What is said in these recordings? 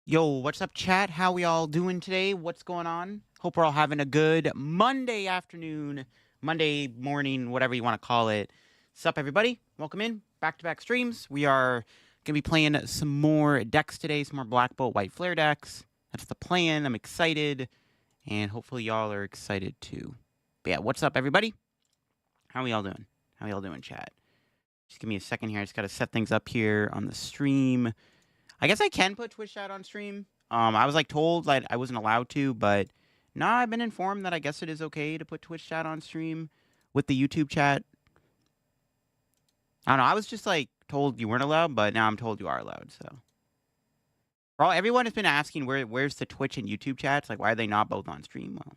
Yo, what's up, chat? How we all doing today? What's going on? Hope we're all having a good Monday afternoon, Monday morning, whatever you want to call it. What's up, everybody? Welcome in. Back-to-back streams. We are going to be playing some more decks today, some more Black Bolt, White Flare decks. That's the plan. I'm excited, and hopefully y'all are excited too. But yeah, what's up, everybody? How we all doing? How we all doing, chat? Just give me a second here. I just got to set things up here on the stream. I guess I can put Twitch chat on stream. I was told that I wasn't allowed to, but nah, I've been informed that I guess it is okay to put Twitch chat on stream with the YouTube chat. I don't know. I was just told you weren't allowed, but now I'm told you are allowed. So, everyone has been asking where's the Twitch and YouTube chats? Like, why are they not both on stream? Well,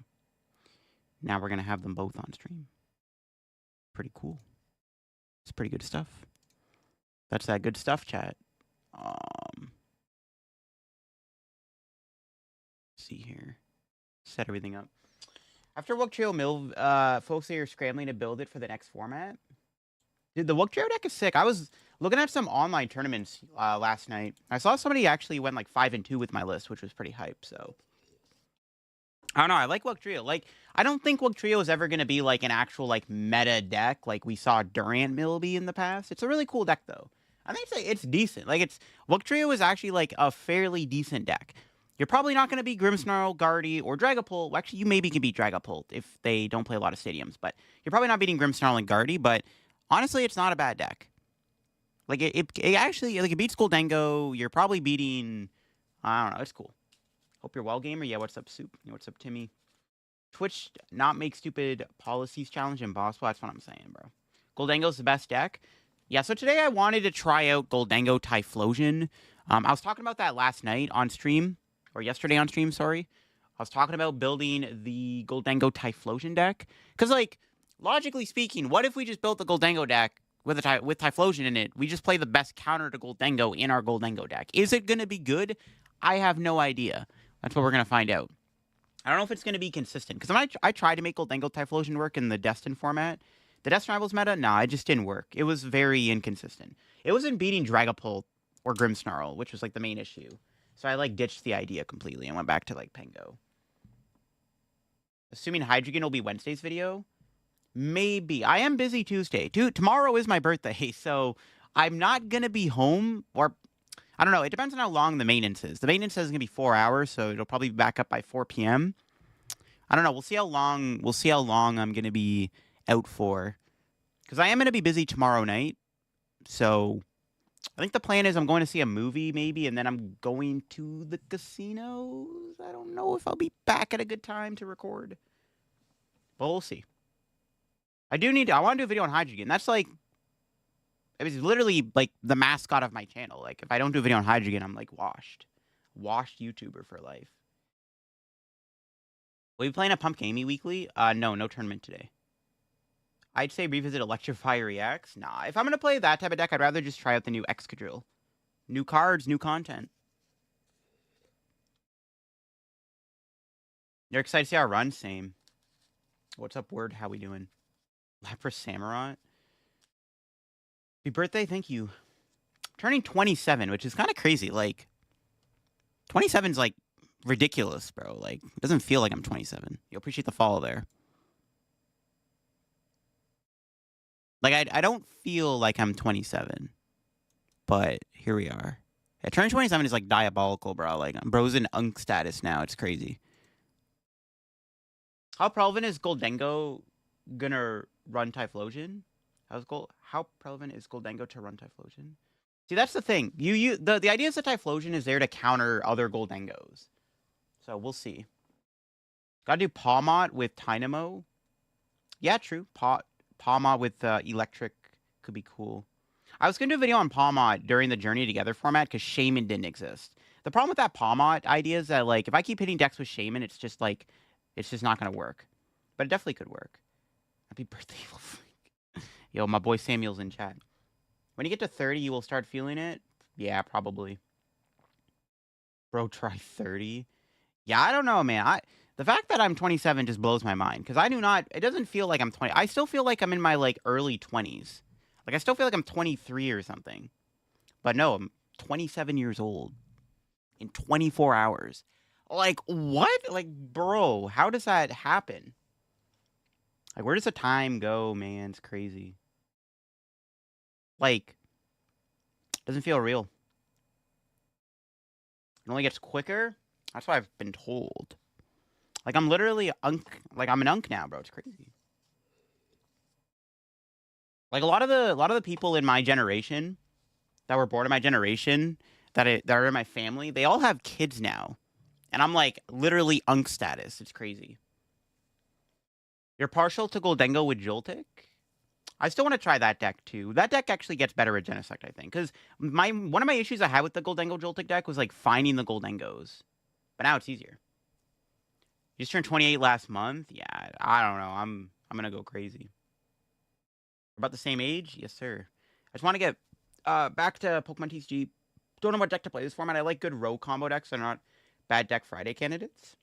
now we're gonna have them both on stream. Pretty cool. It's pretty good stuff. That's that good stuff, chat. See here. Set everything up. After Wook Trio Mill, folks are scrambling to build it for the next format. Dude, the Wook Trio deck is sick. I was looking at some online tournaments last night. I saw somebody actually went 5-2 with my list, which was pretty hype. So I don't know. I like Wook Trio. I don't think Wook Trio is ever going to be an actual meta deck like we saw Durant Mill be in the past. It's a really cool deck though. I think it's decent. Wook Trio is actually a fairly decent deck. You're probably not going to be Grimmsnarl, Guardy, or Dragapult. Well, actually, you maybe can beat Dragapult if they don't play a lot of stadiums. But you're probably not beating Grimmsnarl and Guardy. But honestly, it's not a bad deck. It actually, it beats Goldengo. You're probably beating... I don't know. It's cool. Hope you're well, gamer. Yeah, what's up, Soup? What's up, Timmy? Twitch not make stupid policies challenge impossible. That's what I'm saying, bro. Goldengo's the best deck. Yeah, so today I wanted to try out Goldengo Typhlosion. I was talking about that last night on stream. Or yesterday on stream, sorry. I was talking about building the Goldengo Typhlosion deck. Because, logically speaking, what if we just built the Goldengo deck with Typhlosion in it? We just play the best counter to Goldengo in our Goldengo deck. Is it going to be good? I have no idea. That's what we're going to find out. I don't know if it's going to be consistent. Because when I tried to make Goldengo Typhlosion work in the Destin format, the Destin Rivals meta, nah, it just didn't work. It was very inconsistent. It wasn't beating Dragapult or Grimmsnarl, which was, the main issue. So I, ditched the idea completely and went back to, Pengo. Assuming Hydreigon will be Wednesday's video? Maybe. I am busy Tuesday. Tomorrow is my birthday, so I'm not going to be home. Or, I don't know. It depends on how long the maintenance is. The maintenance is going to be 4 hours, so it'll probably be back up by 4 p.m. I don't know. We'll see how long I'm going to be out for. Because I am going to be busy tomorrow night, so... I think the plan is I'm going to see a movie maybe, and then I'm going to the casinos. I don't know if I'll be back at a good time to record. But we'll see. I want to do a video on Hydreigon. That's it was literally the mascot of my channel. If I don't do a video on Hydreigon, I'm washed. Washed YouTuber for life. Will you be playing a Pump Gamey weekly? No tournament today. I'd say revisit Electrify X. Nah, if I'm going to play that type of deck, I'd rather just try out the new Excadrill. New cards, new content. You're excited to see our run? Same. What's up, Word? How we doing? Lapras Samurott. Happy birthday, thank you. Turning 27, which is kind of crazy. 27's ridiculous, bro. It doesn't feel like I'm 27. You appreciate the follow there. I don't feel like I'm 27, but here we are. Yeah, turning 27 is diabolical, bro. Bro's in Unk status now. It's crazy. How prevalent is Goldengo gonna run Typhlosion? How prevalent is Goldengo to run Typhlosion? See, that's the thing. The idea is that Typhlosion is there to counter other Goldengos. So we'll see. Gotta do Pawmot with Tynamo. Yeah, true. Pawmot with Electric could be cool. I was going to do a video on Pawmot during the Journey Together format because Shaman didn't exist. The problem with that Pawmot idea is that, if I keep hitting decks with Shaman, it's just, it's just not going to work. But it definitely could work. Happy birthday, Evil Freak. Yo, my boy Samuel's in chat. When you get to 30, you will start feeling it? Yeah, probably. Bro, try 30? Yeah, I don't know, man. The fact that I'm 27 just blows my mind, because it doesn't feel like I'm 20. I still feel like I'm in my, early 20s. I still feel like I'm 23 or something. But no, I'm 27 years old. in 24 hours. Like, what? Like, bro, how does that happen? Like, where does the time go, man? It's crazy. Like, doesn't feel real. It only gets quicker. That's what I've been told. Like, I'm literally like, I'm an unk now, bro. It's crazy. Like, a lot of the people in my generation that were born in my generation that are in my family, they all have kids now. And I'm like literally unk status. It's crazy. You're partial to Goldengo with Joltik? I still want to try that deck too. That deck actually gets better at Genesect, I think. Because one of my issues I had with the Goldengo Joltik deck was like finding the Goldengos. But now it's easier. You just turned 28 last month? Yeah, I don't know. I'm gonna go crazy. We're about the same age? Yes, sir. I just want to get back to Pokemon TCG. Don't know what deck to play this format. I like good row combo decks. They're not bad deck Friday candidates.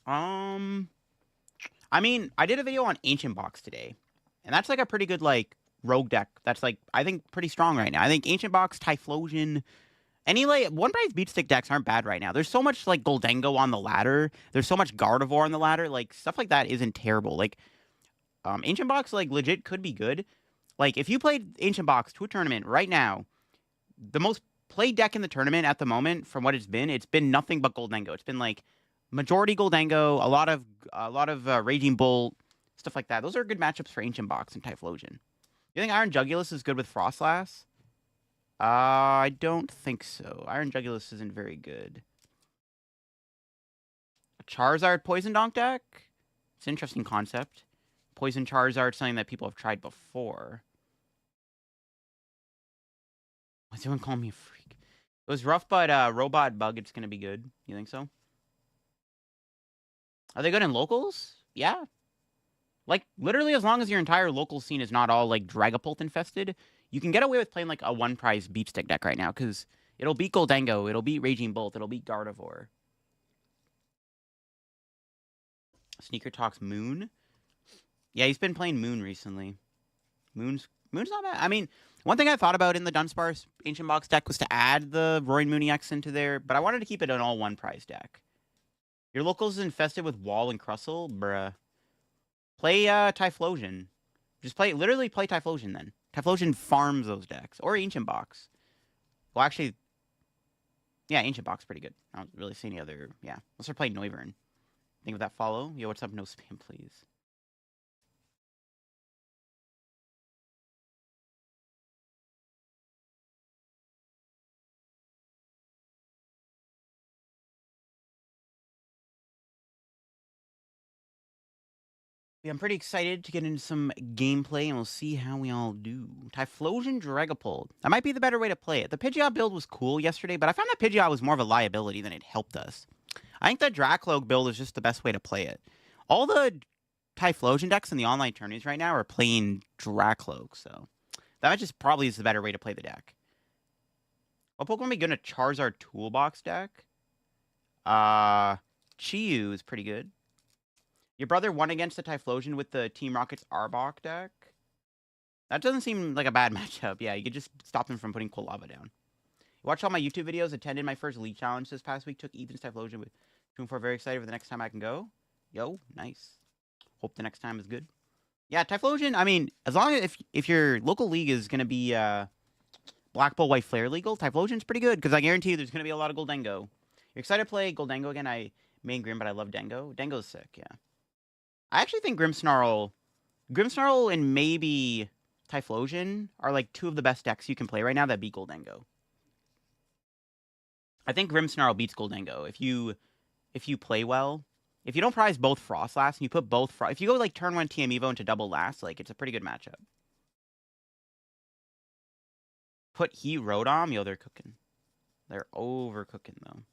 I mean, I did a video on Ancient Box today, and that's like a pretty good like rogue deck. That's like I think pretty strong right now. I think Ancient Box, Typhlosion, any like one price beat stick decks aren't bad right now. There's so much like Goldengo on the ladder. There's so much Gardevoir on the ladder. Like stuff like that isn't terrible. Like Ancient Box like legit could be good. Like if you played Ancient Box to a tournament right now, the most played deck in the tournament at the moment, from what it's been nothing but Goldengo. It's been like majority Goldengo, a lot of Raging Bolt, stuff like that. Those are good matchups for Ancient Box and Typhlosion. You think Iron Jugulus is good with Frostlass? I don't think so. Iron Jugulus isn't very good. A Charizard Poison Donk deck? It's an interesting concept. Poison Charizard, something that people have tried before. What's everyone calling me a freak? It was rough, but Robot Bug, it's going to be good. You think so? Are they good in locals? Yeah. Like, literally, as long as your entire local scene is not all, like, Dragapult infested, you can get away with playing, like, a one-prize beat stick deck right now, because it'll beat Goldengo, it'll beat Raging Bolt, it'll beat Gardevoir. Sneaker Talks Moon? Yeah, he's been playing Moon recently. Moon's not bad. I mean, one thing I thought about in the Dunsparce Ancient Box deck was to add the Roaring Mooney X into there, but I wanted to keep it an all one-prize deck. Your locals is infested with Wall and Crustle? Bruh. Play Typhlosion. Literally play Typhlosion then. Typhlosion farms those decks. Or Ancient Box. Well, actually, yeah, Ancient Box pretty good. I don't really see any other, yeah. Let's start playing Noivern. Think of that follow. Yo, what's up? No spam, please. Yeah, I'm pretty excited to get into some gameplay, and we'll see how we all do. Typhlosion Dragapult. That might be the better way to play it. The Pidgeot build was cool yesterday, but I found that Pidgeot was more of a liability than it helped us. I think the Dracloak build is just the best way to play it. All the Typhlosion decks in the online tourneys right now are playing Dracloak, so that just probably is the better way to play the deck. What Pokemon be good in a Charizard Toolbox deck? Chiyu is pretty good. Your brother won against the Typhlosion with the Team Rocket's Arbok deck? That doesn't seem like a bad matchup. Yeah, you could just stop them from putting Cool Lava down. You watched all my YouTube videos, attended my first League Challenge this past week, took Ethan's Typhlosion with 2 and 4. Very excited for the next time I can go. Yo, nice. Hope the next time is good. Yeah, Typhlosion, I mean, as long as if your local league is going to be Black Bull White Flare legal, Typhlosion's pretty good, because I guarantee you there's going to be a lot of Goldengo. You're excited to play Goldengo again? I main Grim, but I love Dengo. Dengo's sick, yeah. I actually think Grimmsnarl and maybe Typhlosion are like 2 of the best decks you can play right now that beat Goldengo. I think Grimmsnarl beats Goldengo if you play well. If you don't prize both Frostlass and you put both if you go like turn 1 TM Evo into double last, like it's a pretty good matchup. Put Heat Rotom, yo, they're cooking. They're overcooking though.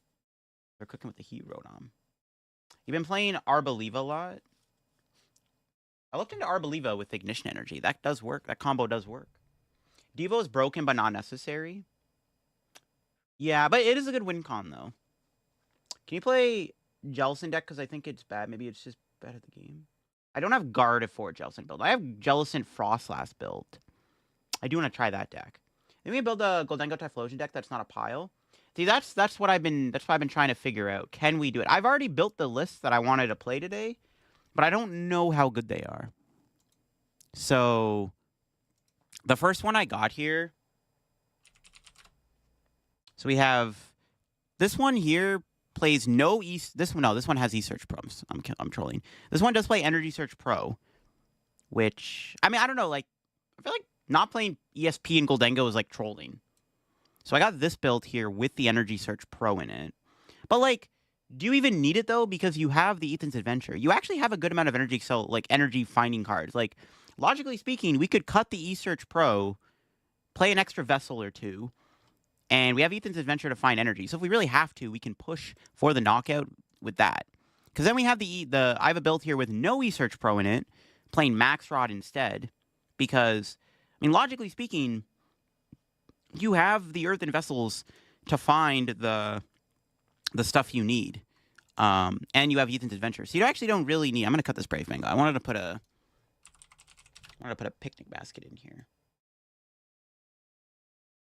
They're cooking with the Heat Rotom. You've been playing Arboliva a lot. I looked into Arboliva with Ignition Energy. That does work. That combo does work. Devo is broken, but not necessary. Yeah, but it is a good win con, though. Can you play Jellicent deck? Because I think it's bad. Maybe it's just bad at the game. I don't have Gardevoir Jellicent build. I have Jellicent Frostlass build. I do want to try that deck. Then we build a Goldengo Typhlosion deck that's not a pile. See, that's what I've been trying to figure out. Can we do it? I've already built the list that I wanted to play today, but I don't know how good they are. So the first one I got here. So we have this one here plays no this one has eSearch Pro. I'm trolling. This one does play Energy Search Pro, which I mean I don't know. Like I feel like not playing ESP and Goldengo is like trolling. So I got this build here with the Energy Search Pro in it. But like, do you even need it though? Because you have the Ethan's Adventure. You actually have a good amount of energy, so like energy finding cards. Like logically speaking, we could cut the eSearch Pro, play an extra vessel or two, and we have Ethan's Adventure to find energy. So if we really have to, we can push for the knockout with that. Because then we have I have a build here with no eSearch Pro in it, playing Max Rod instead. Because, I mean, logically speaking, you have the earthen vessels to find the stuff you need. And you have Ethan's Adventure. So you actually don't really need... I'm going to cut this Brave Mango. I wanted to put a picnic basket in here.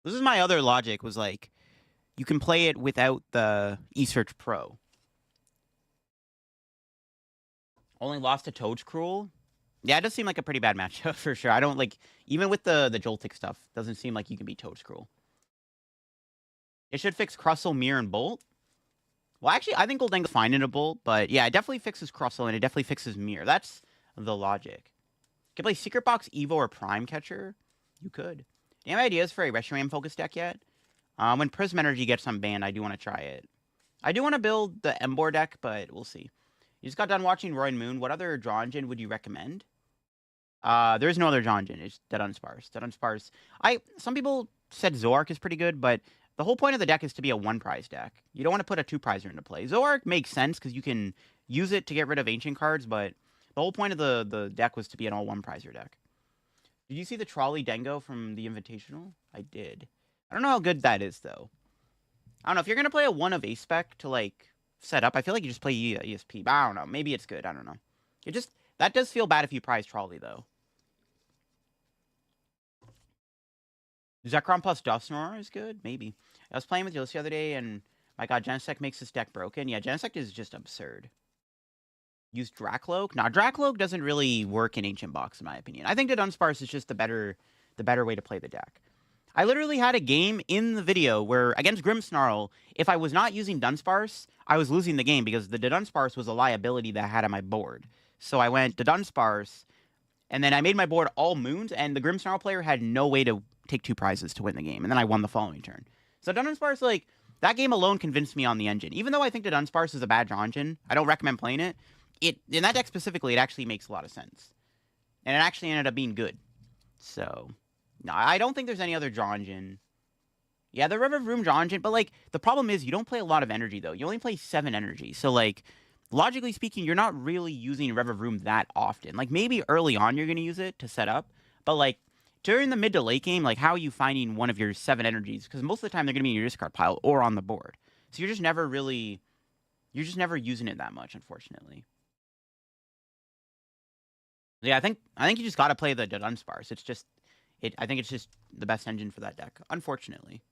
This is my other logic, was like, you can play it without the eSearch Pro. Only lost to Toadcruel? Yeah, it does seem like a pretty bad matchup for sure. I don't like, even with the Joltik stuff, doesn't seem like you can beat Toadcruel. It should fix Crustle, Mirror, and Bolt. Well, actually, I think Goldengo's fine in a Bolt, but yeah, it definitely fixes Crustle, and it definitely fixes Mirror. That's the logic. You can play Secret Box, Evo, or Prime Catcher. You could. Do you have ideas for a Reshiram focus deck yet? When Prism Energy gets unbanned, I do want to try it. I do want to build the Embor deck, but we'll see. You just got done watching Roy and Moon. What other draw engine would you recommend? There's no other draw engine. It's Dead Unsparse. Dead Unsparse. Some people said Zoark is pretty good, but the whole point of the deck is to be a one-prize deck. You don't want to put a two-prizer into play. Zoark makes sense because you can use it to get rid of ancient cards, but the whole point of the deck was to be an all one-prizer deck. Did you see the Trolley Dengo from the Invitational? I did. I don't know how good that is, though. I don't know. If you're going to play a one of A spec to, like, set up, I feel like you just play ESP. But I don't know. Maybe it's good. I don't know. That does feel bad if you prize Trolley, though. Zekrom plus Dusknoir is good? Maybe. I was playing with Josie the other day, and my god, Genesect makes this deck broken. Yeah, Genesect is just absurd. Use Dracloak? Nah, Dracloak doesn't really work in Ancient Box, in my opinion. I think the Dunsparce is just the better way to play the deck. I literally had a game in the video where, against Grimmsnarl, if I was not using Dunsparce, I was losing the game because the Dunsparce was a liability that I had on my board. So I went to Dunsparce, and then I made my board all moons, and the Grimmsnarl player had no way to take two prizes to win the game, and then I won the following turn. So Dunsparce, like, that game alone convinced me on the engine. Even though I think the Dunsparce is a bad draw engine, I don't recommend playing it. In that deck specifically, it actually makes a lot of sense. And it actually ended up being good. So, no, I don't think there's any other draw engine. Yeah, the River of Room draw engine, but, like, the problem is you don't play a lot of energy, though. You only play 7 energy. So, like, logically speaking, you're not really using River of Room that often. Like, maybe early on you're going to use it to set up. But, like, during the mid to late game, like, how are you finding one of your 7 energies? Because most of the time they're going to be in your discard pile or on the board. So you're just never using it that much, unfortunately. Yeah, I think you just got to play the Dunsparce. I think it's just the best engine for that deck, unfortunately.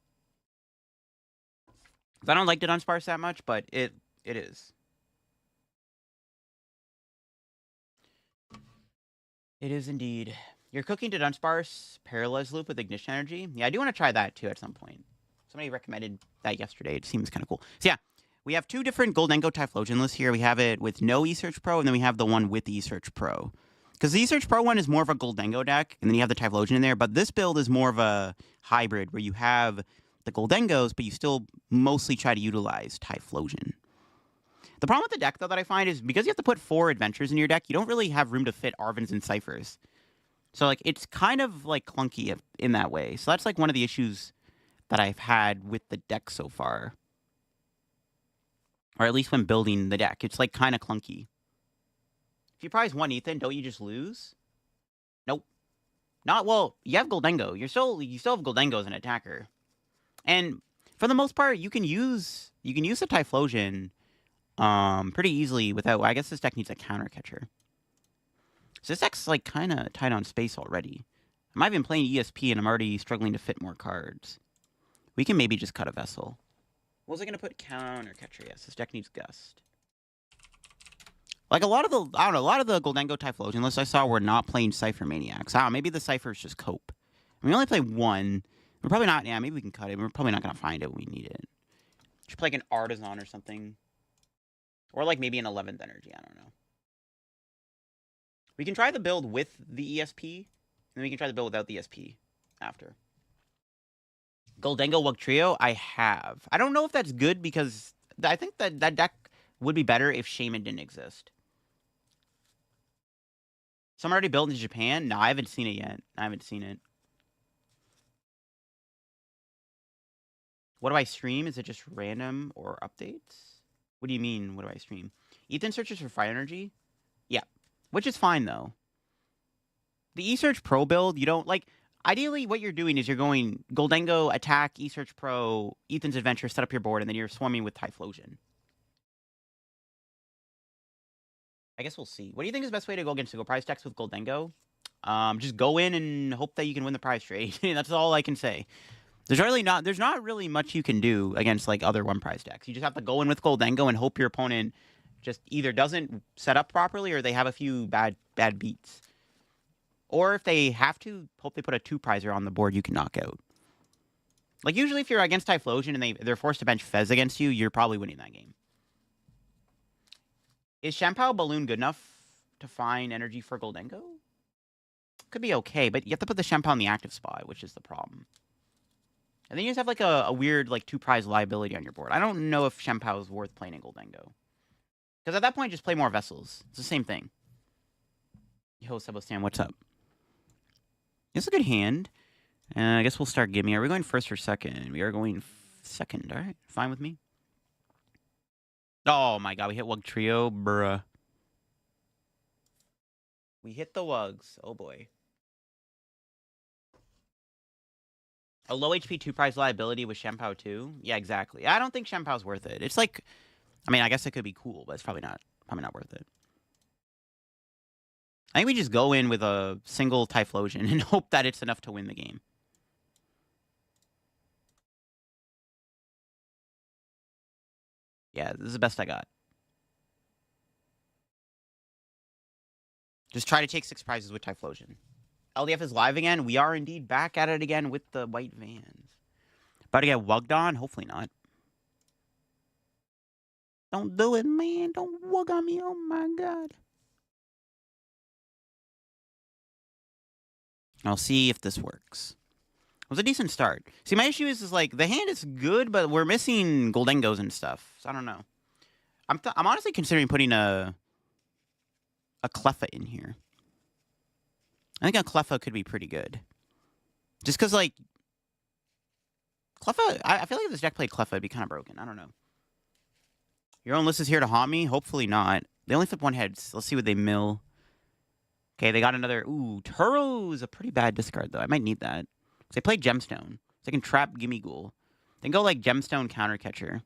I don't like the Dunsparce that much, but it is. It is indeed. You're cooking to Dunsparce Paralyze Loop with Ignition Energy? Yeah, I do want to try that too at some point. Somebody recommended that yesterday. It seems kind of cool. So yeah, we have 2 different Goldengo Typhlosion lists here. We have it with no eSearch Pro, and then we have the one with eSearch Pro. Because the eSearch Pro one is more of a Goldengo deck, and then you have the Typhlosion in there, but this build is more of a hybrid, where you have the Goldengos, but you still mostly try to utilize Typhlosion. The problem with the deck, though, that I find is because you have to put 4 adventures in your deck, you don't really have room to fit Arvins and Ciphers. So, like, it's kind of, like, clunky in that way. So that's, like, one of the issues that I've had with the deck so far. Or at least when building the deck. It's, like, kind of clunky. If you prize 1 Ethan, don't you just lose? Nope. Well, you have Goldengo. You still have Goldengo as an attacker. And for the most part, you can use the Typhlosion pretty easily without... Well, I guess this deck needs a counter catcher. So this deck's, like, kind of tight on space already. I'm not even playing ESP, and I'm already struggling to fit more cards. We can maybe just cut a Vessel. What was I gonna put? Counter catcher. Yes, this deck needs Gust. Like a lot of the, I don't know, a lot of the Goldengo Typhlosion lists I saw were not playing Cypher Maniacs. I don't know, maybe the Cypher's just cope. We only play one. We're probably not, yeah, maybe we can cut it. We're probably not going to find it when we need it. Should play like an Artisan or something. Or like maybe an 11th Energy, I don't know. We can try the build with the ESP, and then we can try the build without the ESP after. Goldengo Wug Trio, I have. I don't know if that's good because I think that that deck would be better if Shaman didn't exist. Some already built in Japan? No, I haven't seen it yet. I haven't seen it. What do I stream? Is it just random or updates? What do you mean, what do I stream? Ethan searches for Fire Energy? Yeah. Which is fine, though. The eSearch Pro build, you don't, like, ideally what you're doing is you're going Goldengo, attack, eSearch Pro, Ethan's Adventure, set up your board, and then you're swarming with Typhlosion. I guess we'll see. What do you think is the best way to go against single prize decks with Goldengo? Just go in and hope that you can win the prize trade. That's all I can say. There's not really much you can do against like other one prize decks. You just have to go in with Goldengo and hope your opponent just either doesn't set up properly or they have a few bad beats. Or if they have to, hope they put a 2-prizer on the board you can knock out. Like usually if you're against Typhlosion and they're forced to bench Fez against you, you're probably winning that game. Is Shampoo Balloon good enough to find energy for Goldengo? Could be okay, but you have to put the Shampoo in the active spot, which is the problem. And then you just have like a weird like 2-prize liability on your board. I don't know if Shampoo is worth playing in Goldengo. Because at that point, just play more Vessels. It's the same thing. Yo, Sebastan, what's up? It's a good hand. I guess we'll start Gimme. Are we going first or second? We are going second. All right, fine with me. Oh my god, we hit Wug Trio, bruh. We hit the Wugs. Oh boy. A low HP 2-prize liability with Shampoo too? Yeah, exactly. I don't think Shampoo's worth it. It's like, I mean, I guess it could be cool, but it's probably not worth it. I think we just go in with a single Typhlosion and hope that it's enough to win the game. Yeah, this is the best I got. Just try to take 6 prizes with Typhlosion. LDF is live again. We are indeed back at it again with the white vans. About to get wugged on? Hopefully not. Don't do it, man. Don't wug on me. Oh my god. I'll see if this works. It was a decent start. See, my issue is like, the hand is good, but we're missing Goldengos and stuff. So I don't know. I'm honestly considering putting a Cleffa in here. I think a Cleffa could be pretty good. Just because, like, Cleffa, I feel like if this deck played Cleffa, it'd be kind of broken. I don't know. Your own list is here to haunt me? Hopefully not. They only flip one heads. Let's see what they mill. Okay, they got another... Ooh, Turo's a pretty bad discard, though. I might need that. They play Gemstone. So they can trap Gimme Ghoul. Then go, like, Gemstone Countercatcher.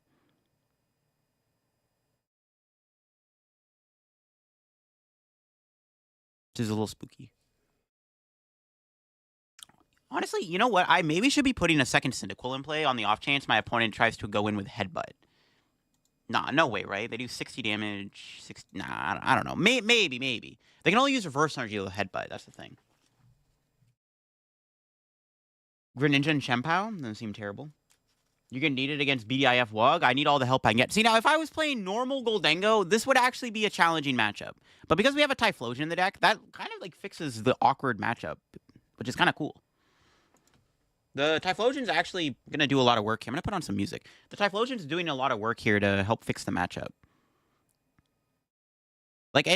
Which is a little spooky. Honestly, you know what? I maybe should be putting a second Cyndaquil in play on the off chance my opponent tries to go in with Headbutt. Nah, no way, right? They do 60 damage. Nah, I don't know. Maybe. They can only use reverse energy with Headbutt. That's the thing. Greninja and Chempao? Doesn't seem terrible. You're going to need it against BDIF Wug? I need all the help I can get. See, now, if I was playing normal Goldengo, this would actually be a challenging matchup. But because we have a Typhlosion in the deck, that kind of, like, fixes the awkward matchup, which is kind of cool. The Typhlosion's actually going to do a lot of work here. I'm going to put on some music. The Typhlosion's doing a lot of work here to help fix the matchup. Like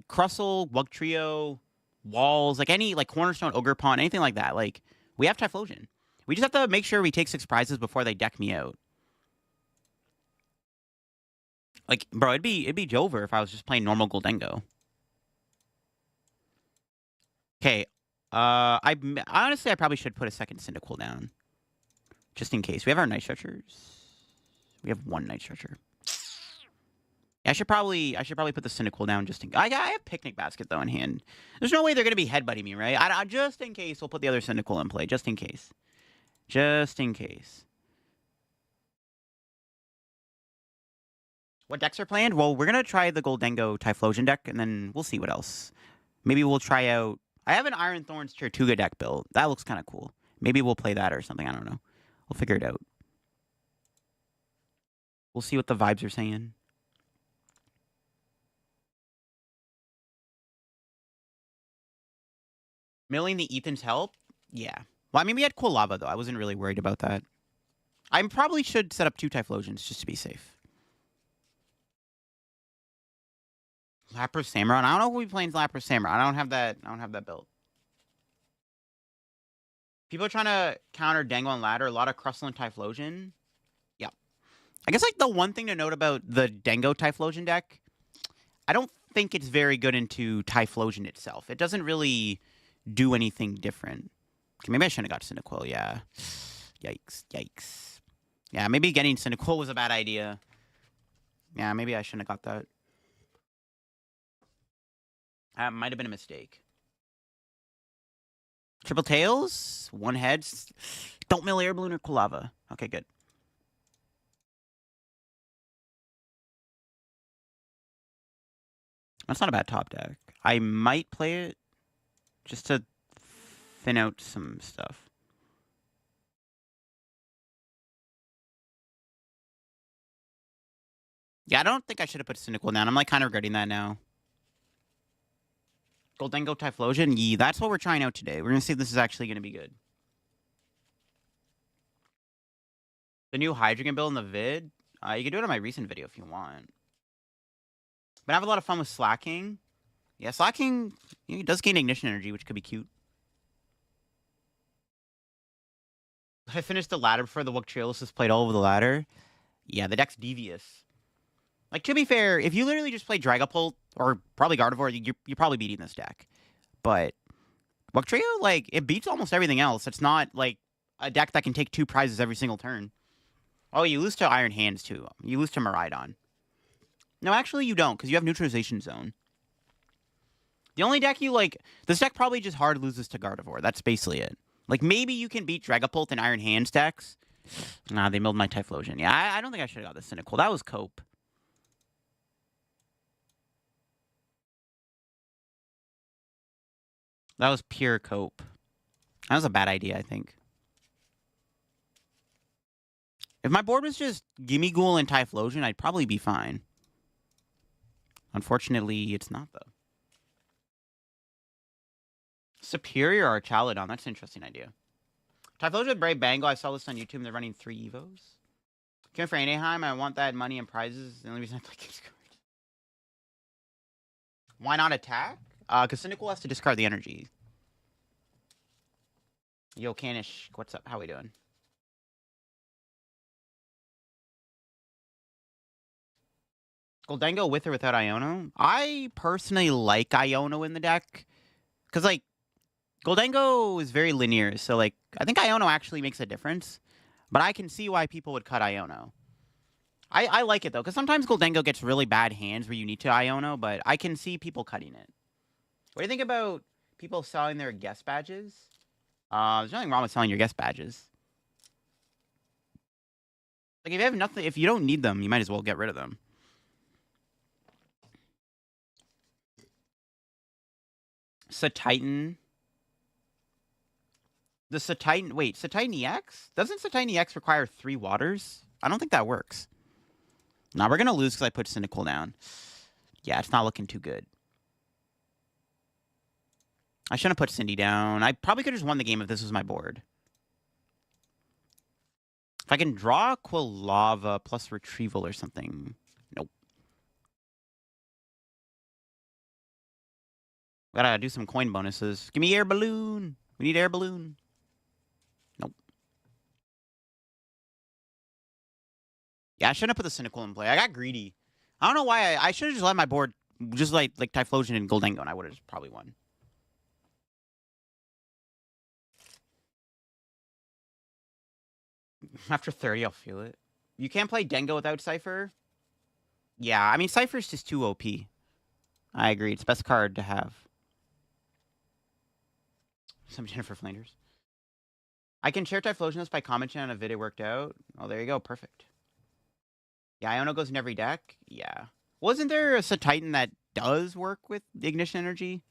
Crustle, Wug Trio, Walls, like any, like Cornerstone, Ogre Pawn, anything like that. Like, we have Typhlosion. We just have to make sure we take 6 prizes before they deck me out. Like, bro, it'd be Jover if I was just playing normal Goldengo. Okay. Honestly, I probably should put a second Cyndaquil down. Just in case. We have our Night Stretchers. We have 1 Night Stretcher. I should probably put the Cyndaquil down just in case. I have Picnic Basket, though, in hand. There's no way they're going to be headbutting me, right? Just in case, we'll put the other Cyndaquil in play. Just in case. Just in case. What decks are planned? Well, we're gonna try the Goldengo Typhlosion deck, and then we'll see what else. Maybe we'll try out. I have an Iron Thorns Tortuga deck built. That looks kind of cool. Maybe we'll play that or something. I don't know. We'll figure it out. We'll see what the vibes are saying. Milling the Ethan's help? Yeah. Well, I mean, we had cool lava, though. I wasn't really worried about that. I probably should set up 2 Typhlosions just to be safe. Lapras Samurott. I don't know who we playing Lapras Samurott. I don't have that built. People are trying to counter Dango and Ladder. A lot of Crustle and Typhlosion. Yeah. I guess, like, the one thing to note about the Dango Typhlosion deck, I don't think it's very good into Typhlosion itself. It doesn't really do anything different. Okay, maybe I shouldn't have got Cyndaquil, yeah. Yikes. Yeah, maybe getting Cyndaquil was a bad idea. Yeah, maybe I shouldn't have got that. That might have been a mistake. Triple Tails, 1 head. Don't mill Air Balloon or Quilava. Okay, good. That's not a bad top deck. I might play it just to thin out some stuff. Yeah, I don't think I should have put Cyndaquil down. I'm like kind of regretting that now. Goldengo Typhlosion? Yeah, that's what we're trying out today. We're going to see if this is actually going to be good. The new Hydreigon build in the vid? You can do it on my recent video if you want. But I have a lot of fun with Slacking. Yeah, Slacking does gain Ignition Energy, which could be cute. I finished the ladder before the Wuxtriolus has played all over the ladder. Yeah, the deck's devious. Like, to be fair, if you literally just play Dragapult, or probably Gardevoir, you're probably beating this deck. But Wuxtrio, like, it beats almost everything else. It's not, like, a deck that can take 2 prizes every single turn. Oh, you lose to Iron Hands, too. You lose to Miraidon. No, actually, you don't, because you have Neutralization Zone. The only deck you, like... This deck probably just hard loses to Gardevoir. That's basically it. Like, maybe you can beat Dragapult and Iron Hands decks. Nah, they milled my Typhlosion. Yeah, I don't think I should have got this Cyndaquil. That was Cope. That was pure Cope. That was a bad idea, I think. If my board was just Gimmighoul and Typhlosion, I'd probably be fine. Unfortunately, it's not, though. Superior Archaludon. That's an interesting idea. Typhlosion with Brave Bangle. I saw this on YouTube. They're running 3 Evos. Came for Anaheim. I want that money and prizes. The only reason I play Games Card. Why not attack? Because Cyndaquil has to discard the energy. Yo, Canish. What's up? How we doing? Goldengo with or without Iono? I personally like Iono in the deck. Because, like, Goldengo is very linear. So, like, I think Iono actually makes a difference. But I can see why people would cut Iono. I like it, though. Because sometimes Goldengo gets really bad hands where you need to Iono. But I can see people cutting it. What do you think about people selling their guest badges? There's nothing wrong with selling your guest badges. Like, if you have nothing, if you don't need them, you might as well get rid of them. Satitan. The Satitan... Wait, Satitan EX? Doesn't Satitan EX require 3 waters? I don't think that works. Nah, we're going to lose because I put Cyndaquil down. Yeah, it's not looking too good. I shouldn't have put Cindy down. I probably could have just won the game if this was my board. If I can draw Quilava plus Retrieval or something. Nope. Gotta do some coin bonuses. Give me Air Balloon. We need Air Balloon. Nope. Yeah, I shouldn't have put the Cyndaquil in play. I got greedy. I don't know why. I should have just let my board just like Typhlosion and Goldengo, and I would have probably won. After 30, I'll feel it. You can't play Dengo without Cypher? Yeah, I mean, Cypher's just too OP. I agree. It's best card to have. Some Jennifer Flanders. I can share Typhlosion by commenting on a video worked out. Oh, there you go. Perfect. Yeah, Iono goes in every deck. Yeah. Wasn't there a Titan that does work with the Ignition Energy?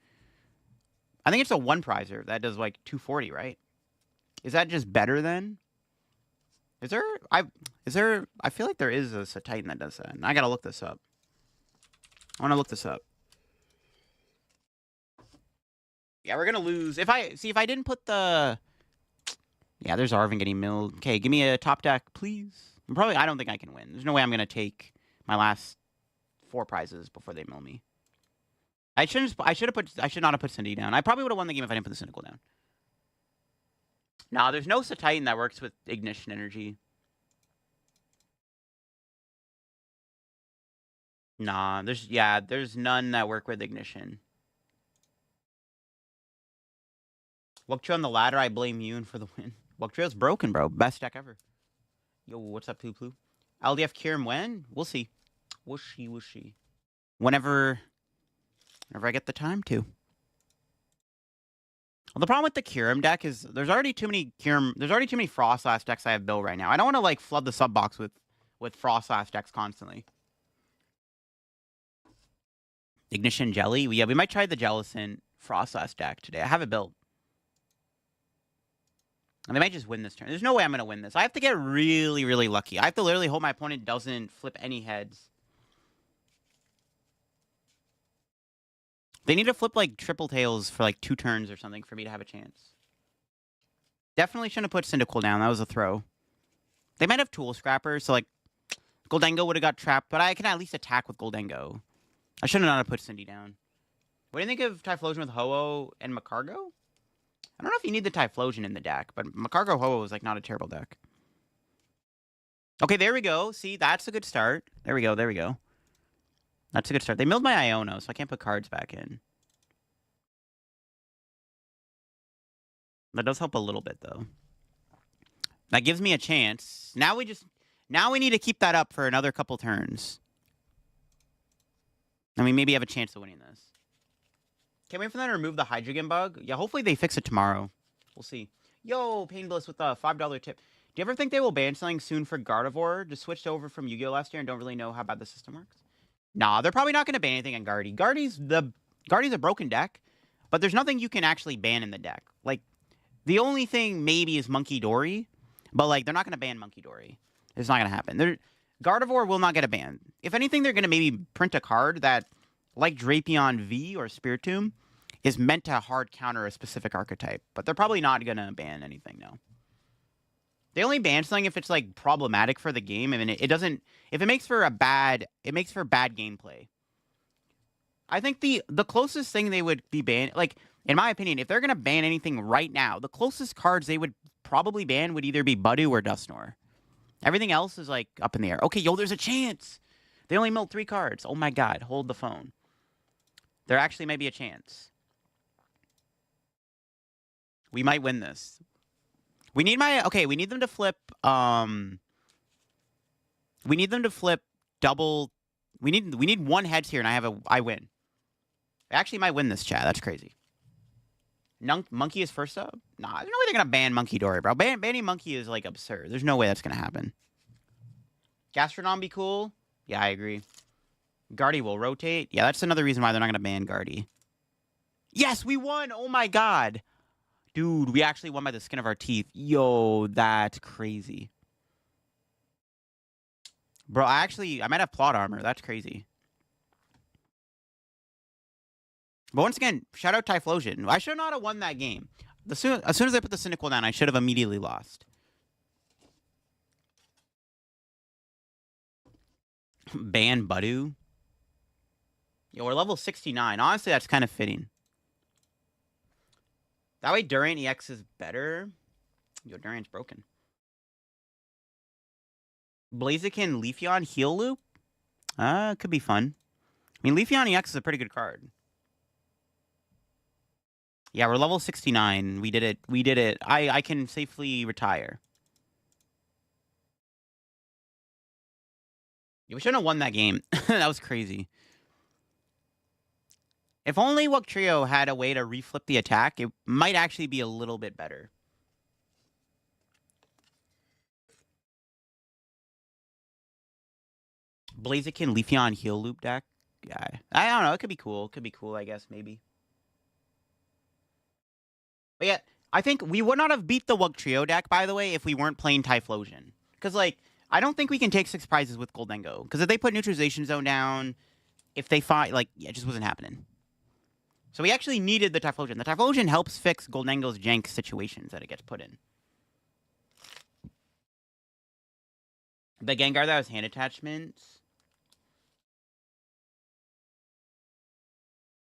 I think it's a one prizer that does like 240, right? Is that just better then? Is there? I feel like there is a Titan that does that. And I gotta look this up. I want to look this up. Yeah, we're gonna lose. If I didn't put the. Yeah, there's Arvin getting milled. Okay, give me a top deck, please. I don't think I can win. There's no way I'm gonna take my last 4 prizes before they mill me. I should not have put Cindy down. I probably would have won the game if I didn't put the Cynical down. Nah, there's no Titan that works with Ignition Energy. Nah, there's none that work with Ignition. Wugtrio on the ladder, I blame you for the win. Wugtrio's broken, bro. Best deck ever. Yo, what's up, Plu? LDF Kirim when? We'll see. Whooshy. Whenever I get the time to. Well, the problem with the Kirim deck is there's already too many Frostlass decks I have built right now. I don't want to like flood the sub box with Frostlass decks constantly. Ignition Jelly? Yeah, we might try the Jellicent Frostlass deck today. I have it built. And they might just win this turn. There's no way I'm going to win this. I have to get really, really lucky. I have to literally hope my opponent doesn't flip any heads. They need to flip, like, triple tails for, like, 2 turns or something for me to have a chance. Definitely shouldn't have put Cyndaquil down. That was a throw. They might have Tool Scrapper, so, like, Goldengo would have got trapped, but I can at least attack with Goldengo. I should not have put Cindy down. What do you think of Typhlosion with Ho-Oh and Macargo? I don't know if you need the Typhlosion in the deck, but Macargo Ho-Oh is, like, not a terrible deck. Okay, there we go. See, that's a good start. There we go. That's a good start. They milled my Iono, so I can't put cards back in. That does help a little bit, though. That gives me a chance. Now we need to keep that up for another couple turns. I mean, maybe have a chance of winning this. Can't wait for them to remove the Hydrogen bug. Yeah, hopefully they fix it tomorrow. We'll see. Yo, Pain Bliss with a $5 tip. Do you ever think they will ban something soon for Gardevoir? Just switched over from Yu-Gi-Oh! Last year and don't really know how bad the system works? Nah, they're probably not going to ban anything on Guardy. Guardy's a broken deck, but there's nothing you can actually ban in the deck. Like, the only thing maybe is Monkey Dory, but, like, they're not going to ban Monkey Dory. It's not going to happen. Gardevoir will not get a ban. If anything, they're going to maybe print a card that, like Drapion V or Spiritomb, is meant to hard counter a specific archetype. But they're probably not going to ban anything, no. They only ban something if it's, like, problematic for the game. I mean, it doesn't... If it makes for bad gameplay. I think the closest thing they would be banned... Like, in my opinion, if they're going to ban anything right now, the closest cards they would probably ban would either be Budu or Dusknoir. Everything else is, like, up in the air. Okay, yo, there's a chance! They only milled 3 cards. Oh, my God. Hold the phone. There actually may be a chance. We might win this. We need we need them to flip, we need them to flip double, we need 1 heads here, and I win. I actually might win this, chat. That's crazy. Monkey is first up? Nah, there's no way they're gonna ban Monkey Dory, bro. Banning Monkey is, like, absurd. There's no way that's gonna happen. Gastrodon be cool? Yeah, I agree. Guardy will rotate. Yeah, that's another reason why they're not gonna ban Guardy. Yes, we won! Oh my God! Dude, we actually won by the skin of our teeth. Yo, that's crazy. Bro, I might have plot armor. That's crazy. But once again, shout out Typhlosion. I should not have won that game. As soon as I put the Cynical down, I should have immediately lost. Ban Budu. Yo, we're level 69. Honestly, that's kind of fitting. That way Durant EX is better. Yo, Durant's broken. Blaziken, Leafeon, Heal Loop? Could be fun. I mean, Leafeon EX is a pretty good card. Yeah, we're level 69. We did it. I can safely retire. Yeah, we shouldn't have won that game. That was crazy. If only Wugtrio had a way to reflip the attack, it might actually be a little bit better. Blaziken, Leafeon, Heal Loop deck. Yeah, I don't know. It could be cool. It could be cool, I guess, maybe. But yeah, I think we would not have beat the Wug Trio deck, by the way, if we weren't playing Typhlosion. Because, like, I don't think we can take 6 prizes with Goldengo. Because if they put Neutralization Zone down, if they fight, like, yeah, it just wasn't happening. So we actually needed the Typhlosion. The Typhlosion helps fix Goldengo's jank situations that it gets put in. The Gengar that was hand attachments.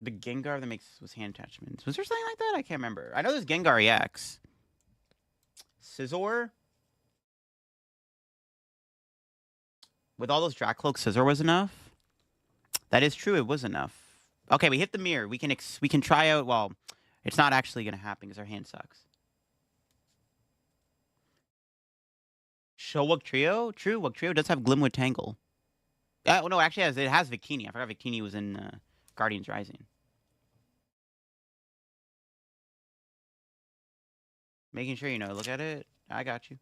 The Gengar that was hand attachments. Was there something like that? I can't remember. I know there's Gengar EX. Scizor. With all those Dracloak, Scizor was enough. That is true. It was enough. Okay, we hit the mirror. We can try out. Well, it's not actually gonna happen because our hand sucks. Show Wug Trio. True. Wug Trio does have Glimwood Tangle. Oh no, actually it has Victini. I forgot Victini was in Guardians Rising. Making sure you know. Look at it. I got you.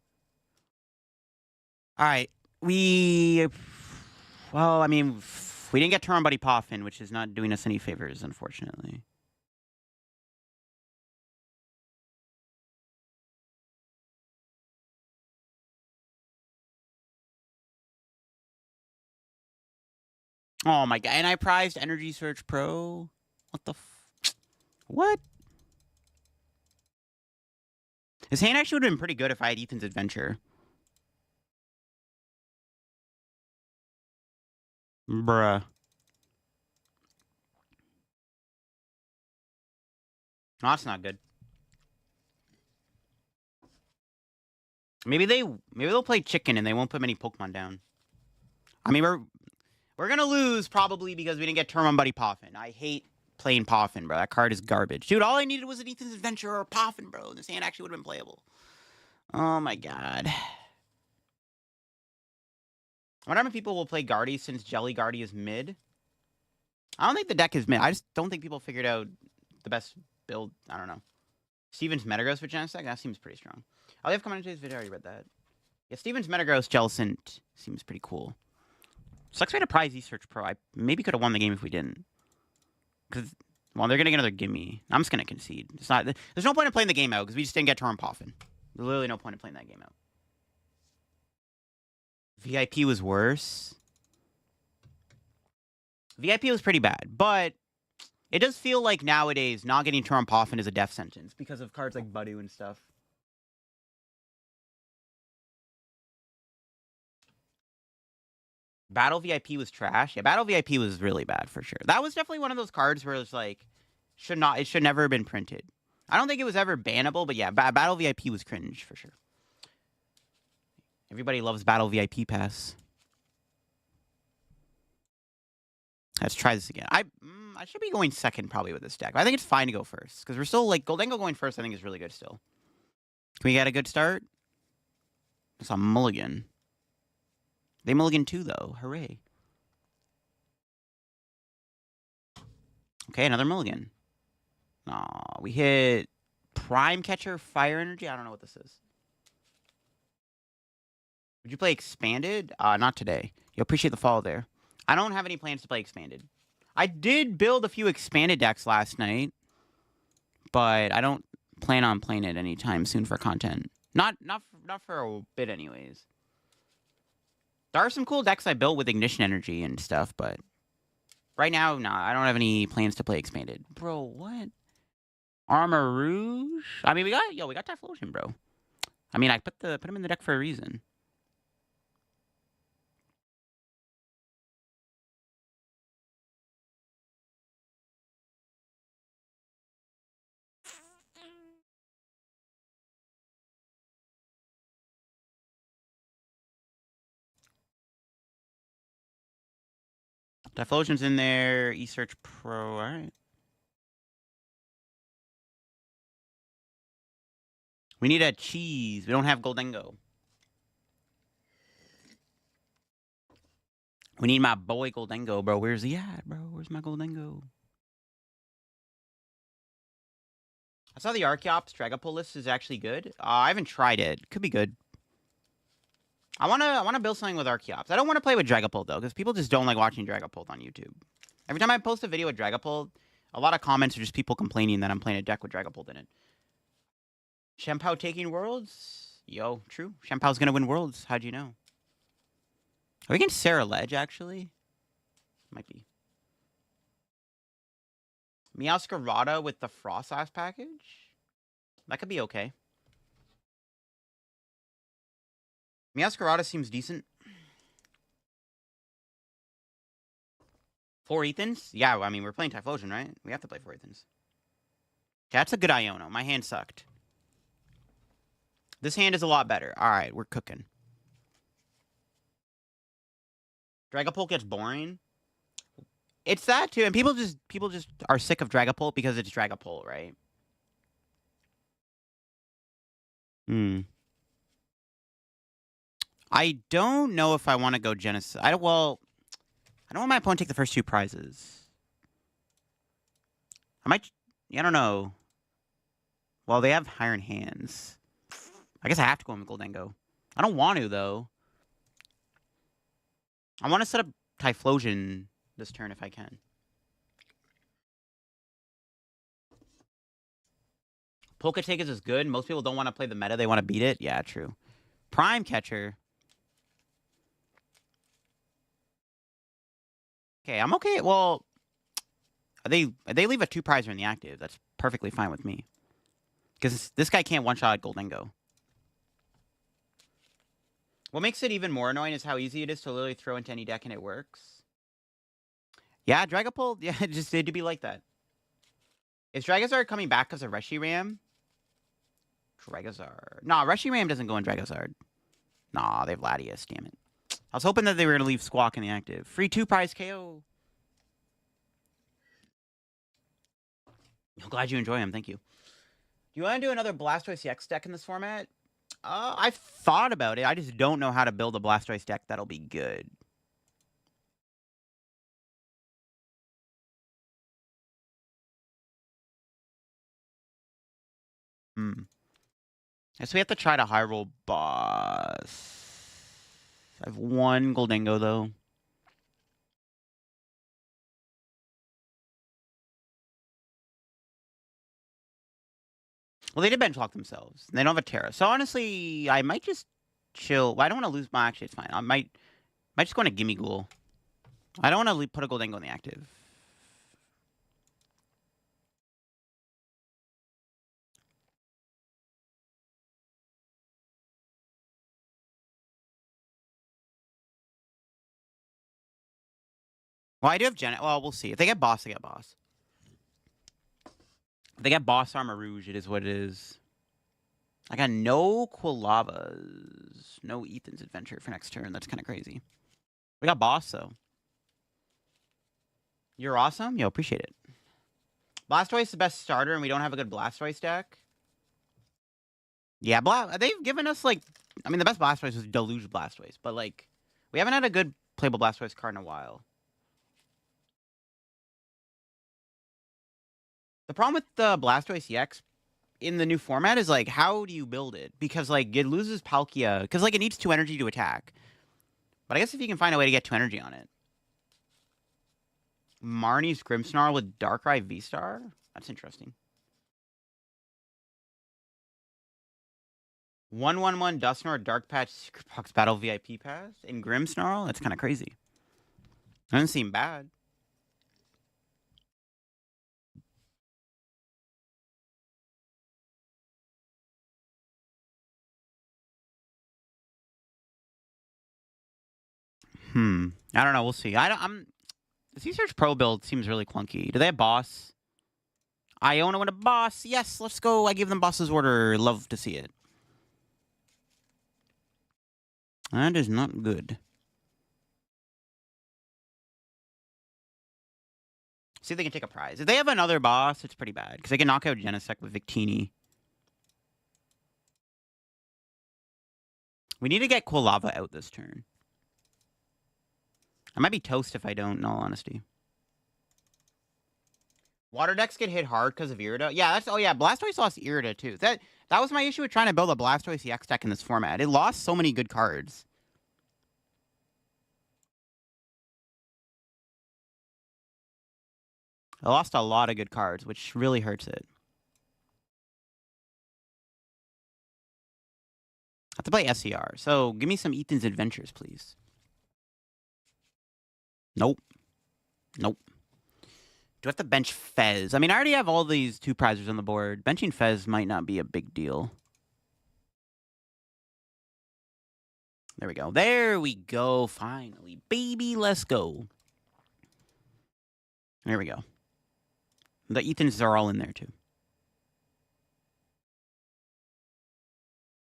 All right. Well, I mean, we didn't get Turn Buddy Poffin, which is not doing us any favors, unfortunately. Oh my god. And I prized Energy Search Pro. What the what? His hand actually would have been pretty good if I had Ethan's Adventure. Bruh. No, that's not good. Maybe they'll play chicken and they won't put many Pokemon down. I mean, we're gonna lose probably because we didn't get Turn Buddy Poffin. I hate playing Poffin, bro. That card is garbage. Dude, all I needed was an Ethan's Adventure or a Poffin, bro. This hand actually would have been playable. Oh my god. I wonder how many people will play Guardy since Jelly Guardy is mid. I don't think the deck is mid. I just don't think people figured out the best build. I don't know. Steven's Metagross for Genesect? That seems pretty strong. Oh, they have commented today's video. I already read that. Yeah, Steven's Metagross Jellicent seems pretty cool. Sucks we had a prize E-Search Pro. I maybe could have won the game if we didn't. Because, well, they're going to get another gimme. I'm just going to concede. It's not. There's no point in playing the game out because we just didn't get Torn Poffin. There's literally no point in playing that game out. VIP was worse. VIP was pretty bad, but it does feel like nowadays not getting Torn Poffin is a death sentence because of cards like Budu and stuff. Battle VIP was trash. Yeah, Battle VIP was really bad for sure. That was definitely one of those cards where it's like, it should never have been printed. I don't think it was ever bannable, but yeah, Battle VIP was cringe for sure. Everybody loves Battle VIP Pass. Let's try this again. I should be going second probably with this deck. I think it's fine to go first because we're still like Goldengo going first. I think is really good still. Can we get a good start? It's a mulligan. They mulligan too though. Hooray! Okay, another mulligan. Aw, we hit Prime Catcher, Fire Energy. I don't know what this is. Would you play Expanded? Not today. You appreciate the follow there. I don't have any plans to play Expanded. I did build a few Expanded decks last night, but I don't plan on playing it anytime soon for content. Not for a bit, anyways. There are some cool decks I built with Ignition Energy and stuff, but right now, nah, I don't have any plans to play Expanded. Bro, what? Armor Rouge? I mean, we got Typhlosion, bro. I mean, I put him in the deck for a reason. Typhlosion's in there. E-Search Pro. All right. We need a cheese. We don't have Goldengo. We need my boy Goldengo, bro. Where's he at, bro? Where's my Goldengo? I saw the Archeops Dragapult list is actually good. I haven't tried it. Could be good. I wanna build something with Archeops. I don't want to play with Dragapult though, because people just don't like watching Dragapult on YouTube. Every time I post a video with Dragapult, a lot of comments are just people complaining that I'm playing a deck with Dragapult in it. Shempao taking Worlds? Yo, true. Shempao's gonna win Worlds. How'd you know? Are we against Sarah Ledge, actually? Might be. Meowscarada with the Frostlass package? That could be okay. Meowscarada seems decent. 4 Ethans? Yeah, I mean, we're playing Typhlosion, right? We have to play 4 Ethans. Okay, that's a good Iono. My hand sucked. This hand is a lot better. All right, we're cooking. Dragapult gets boring. It's that too, and people just are sick of Dragapult because it's Dragapult, right? I don't know if I want to go Genesis. I don't want my opponent to take the first 2 prizes. I might. I don't know. Well, they have Iron Hands. I guess I have to go in with Goldengo. I don't want to though. I want to set up Typhlosion this turn if I can. Poketegas is good. Most people don't want to play the meta. They want to beat it. Yeah, true. Prime Catcher. Okay, I'm okay. Well, they leave a 2 prizer in the active. That's perfectly fine with me. Because this guy can't one-shot Goldengo. What makes it even more annoying is how easy it is to literally throw into any deck and it works. Yeah, Dragapult, yeah, it just did to be like that. Is Dragazard coming back because of Reshiram? Dragazard. Nah, Reshiram doesn't go in Dragazard. Nah, they have Latias, damn it. I was hoping that they were going to leave Squawk in the active. Free 2 prize KO. I'm glad you enjoy him, thank you. Do you want to do another Blastoise EX deck in this format? I've thought about it. I just don't know how to build a Blastoise deck that'll be good. So we have to try to high roll boss. I have 1 Goldengo though. Well, they did bench lock themselves. They don't have a Terra. So honestly, I might just chill. Well, I don't want to lose my... Actually, it's fine. I might just go on a Gimme Ghoul. I don't want to put a Goldengo in the active. Well, I do have Janet. Well, we'll see. If they get boss, they get boss. If they get boss Armor Rouge, it is what it is. I got no Quilavas. No Ethan's Adventure for next turn. That's kind of crazy. We got boss, though. You're awesome. Yo, appreciate it. Blastoise is the best starter, and we don't have a good Blastoise deck. Yeah, they've given us, like... I mean, the best Blastoise was Deluge Blastoise, but, like... We haven't had a good playable Blastoise card in a while. The problem with the Blastoise EX in the new format is, like, how do you build it? Because, like, it loses Palkia. Because, like, it needs 2 energy to attack. But I guess if you can find a way to get 2 energy on it. Marnie's Grimmsnarl with Darkrai V-Star? That's interesting. 1/1/1 Dusknoir Dark Patch Secret Battle VIP Pass in Grimmsnarl? That's kind of crazy. Doesn't seem bad. I don't know. We'll see. The C-Search Pro build seems really clunky. Do they have boss? Iona win a boss. Yes, let's go. I give them boss's order. Love to see it. That is not good. See if they can take a prize. If they have another boss, it's pretty bad. Because they can knock out Genesect with Victini. We need to get Quilava out this turn. I might be toast if I don't, in all honesty. Water decks get hit hard because of Irida. Yeah, that's... Oh, yeah, Blastoise lost Irida, too. That was my issue with trying to build a Blastoise EX deck in this format. It lost so many good cards. I lost a lot of good cards, which really hurts it. I have to play SCR, so give me some Ethan's Adventures, please. Nope. Nope. Do I have to bench Fez? I mean, I already have all these 2 prizers on the board. Benching Fez might not be a big deal. There we go. There we go. Finally. Baby, let's go. There we go. The Ethans are all in there, too.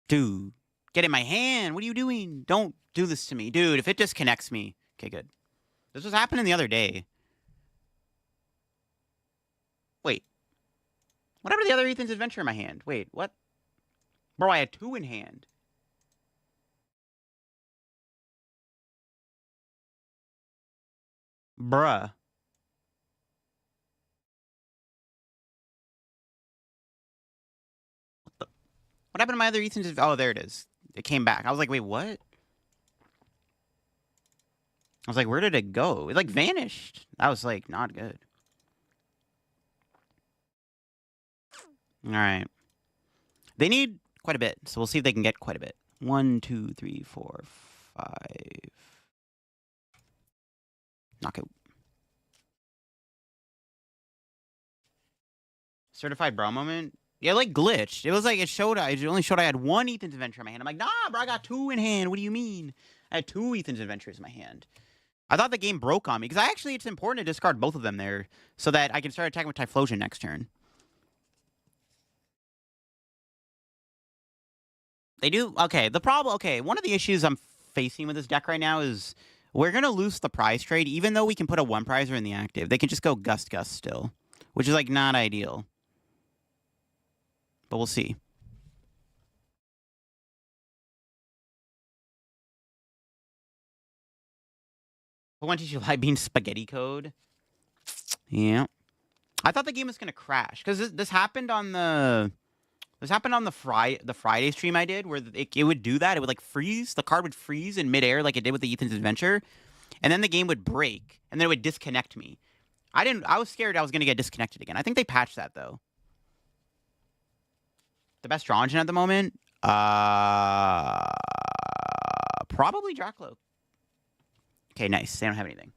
Dude, get in my hand. What are you doing? Don't do this to me. Dude, if it disconnects me. Okay, good. This was happening the other day. Wait. What happened to the other Ethan's Adventure in my hand? Wait, what? Bro, I had 2 in hand. Bruh. What happened to my other Ethan's? Oh, there it is. It came back. I was like, wait, what? I was like, where did it go? It, like, vanished. That was, like, not good. All right. They need quite a bit, so we'll see if they can get quite a bit. 1, 2, 3, 4, 5. Knockout. Certified bro moment. Yeah, like glitched. It was like it only showed I had 1 Ethan's Adventure in my hand. I'm like, nah, bro, I got 2 in hand. What do you mean? I had 2 Ethan's Adventures in my hand. I thought the game broke on me because it's important to discard both of them there so that I can start attacking with Typhlosion next turn. They do okay. The problem, okay, one of the issues I'm facing with this deck right now is we're gonna lose the prize trade, even though we can put a 1 prizer in the active. They can just go Gust still, which is like not ideal. But we'll see. Pokemon TCG Live Bean Spaghetti Code. Yeah. I thought the game was gonna crash because this happened on the Friday stream I did where it would do that. It would like freeze. The card would freeze in midair like it did with the Ethan's Adventure, and then the game would break and then it would disconnect me. I was scared I was gonna get disconnected again. I think they patched that though. The best draw engine at the moment? Probably Draclo. Okay, nice. They don't have anything.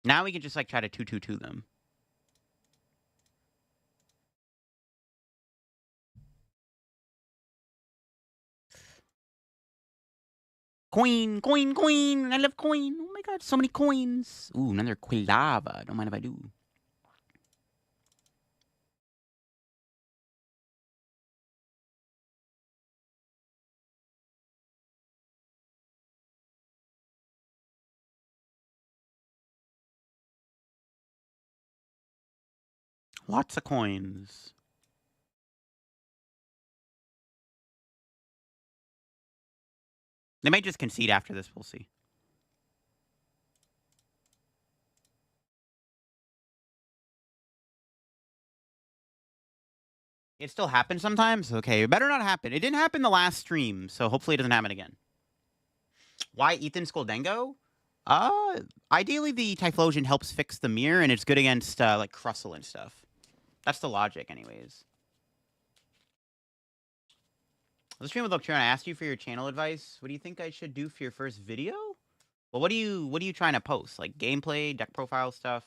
Now we can just like try to 2/2/2 them. Coin, coin, coin. I love coin. Oh my god, so many coins. Ooh, another Quilava. Don't mind if I do. Lots of coins. They might just concede after this. We'll see. It still happens sometimes? Okay, it better not happen. It didn't happen the last stream, so hopefully it doesn't happen again. Why Ethan Skoldengo? Ideally the Typhlosion helps fix the mirror, and it's good against, like, Crustle and stuff. That's the logic, anyways. The stream with Loctron, I asked you for your channel advice. What do you think I should do for your first video? Well, what are you trying to post? Like, gameplay, deck profile stuff?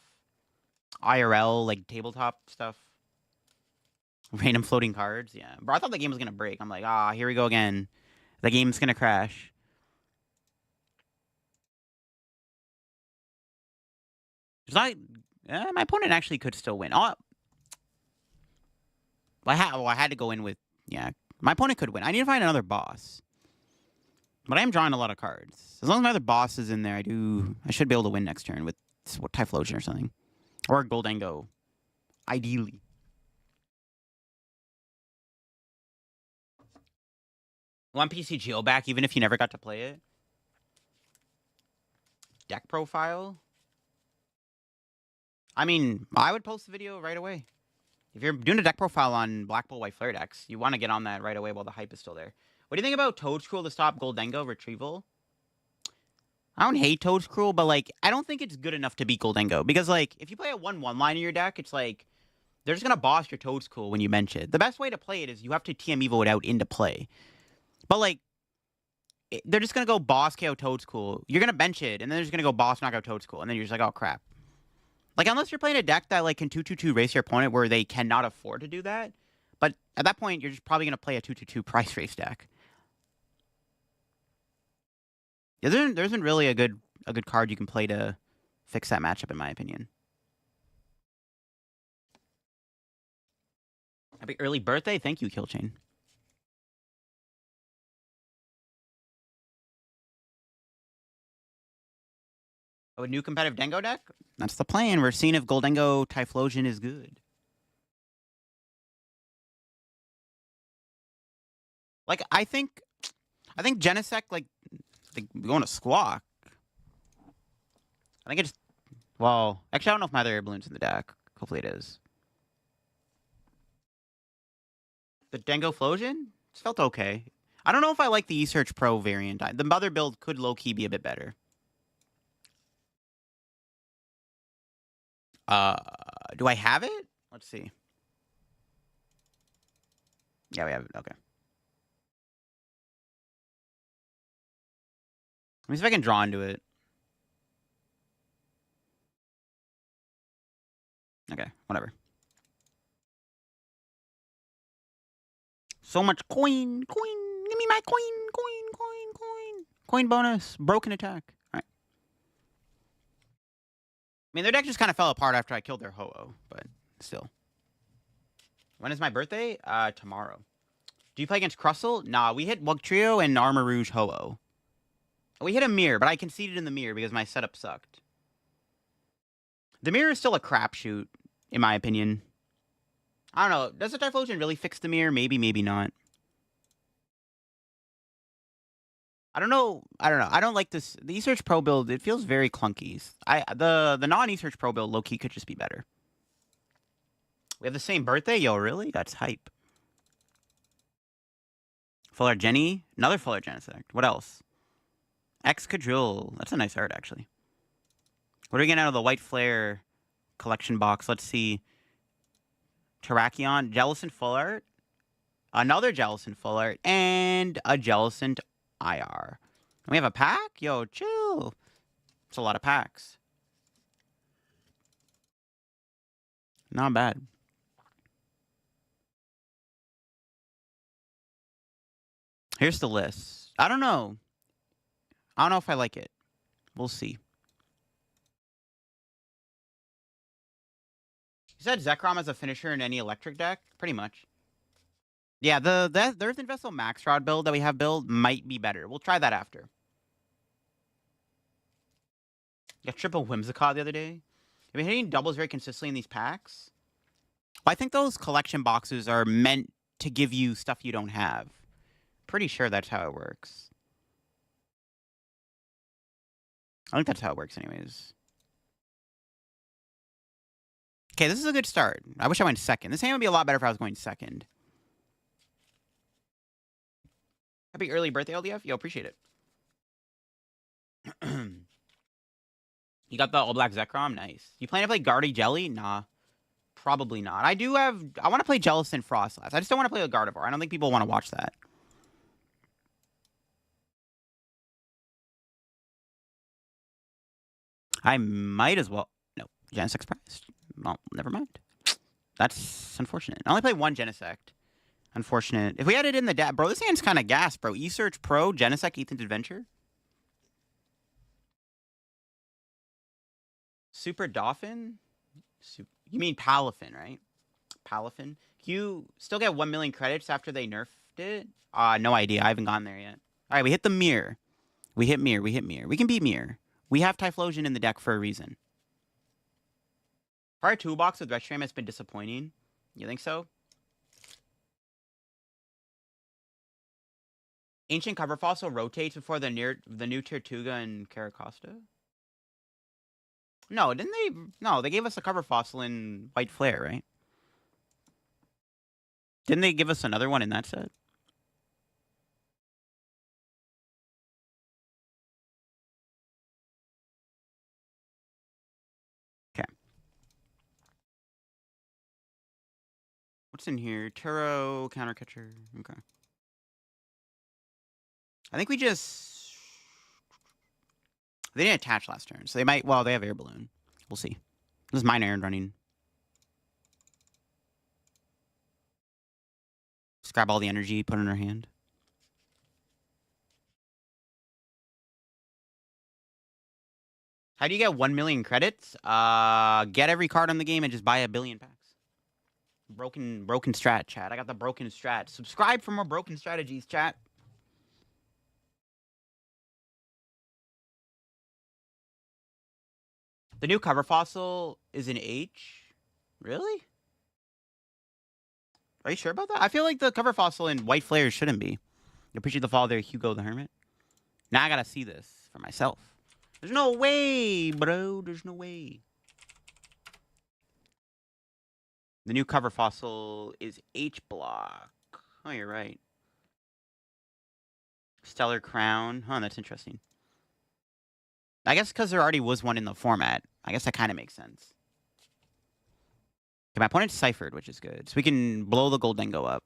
IRL, like, tabletop stuff? Random floating cards? Yeah. Bro, I thought the game was gonna break. I'm like, here we go again. The game's gonna crash. My opponent actually could still win. I had to go in with, yeah. My opponent could win. I need to find another boss. But I am drawing a lot of cards. As long as my other boss is in there, I should be able to win next turn with Typhlosion or something. Or Goldengo. Ideally. One PCGO back, even if you never got to play it. Deck profile. I mean, I would post the video right away. If you're doing a deck profile on Black Bull White Flare decks, you want to get on that right away while the hype is still there. What do you think about Toad Scroll to stop Goldengo retrieval? I don't hate Toad's Cruel, but like I don't think it's good enough to beat Goldengo because like if you play a 1/1 line in your deck, it's like they're just gonna boss your Toad's Cruel when you bench it. The best way to play it is you have to TM Evo it out into play, but like they're just gonna go boss KO Toad's Cruel. You're gonna bench it, and then they're just gonna go boss knock out Toad's Cruel, and then you're just like, oh crap. Like unless you're playing a deck that like can 2/2/2 race your opponent where they cannot afford to do that, but at that point you're just probably gonna play a 2/2/2 price race deck. Yeah, there isn't really a good card you can play to fix that matchup, in my opinion. Happy early birthday. Thank you, Killchain. Oh, a new competitive Dengo deck? That's the plan. We're seeing if Goldengo Typhlosion is good. Like, I think Genesect, like going to Squawk. I think it's, well, actually, I don't know if my other air balloon's in the deck. Hopefully it is. The Dengo Flosion? It's felt okay. I don't know if I like the eSearch Pro variant. The mother build could low-key be a bit better. Do I have it? Let's see. Yeah, we have it. Okay. Let me see if I can draw into it. Okay, whatever. So much coin. Give me my coin. Coin bonus. Broken attack. All right. I mean, their deck just kind of fell apart after I killed their Ho-Oh, but still. When is my birthday? Tomorrow. Do you play against Crustle? Nah, we hit Wugtrio and Armor Rouge Ho-Oh. We hit a mirror, but I conceded in the mirror because my setup sucked. The mirror is still a crapshoot, in my opinion. I don't know. Does the Typhlosion really fix the mirror? Maybe, maybe not. I don't know. I don't like this. The eSearch Pro build, it feels very clunky. The non-eSearch Pro build low-key could just be better. We have the same birthday? Yo, really? That's hype. Full Art Jenny? Another Full Art Genesect. What else? Excadrill. That's a nice art, actually. What are we getting out of the White Flare collection box? Let's see. Terrakion. Jellicent Full Art. Another Jellicent Full Art. And a Jellicent IR. We have a pack? Yo, chill. It's a lot of packs. Not bad. Here's the list. I don't know. I don't know if I like it. We'll see. You said Zekrom as a finisher in any electric deck? Pretty much. Yeah, the Earthen Vessel Max Rod build that we have built might be better. We'll try that after. Got triple Whimsicott the other day. I've been hitting doubles very consistently in these packs. I think those collection boxes are meant to give you stuff you don't have. Pretty sure that's how it works. I think that's how it works anyways. Okay, this is a good start. I wish I went second. This hand would be a lot better if I was going second. Happy early birthday, LDF. Yo, appreciate it. You got the all black Zekrom? Nice. You plan to play Guardy Jelly? Nah. Probably not. I want to play Jellicent Frostlass. I just don't want to play with Gardevoir. I don't think people want to watch that. I might as well. No. Genesect priced. Well, never mind. That's unfortunate. I only played one Genesect. Unfortunate. If we had it in the deck, bro, this hand's kind of gas, bro. eSearch Pro, Genesect, Ethan's Adventure. Super Dolphin? You mean Palafin, right? Palafin. You still get 1 million credits after they nerfed it? No idea. I haven't gone there yet. All right, we hit the mirror. We hit mirror. We can beat mirror. We have Typhlosion in the deck for a reason. Our toolbox with Retram has been disappointing. You think so? Ancient Cover Fossil rotates before the new Tortuga and Caracosta? No, didn't they? No, they gave us a Cover Fossil in White Flare, right? Didn't they give us another one in that set? What's in here? Turo, counter catcher. Okay. I think we just... They didn't attach last turn, so they might... Well, they have air balloon. We'll see. This is mine Iron running. Just grab all the energy, put it in her hand. How do you get 1 million credits? Get every card on the game and just buy 1 billion packs. Broken strat, chat. I got the broken strat. Subscribe for more broken strategies, chat. The new cover fossil is an H. Really? Are you sure about that? I feel like the cover fossil in White Flares shouldn't be. You appreciate the fall there, Hugo the Hermit. Now I gotta see this for myself. There's no way, bro. There's no way. The new cover fossil is H block. Oh, you're right. Stellar Crown. Huh, that's interesting. I guess because there already was one in the format. I guess that kind of makes sense. Okay, my opponent's ciphered, which is good. So we can blow the Goldengo up.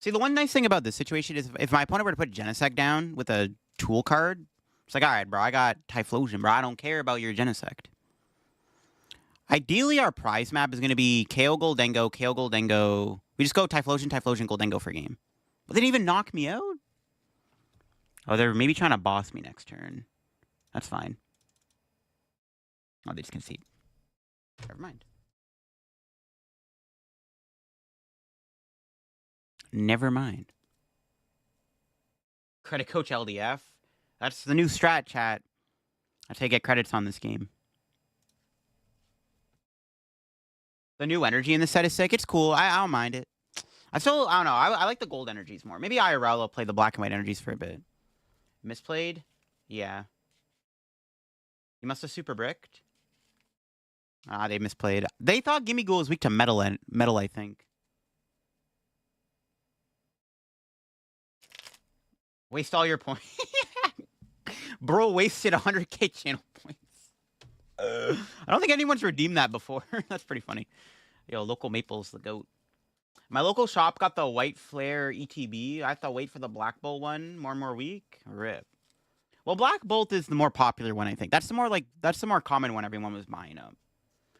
See, the one nice thing about this situation is if my opponent were to put Genesect down with a tool card, it's like, all right, bro, I got Typhlosion, bro. I don't care about your Genesect. Ideally, our prize map is going to be KO Goldengo, KO Goldengo. We just go Typhlosion, Typhlosion, Goldengo for a game. But they didn't even knock me out? Oh, they're maybe trying to boss me next turn. That's fine. Oh, they just concede. Never mind. Never mind. Credit Coach LDF. That's the new strat, chat. That's how you get credits on this game. The new energy in the set is sick. It's cool. I don't mind it. I don't know. I like the gold energies more. Maybe IRL will play the black and white energies for a bit. Misplayed? Yeah. You must have super bricked. Ah, they misplayed. They thought Gimme Ghoul was weak to metal, I think. Waste all your points. Bro wasted 100k channel points. I don't think anyone's redeemed that before. That's pretty funny. Yo, local Maple's the GOAT. My local shop got the white flare ETB. I have to wait for the Black Bolt one more and more week. Rip. Well, Black Bolt is the more popular one, I think. That's the more common one everyone was buying up.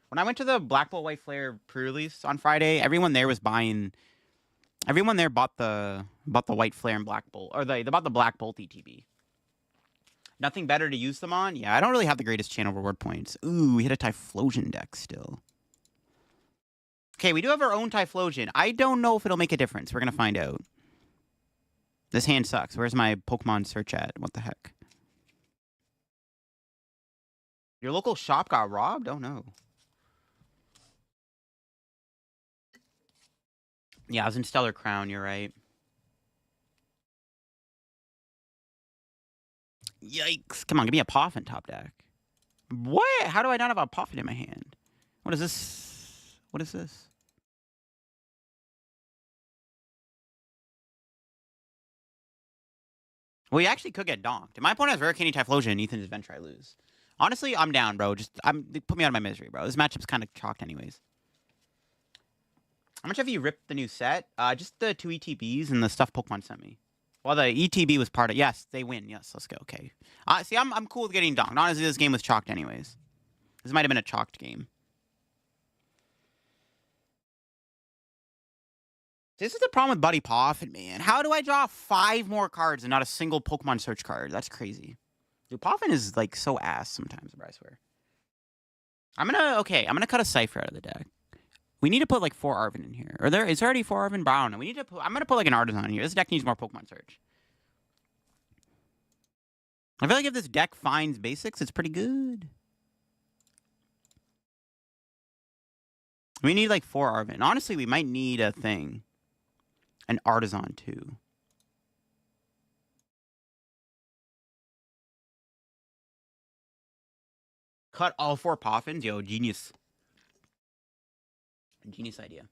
When I went to the Black Bolt White Flare pre-release on Friday, everyone there was buying. Everyone there bought the White Flare and Black Bolt, or they bought the Black Bolt ETB. Nothing better to use them on? Yeah, I don't really have the greatest channel reward points. Ooh, we hit a Typhlosion deck still. Okay, we do have our own Typhlosion. I don't know if it'll make a difference. We're going to find out. This hand sucks. Where's my Pokemon search at? What the heck? Your local shop got robbed? Oh, no. Yeah, I was in Stellar Crown. You're right. Yikes. Come on, give me a Poffin top deck. What? How do I not have a Poffin in my hand? What is this? What is this? Well, you actually could get donked. If my opponent has Hurricane Typhlosion and Ethan's Adventure, I lose. Honestly, I'm down, bro. Put me out of my misery, bro. This matchup's kind of chalked anyways. How much have you ripped the new set? Just the 2 ETBs and the stuff Pokemon sent me. Well, the ETB was part of... Yes, they win. Yes, let's go. Okay. See, I'm cool with getting donked. Honestly, this game was chalked anyways. This might have been a chalked game. This is the problem with Buddy Poffin, man. How do I draw 5 more cards and not a single Pokemon search card? That's crazy. Dude, Poffin is, like, so ass sometimes, bro, I swear. I'm gonna cut a Cypher out of the deck. We need to put, like, 4 Arven in here. Is there already 4 Arven? Brown. I'm gonna put, like, an Artisan in here. This deck needs more Pokemon search. I feel like if this deck finds basics, it's pretty good. We need, like, 4 Arven. Honestly, we might need a thing. An Artisan, too. Cut all 4 Poffins? Yo, genius. Genius idea.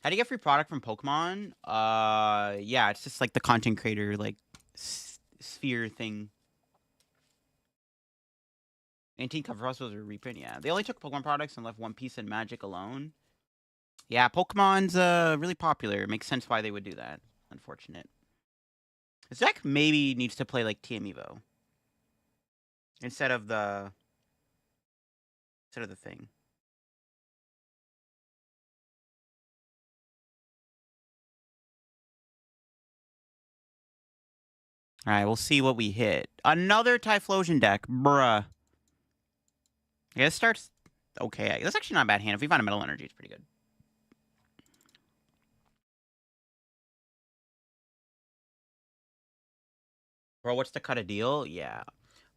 How do you get free product from Pokemon? Yeah, it's just like the content creator, like, sphere thing. 18 cover hospitals are reprint. Yeah, they only took Pokemon products and left One Piece and Magic alone. Yeah, Pokemon's really popular. It makes sense why they would do that. Unfortunate. This deck maybe needs to play like TM Evo instead of the thing. All right, we'll see what we hit. Another Typhlosion deck, bruh. Yeah, it starts okay. That's actually not a bad hand. If we find a Metal Energy, it's pretty good. Bro, what's the cut a deal? Yeah.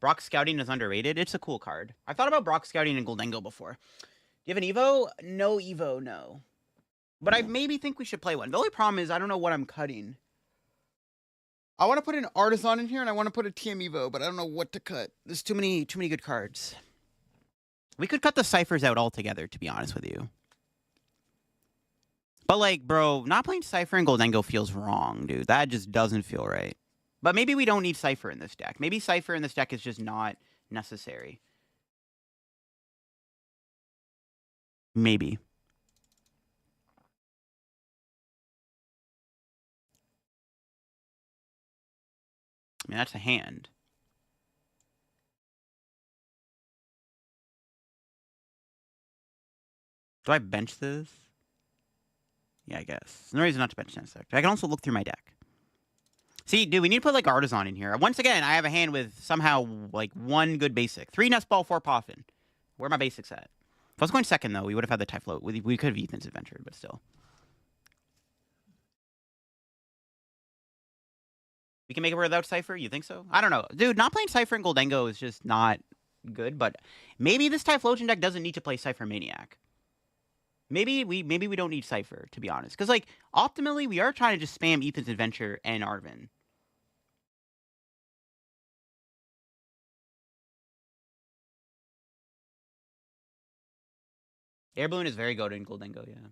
Brock Scouting is underrated. It's a cool card. I thought about Brock Scouting and Goldengo before. Do you have an Evo? No Evo, no. But I maybe think we should play one. The only problem is I don't know what I'm cutting. I want to put an Artisan in here and I want to put a TM Evo, but I don't know what to cut. There's too many good cards. We could cut the ciphers out altogether, to be honest with you. But like, bro, not playing Cypher and Goldengo feels wrong, dude. That just doesn't feel right. But maybe we don't need Cypher in this deck. Maybe Cypher in this deck is just not necessary. Maybe. I mean, that's a hand. Do I bench this? Yeah, I guess. There's no reason not to bench this deck. I can also look through my deck. See, dude, we need to put, like, Artisan in here. Once again, I have a hand with somehow, like, one good basic. 3 Nest Ball, 4 Poffin. Where are my basics at? If I was going second, though, we would have had the Typhloat. We could have Ethan's Adventure, but still. We can make it without Cypher? You think so? I don't know. Dude, not playing Cypher and Goldengo is just not good, but maybe this Typhlosion deck doesn't need to play Cypher Maniac. Maybe we don't need Cypher, to be honest. Because, like, optimally, we are trying to just spam Ethan's Adventure and Arvin. Air Balloon is very good in Goldengo, yeah.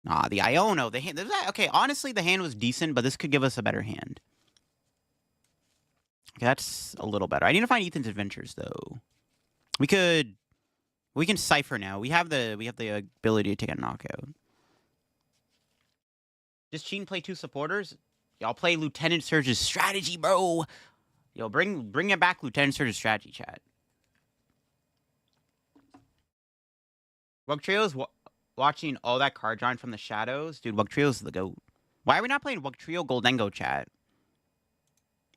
Ah, the Iono. The hand. Okay, honestly, the hand was decent, but this could give us a better hand. Okay, that's a little better. I need to find Ethan's Adventures, though. We can Cypher now. We have the ability to take a knockout. Does Sheen play 2 supporters? Y'all play Lieutenant Surge's strategy, bro. Yo, bring it back, Lieutenant Surge's strategy, chat. Wugtrio's watching all that card drawing from the shadows. Dude, Wugtrio's the GOAT. Why are we not playing Wugtrio Goldengo, chat?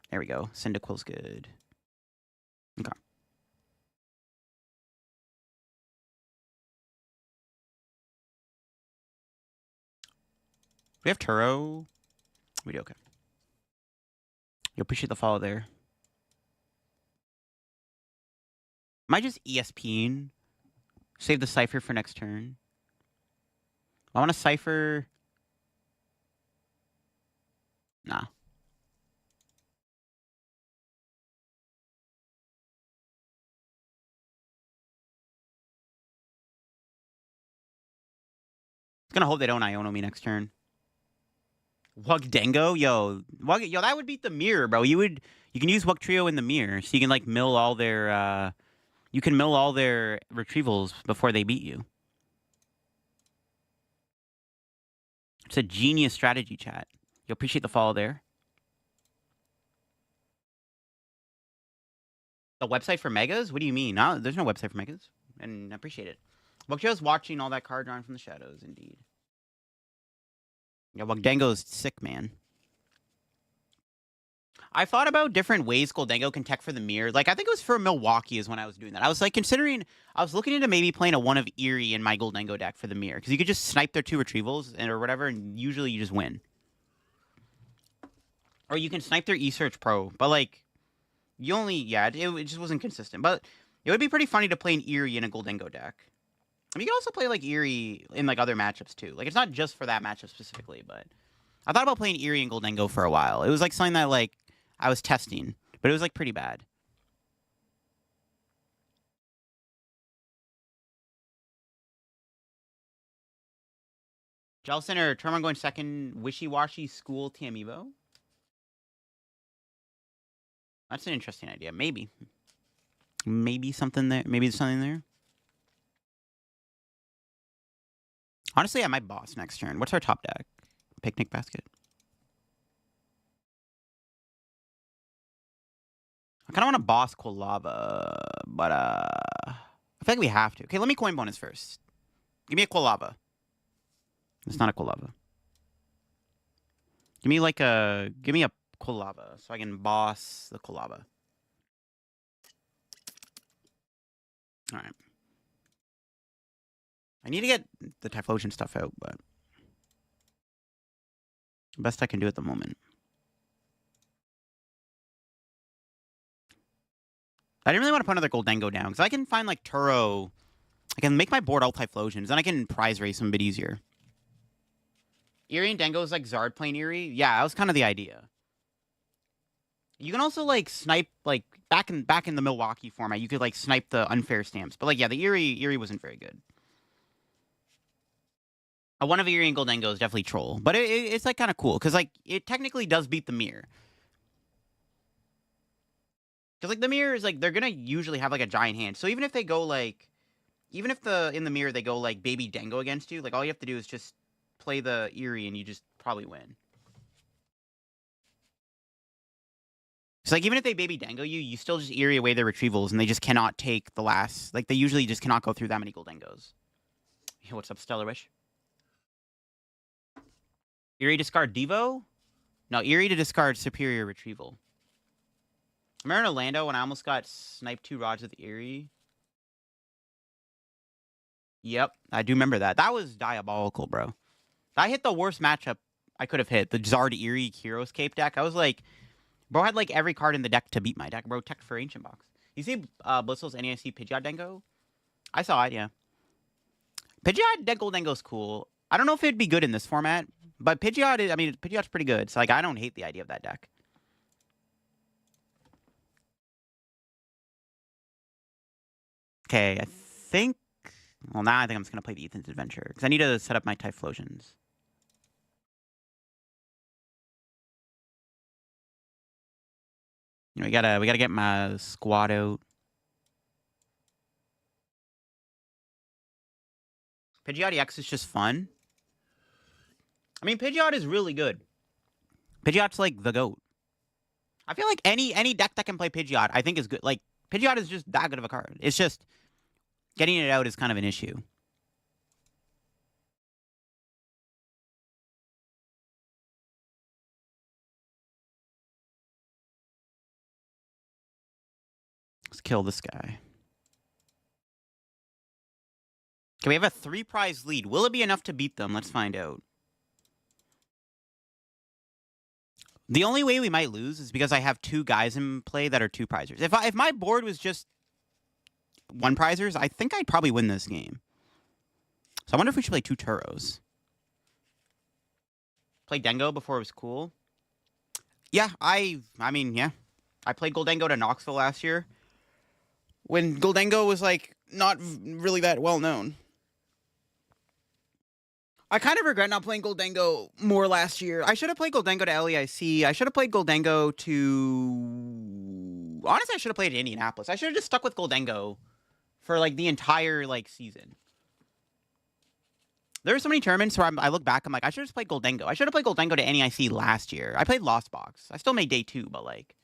There we go. Cyndaquil's good. Okay. We have Turo. We do okay. You appreciate the follow there. Am I just ESPing? Save the Cypher for next turn. I want to Cypher. Nah. It's gonna hope they don't Iono me next turn. Wugdengo? Yo, that would beat the mirror, bro. You can use Wugtrio in the mirror, so you can like mill all their retrievals before they beat you. It's a genius strategy, chat. You appreciate the follow there. The website for Megas? What do you mean? No, there's no website for Megas. And I appreciate it. Wugtrio's watching all that card drawing from the shadows, indeed. Yeah, Wugdengo's sick, man. I thought about different ways Goldengo can tech for the mirror. Like, I think it was for Milwaukee is when I was doing that. I was, like, I was looking into maybe playing a 1 of Erie in my Goldengo deck for the mirror. Because you could just snipe their 2 retrievals or whatever, and usually you just win. Or you can snipe their E-Search Pro. But, like, it just wasn't consistent. But it would be pretty funny to play an Erie in a Goldengo deck. I mean, you can also play, like, Erie in, like, other matchups, too. Like, it's not just for that matchup specifically, but I thought about playing Erie and Goldengo for a while. It was, like, something that, like, I was testing, but it was, like, pretty bad. Gel Center, Termon going second, Wishy-Washy School TM Evo? That's an interesting idea. Maybe. Maybe something there. Maybe there's something there. Honestly, I might boss next turn. What's our top deck? Picnic basket. I kind of want to boss Quilava, but I feel like we have to. Okay, let me coin bonus first. Give me a Quilava. It's not a Quilava. Give me a Quilava so I can boss the Quilava. All right. I need to get the Typhlosion stuff out, but best I can do at the moment. I didn't really want to put another Goldengo down because I can find like Turo. I can make my board all Typhlosions, then I can prize race them a bit easier. Eerie and Dengo is like Zard playing Eerie. Yeah, that was kind of the idea. You can also like snipe like back in the Milwaukee format. You could like snipe the unfair stamps, but like yeah, the Eerie wasn't very good. One of Eerie and Goldengo is definitely troll, but it's like kind of cool because like it technically does beat the mirror. Because like the mirror is like they're gonna usually have like a giant hand, so even if they go like, even if in the mirror they go like baby Dengo against you, like all you have to do is just play the Eerie and you just probably win. So like even if they baby Dango you, you still just Eerie away their retrievals, and they just cannot take the last. Like they usually just cannot go through that many Goldengos. Hey, what's up, Stellar Wish? Eerie discard Devo? No, Eerie to discard Superior Retrieval. I remember in Orlando when I almost got sniped 2 rods with Eerie. Yep, I do remember that. That was diabolical, bro. I hit the worst matchup I could have hit. The Zard Eerie Heroes Cape deck. I was like, bro had like every card in the deck to beat my deck. Bro, tech for Ancient Box. You see Blissful's NEIC Pidgeot Dengo? I saw it, yeah. Pidgeot deck Goldengo's cool. I don't know if it'd be good in this format, but Pidgeot's pretty good. So like, I don't hate the idea of that deck. Okay, I think. Well, now I think I'm just gonna play the Ethan's Adventure because I need to set up my Typhlosions. We gotta get my squad out. Pidgeot EX is just fun. I mean, Pidgeot is really good. Pidgeot's like the GOAT. I feel like any deck that can play Pidgeot, I think is good. Like, Pidgeot is just that good of a card. It's just getting it out is kind of an issue. Let's kill this guy. Okay, we have a 3-prize lead. Will it be enough to beat them? Let's find out. The only way we might lose is because I have 2 guys in play that are 2-prizers. If my board was just 1-prizers, I think I'd probably win this game. So I wonder if we should play 2 Turos. Play Dengo before it was cool. Yeah, I mean, yeah. I played Goldengo to Knoxville last year when Goldengo was like not really that well known. I kind of regret not playing Goldengo more last year. I should have played Goldengo to LEIC. I should have played Goldengo to... Honestly, I should have played in Indianapolis. I should have just stuck with Goldengo for like the entire like season. There are so many tournaments where I look back, I'm like, I should have just played Goldengo. I should have played Goldengo to NEIC last year. I played Lost Box. I still made day 2, but like,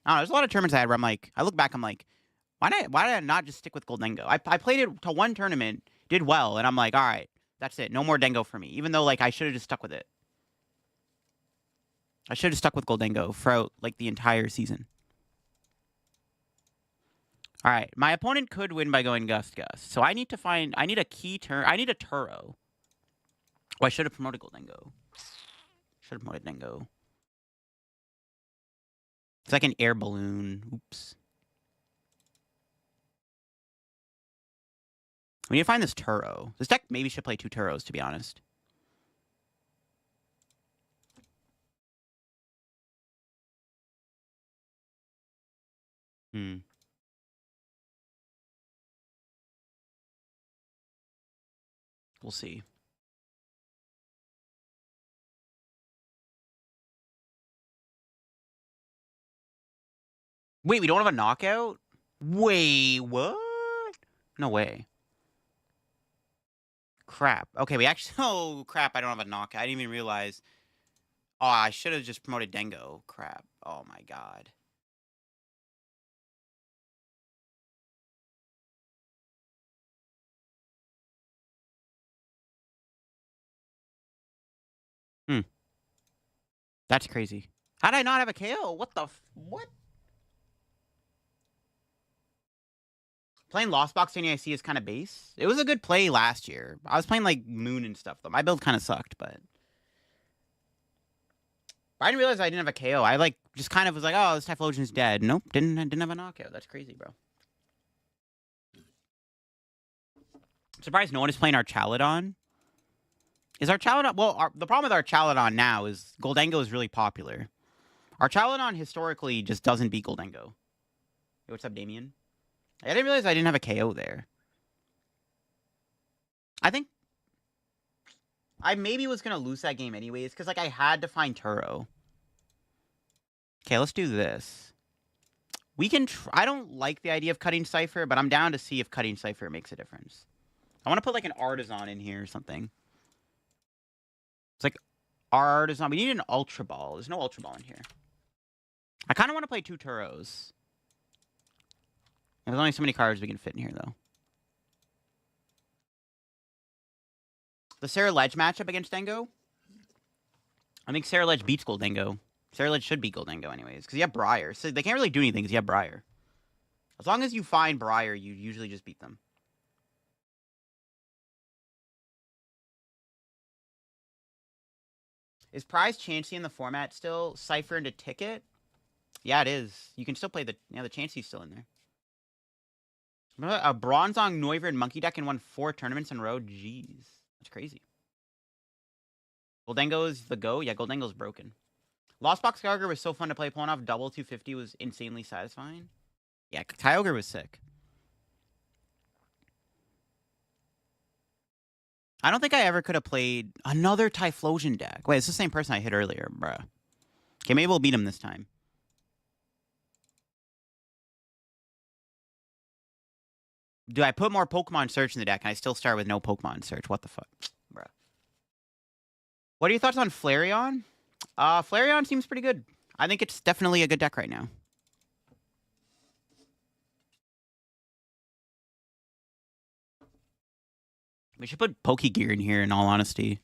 I don't know. There's a lot of tournaments I had where I'm like, I look back, I'm like, why did I not just stick with Goldengo? I played it to 1 tournament, did well, and I'm like, all right, that's it. No more Dengo for me. Even though like I should have just stuck with it. I should have stuck with Goldengo throughout like the entire season. All right, my opponent could win by going Gust Gust. So I need a key turn. I need a Turo. Oh, I should have promoted Goldengo. Should have promoted Dengo. It's like an air balloon. Oops. We need to find this Turo. This deck maybe should play 2 Turos, to be honest. We'll see. Wait, we don't have a knockout? Wait, what? No way. Crap. Okay, we actually... Oh, crap, I don't have a knockout. I didn't even realize. Oh, I should have just promoted Dengo. Crap. Oh, my God. Hmm. That's crazy. How did I not have a KO? What the... What? Playing Lost Box NAIC is kind of base. It was a good play last year. I was playing, like, Moon and stuff, though. My build kind of sucked, but... I didn't realize I didn't have a KO. I, like, just kind of was like, oh, this Typhlosion's dead. Nope, didn't have a knockout. That's crazy, bro. I'm surprised no one is playing our Chaladon. Is our Chaladon... Well, the problem with our Chaladon now is Goldengo is really popular. Our Chaladon historically just doesn't beat Goldengo. Hey, what's up, Damien? I didn't realize I didn't have a KO there. I think I maybe was going to lose that game anyways, because, like, I had to find Turo. Okay, let's do this. We can I don't like the idea of cutting Cypher, but I'm down to see if cutting Cypher makes a difference. I want to put, like, an Artisan in here or something. It's like Artisan. We need an Ultra Ball. There's no Ultra Ball in here. I kind of want to play 2 Turos. There's only so many cards we can fit in here, though. The Sarah Ledge matchup against Dengo? I think Sarah Ledge beats Goldengo. Sarah Ledge should beat Goldengo anyways, because you have Briar. So they can't really do anything because you have Briar. As long as you find Briar, you usually just beat them. Is Prize Chansey in the format still? Cypher into Ticket? Yeah, it is. You can still play the... Yeah, the Chansey's still in there. A Bronzong, Noivern, Monkey Deck and won 4 tournaments in a row? Jeez. That's crazy. Goldengo is the go? Yeah, Goldengo's broken. Lost Box Kyogre was so fun to play. Pulling off double 250 was insanely satisfying. Yeah, Kyogre was sick. I don't think I ever could have played another Typhlosion deck. Wait, it's the same person I hit earlier, bruh. Okay, maybe we'll beat him this time. Do I put more Pokemon Search in the deck and I still start with no Pokemon Search? What the fuck? Bruh. What are your thoughts on Flareon? Flareon seems pretty good. I think it's definitely a good deck right now. We should put Pokegear in here, in all honesty.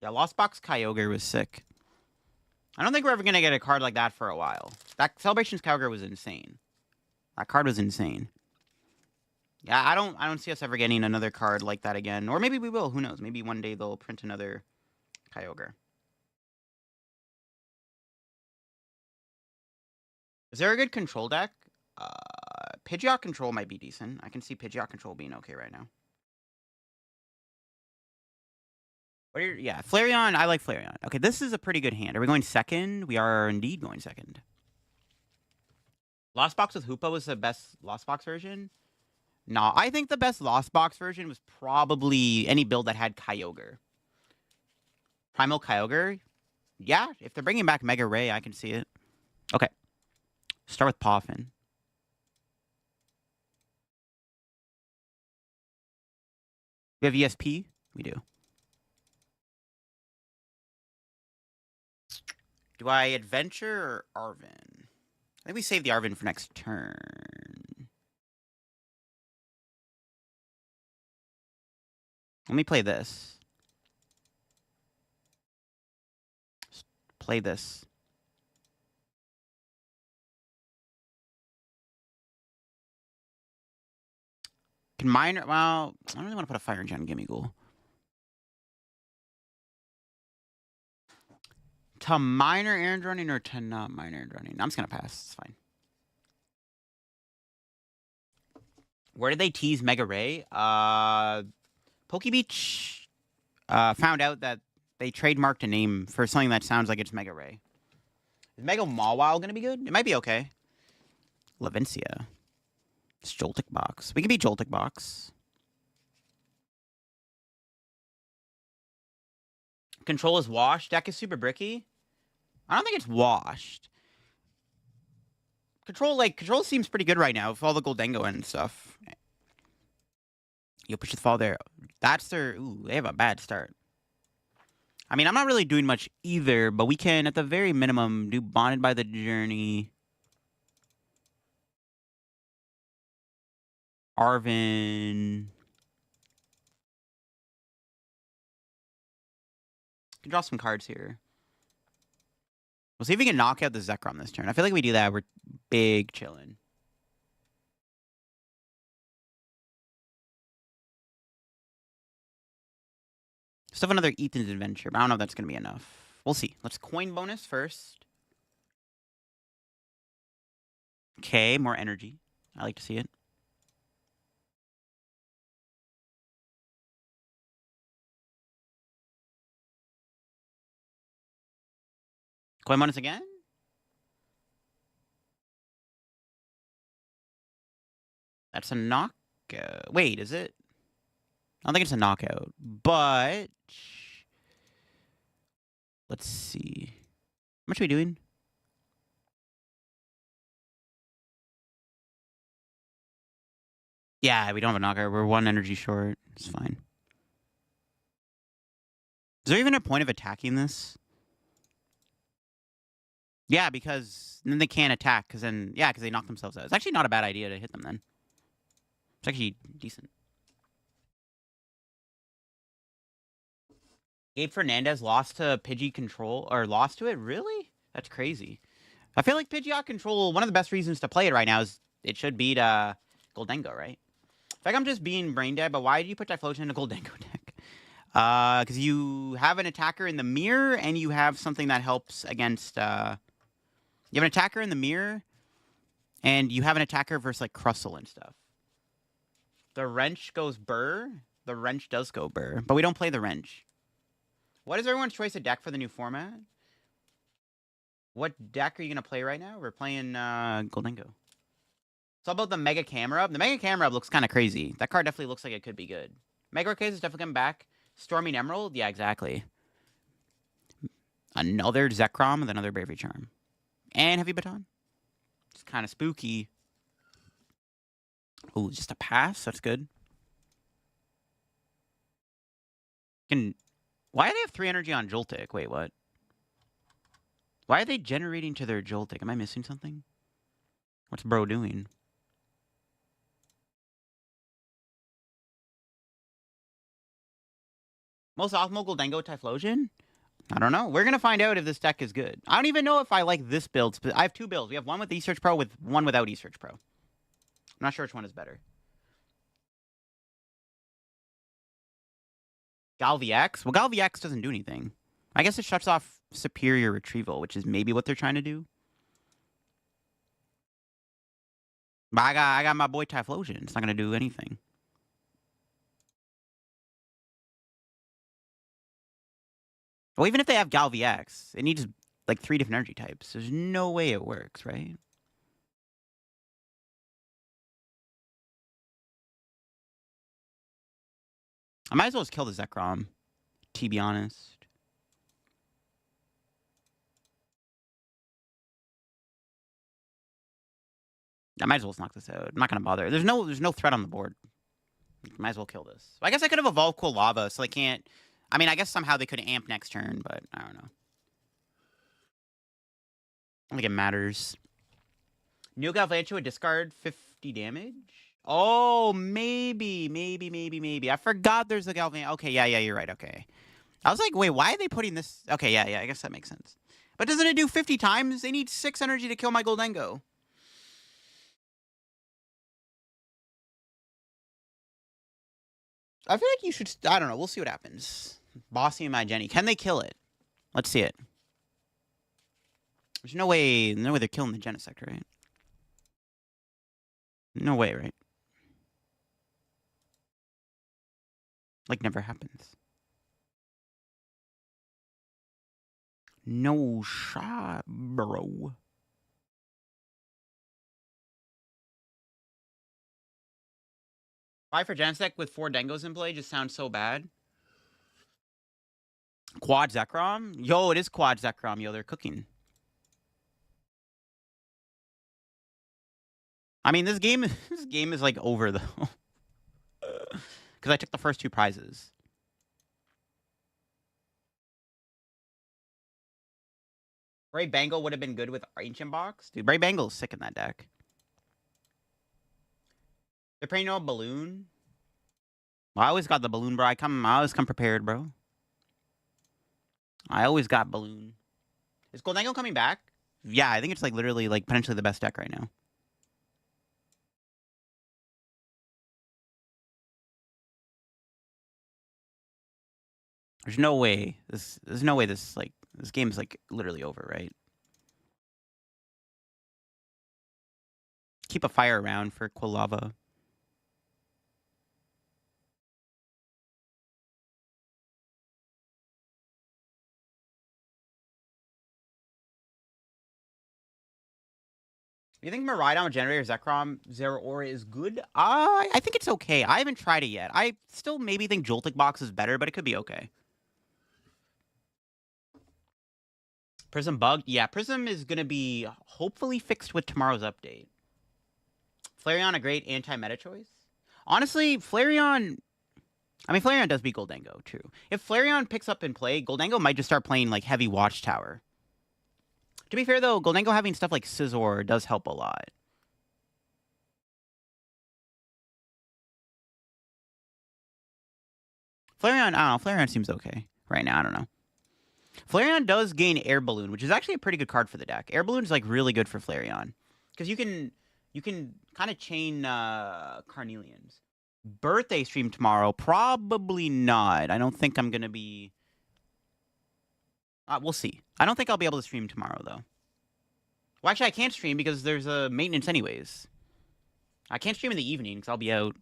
Yeah, Lost Box Kyogre was sick. I don't think we're ever going to get a card like that for a while. That Celebrations Kyogre was insane. That card was insane. Yeah, I don't see us ever getting another card like that again. Or maybe we will. Who knows? Maybe one day they'll print another Kyogre. Is there a good control deck? Pidgeot Control might be decent. I can see Pidgeot Control being okay right now. Yeah, Flareon. I like Flareon. Okay, this is a pretty good hand. Are we going second? We are indeed going second. Lost Box with Hoopa was the best Lost Box version? No, I think the best Lost Box version was probably any build that had Kyogre. Primal Kyogre? Yeah, if they're bringing back Mega Ray, I can see it. Okay. Start with Poffin. We have ESP? We do. Do I Adventure or Arven? I think we save the Arven for next turn. Let me play this. Play this. Can Minor... Well, I don't really want to put a Fire Engine on Gimmighoul. To Minor Errand Running or to not Minor Errand Running? I'm just going to pass. It's fine. Where did they tease Mega Ray? Pokebeach found out that they trademarked a name for something that sounds like it's Mega Ray. Is Mega Mawile going to be good? It might be okay. Lavencia. It's Joltik Box. We can beat Joltik Box. Control is washed. Deck is super bricky. I don't think it's washed. Control seems pretty good right now with all the Goldengo and stuff. You'll push the fall there. That's their... Ooh, they have a bad start. I mean, I'm not really doing much either, but we can, at the very minimum, do Bonded by the Journey. Arvin. Can draw some cards here. We'll see if we can knock out the Zekrom this turn. I feel like if we do that, we're big chilling. Still have another Ethan's Adventure, but I don't know if that's going to be enough. We'll see. Let's coin bonus first. Okay, more energy. I like to see it. Coin bonus again? That's a knockout. Wait, is it? I don't think it's a knockout, but... Let's see. How much are we doing? Yeah, we don't have a knockout. We're 1 energy short. It's fine. Is there even a point of attacking this? Yeah, because then they can't attack, because then... Yeah, because they knock themselves out. It's actually not a bad idea to hit them then. It's actually decent. Gabe Fernandez lost to Pidgey Control, or lost to it? Really? That's crazy. I feel like Pidgeot Control, one of the best reasons to play it right now is it should beat Goldengo, right? I feel like I'm just being brain dead, but why did you put Typhlosion in a Goldengo deck? Because you have an attacker in the mirror, and you have something that helps against... You have an attacker in the mirror, and you have an attacker versus, like, Crustle and stuff. The Wrench goes Burr. The Wrench does go Burr, but we don't play the Wrench. What is everyone's choice of deck for the new format? What deck are you going to play right now? We're playing Goldengo. It's all about the Mega Camera Up. The Mega Camera Up looks kind of crazy. That card definitely looks like it could be good. Mega Arcade is definitely coming back. Storming Emerald? Yeah, exactly. Another Zekrom with another Bravery Charm. And Heavy Baton. It's kind of spooky. Ooh, just a pass? That's good. Why do they have 3 energy on Joltik? Wait, what? Why are they generating to their Joltik? Am I missing something? What's bro doing? Most optimal Goldengo Typhlosion? I don't know. We're going to find out if this deck is good. I don't even know if I like this build. I have 2 builds. We have one with Esearch Pro with one without Esearch Pro. I'm not sure which one is better. Galvix? Well, Galvix doesn't do anything. I guess it shuts off Superior Retrieval, which is maybe what they're trying to do. But I got my boy Typhlosion. It's not going to do anything. Well, even if they have Galvix, it needs like 3 different energy types. There's no way it works, right? I might as well just kill the Zekrom, to be honest. I might as well just knock this out. I'm not going to bother. There's no threat on the board. Might as well kill this. I guess I could have evolved Cool Lava, so they can't... I mean, I guess somehow they could amp next turn, but I don't know. I don't think it matters. New Galvantula would discard 50 damage? Oh, maybe. I forgot there's a Galvan... Okay, yeah, you're right, okay. I was like, wait, why are they putting this... Okay, yeah, I guess that makes sense. But doesn't it do 50 times? They need 6 energy to kill my Goldengo. I feel like you should... I don't know. We'll see what happens. Bossy and my Jenny. Can they kill it? Let's see it. There's no way they're killing the Genesect, right? No way, right? Like, never happens. No shot, bro. Five for Genesect with 4 Dengos in play just sounds so bad. Quad Zekrom? Yo, it is Quad Zekrom. Yo, they're cooking. I mean, this game is like over though, because I took the first 2 prizes. Bray Bangle would have been good with Ancient Box. Dude, Bray Bangle's sick in that deck. They're playing no balloon. Well, I always got the balloon, bro. I always come prepared, bro. I always got balloon. Is Goldango coming back? Yeah, I think it's like literally like potentially the best deck right now. There's no way this game is like literally over, right? Keep a fire around for Quilava. Do you think Miraidon with Generator Zekrom Zero Aura is good? I think it's okay. I haven't tried it yet. I still maybe think Joltik Box is better, but it could be okay. Prism bugged? Yeah, Prism is going to be hopefully fixed with tomorrow's update. Flareon, a great anti-meta choice? Honestly, Flareon does beat Goldango, true. If Flareon picks up and play, Goldango might just start playing like heavy Watchtower. To be fair, though, Goldango having stuff like Scizor does help a lot. Flareon, I don't know. Flareon seems okay right now. I don't know. Flareon does gain Air Balloon, which is actually a pretty good card for the deck. Air Balloon is like really good for Flareon because you can kind of chain Carnelians. Birthday stream tomorrow? Probably not. I don't think I'm gonna be. We'll see. I don't think I'll be able to stream tomorrow though. Well, actually, I can't stream because there's a maintenance anyways. I can't stream in the evening because I'll be out.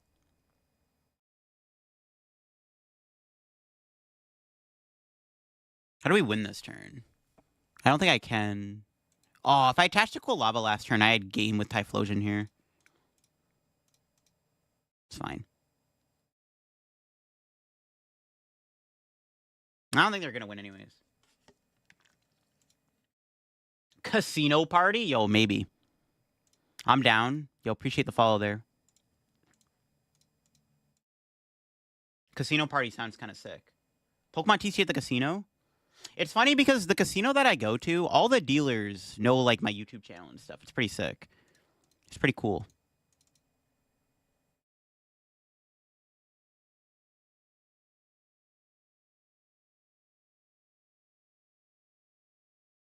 How do we win this turn? I don't think I can. Oh, if I attached to Quilava last turn, I had game with Typhlosion here. It's fine. I don't think they're gonna win anyways. Casino party? Yo, maybe. I'm down. Yo, appreciate the follow there. Casino party sounds kind of sick. Pokemon TCG at the casino? It's funny because the casino that I go to, all the dealers know like my YouTube channel and stuff. It's pretty sick. It's pretty cool.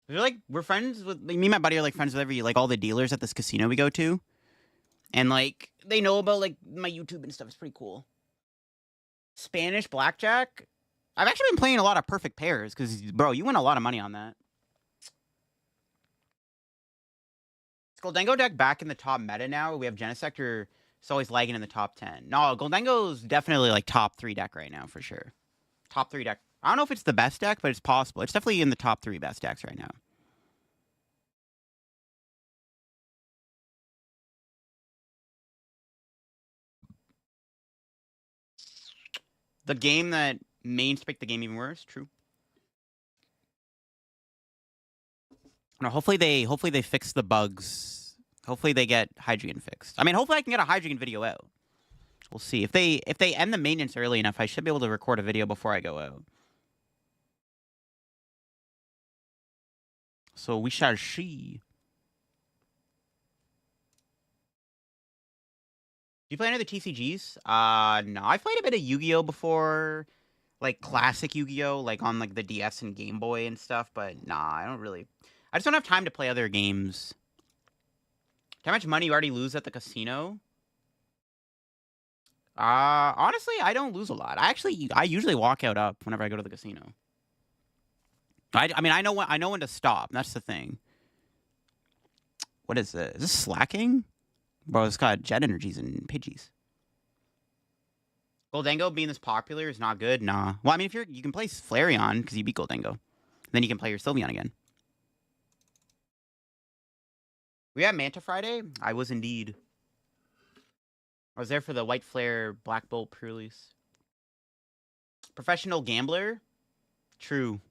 They're like, we're friends with, like, me and my buddy are like friends with all the dealers at this casino we go to. And like, they know about like my YouTube and stuff. It's pretty cool. Spanish blackjack? I've actually been playing a lot of perfect pairs because, bro, you win a lot of money on that. Is Goldango deck back in the top meta now? We have Genesector. It's always lagging in the top 10. No, Goldango's definitely like top 3 deck right now for sure. Top 3 deck. I don't know if it's the best deck, but it's possible. It's definitely in the top 3 best decks right now. The game that mains picked the game even worse. True. No, hopefully they fix the bugs. Hopefully they get Hydreigon fixed. I mean, hopefully I can get a Hydreigon video out. We'll see. If they end the maintenance early enough, I should be able to record a video before I go out. So we shall see. Do you play any of the TCGs? No. I've played a bit of Yu-Gi-Oh before, like classic Yu-Gi-Oh, like on like the DS and Game Boy and stuff. But nah, I don't really. I just don't have time to play other games. How much money you already lose at the casino? Honestly, I don't lose a lot. I usually walk out up whenever I go to the casino. I mean, I know when to stop. That's the thing. What is this? Is this slacking? Bro, it's got jet energies and Pidgeys. Goldango being this popular is not good. Nah. Well, I mean, if you can play Flareon because you beat Goldango, then you can play your Sylveon again. We had Manta Friday. I was indeed. I was there for the White Flare Black Bolt pre-release. Professional gambler. True.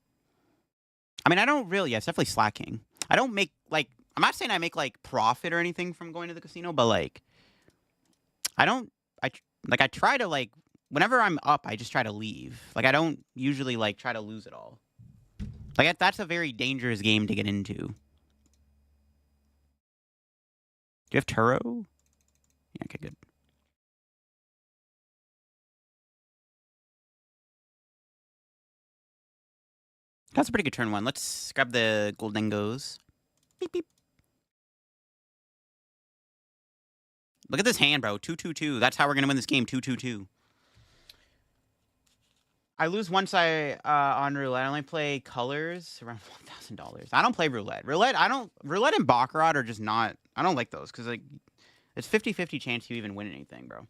I mean, I don't really. Yeah, it's definitely slacking. I don't make like I'm not saying I make like profit or anything from going to the casino, but like I don't. I try to like whenever I'm up, I just try to leave. Like I don't usually like try to lose it all. Like that's a very dangerous game to get into. Do you have Turo? Yeah, okay, good. That's a pretty good turn one. Let's grab the Goldengos. Beep beep. Look at this hand, bro. 2-2-2. That's how we're gonna win this game. 2-2-2. I lose once on roulette. I only play colors around $1,000. I don't play roulette. Roulette and baccarat are just not. I don't like those because like it's 50-50 chance you even win anything, bro.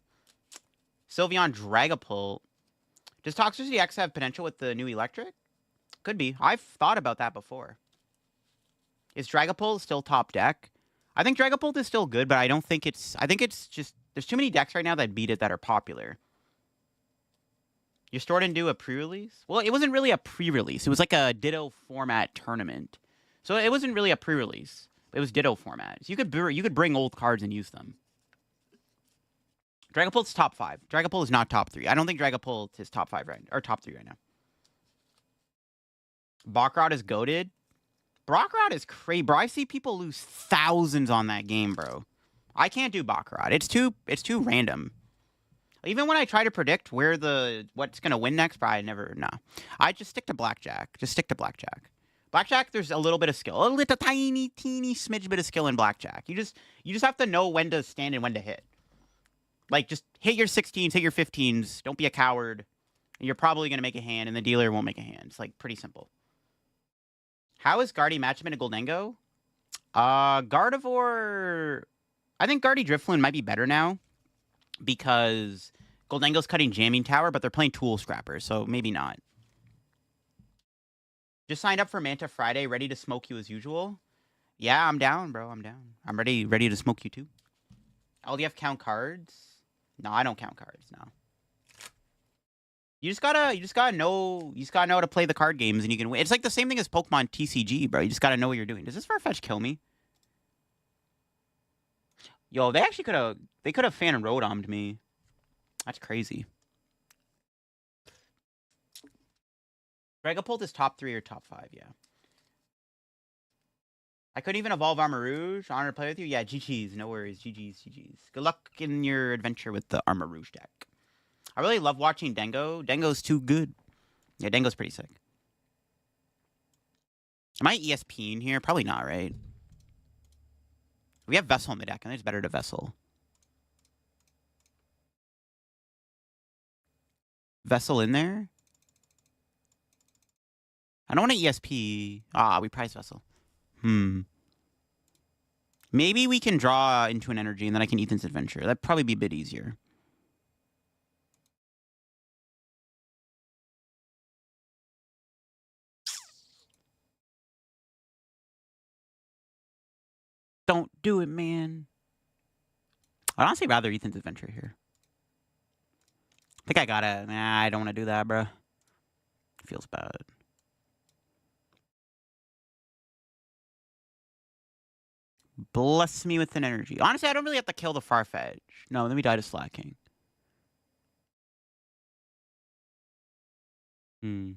Sylveon Dragapult. Does Toxicity X have potential with the new electric? Could be. I've thought about that before. Is Dragapult still top deck? I think Dragapult is still good, but I don't think it's. I think it's just there's too many decks right now that beat it that are popular. Your store didn't do a pre-release? Well, it wasn't really a pre-release. It was like a Ditto format tournament, so it wasn't really a pre-release. It was Ditto format. So you could bring old cards and use them. Dragapult's top 5. Dragapult is not top 3. I don't think Dragapult is top 5 right or top 3 right now. Baccarat is goated. Baccarat is crazy, bro. I see people lose thousands on that game, bro. I can't do Baccarat. It's too random. Even when I try to predict what's gonna win next, bro, I just stick to blackjack. Blackjack, there's a little bit of skill, a little tiny, teeny smidge bit of skill in blackjack. You just have to know when to stand and when to hit. Like, just hit your 16s, hit your 15s. Don't be a coward. You're probably gonna make a hand, and the dealer won't make a hand. It's like pretty simple. How is Guardy matchup in a Goldengo? Gardevoir. I think Guardy Drifloon might be better now because Goldengo's cutting Jamming Tower, but they're playing Tool Scrapper, so maybe not. Just signed up for Manta Friday, ready to smoke you as usual. Yeah, I'm down, bro. I'm down. I'm ready to smoke you too. LDF count cards? No, I don't count cards. No. You just gotta know how to play the card games, and you can win. It's like the same thing as Pokemon TCG, bro. You just gotta know what you're doing. Does this Farfetch kill me? Yo, they actually could have fan rotomed me. That's crazy. Dragapult is top 3 or top 5, yeah. I couldn't even evolve Armarouge. Honor to play with you. Yeah, GG's. No worries. GG's. Good luck in your adventure with the Armarouge deck. I really love watching Dengo. Dengo's too good. Yeah, Dengo's pretty sick. Am I ESP in here? Probably not, right? We have Vessel in the deck, and it's better to Vessel. Vessel in there? I don't want to ESP. We prize Vessel. Maybe we can draw into an energy, and then I can Ethan's Adventure. That'd probably be a bit easier. Don't do it, man. I'd honestly rather Ethan's Adventure here. I think I gotta... Nah, I don't want to do that, bro. It feels bad. Bless me with an energy. Honestly, I don't really have to kill the Farfetch. No, let me die to Slacking. We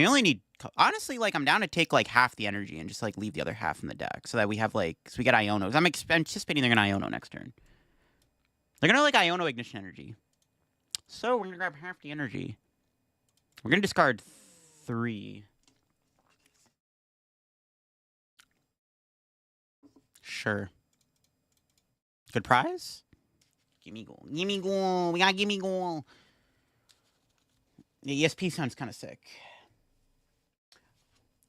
only need... Honestly, like, I'm down to take, like, half the energy and just, like, leave the other half in the deck. So that we have, like... So we get Iono. I'm anticipating they're going to Iono next turn. They're going to, like, Iono Ignition Energy. So we're going to grab half the energy. We're going to discard 3. Sure. Good prize? Gimme goal. Gimme goal. We got gimme goal. The ESP sounds kind of sick.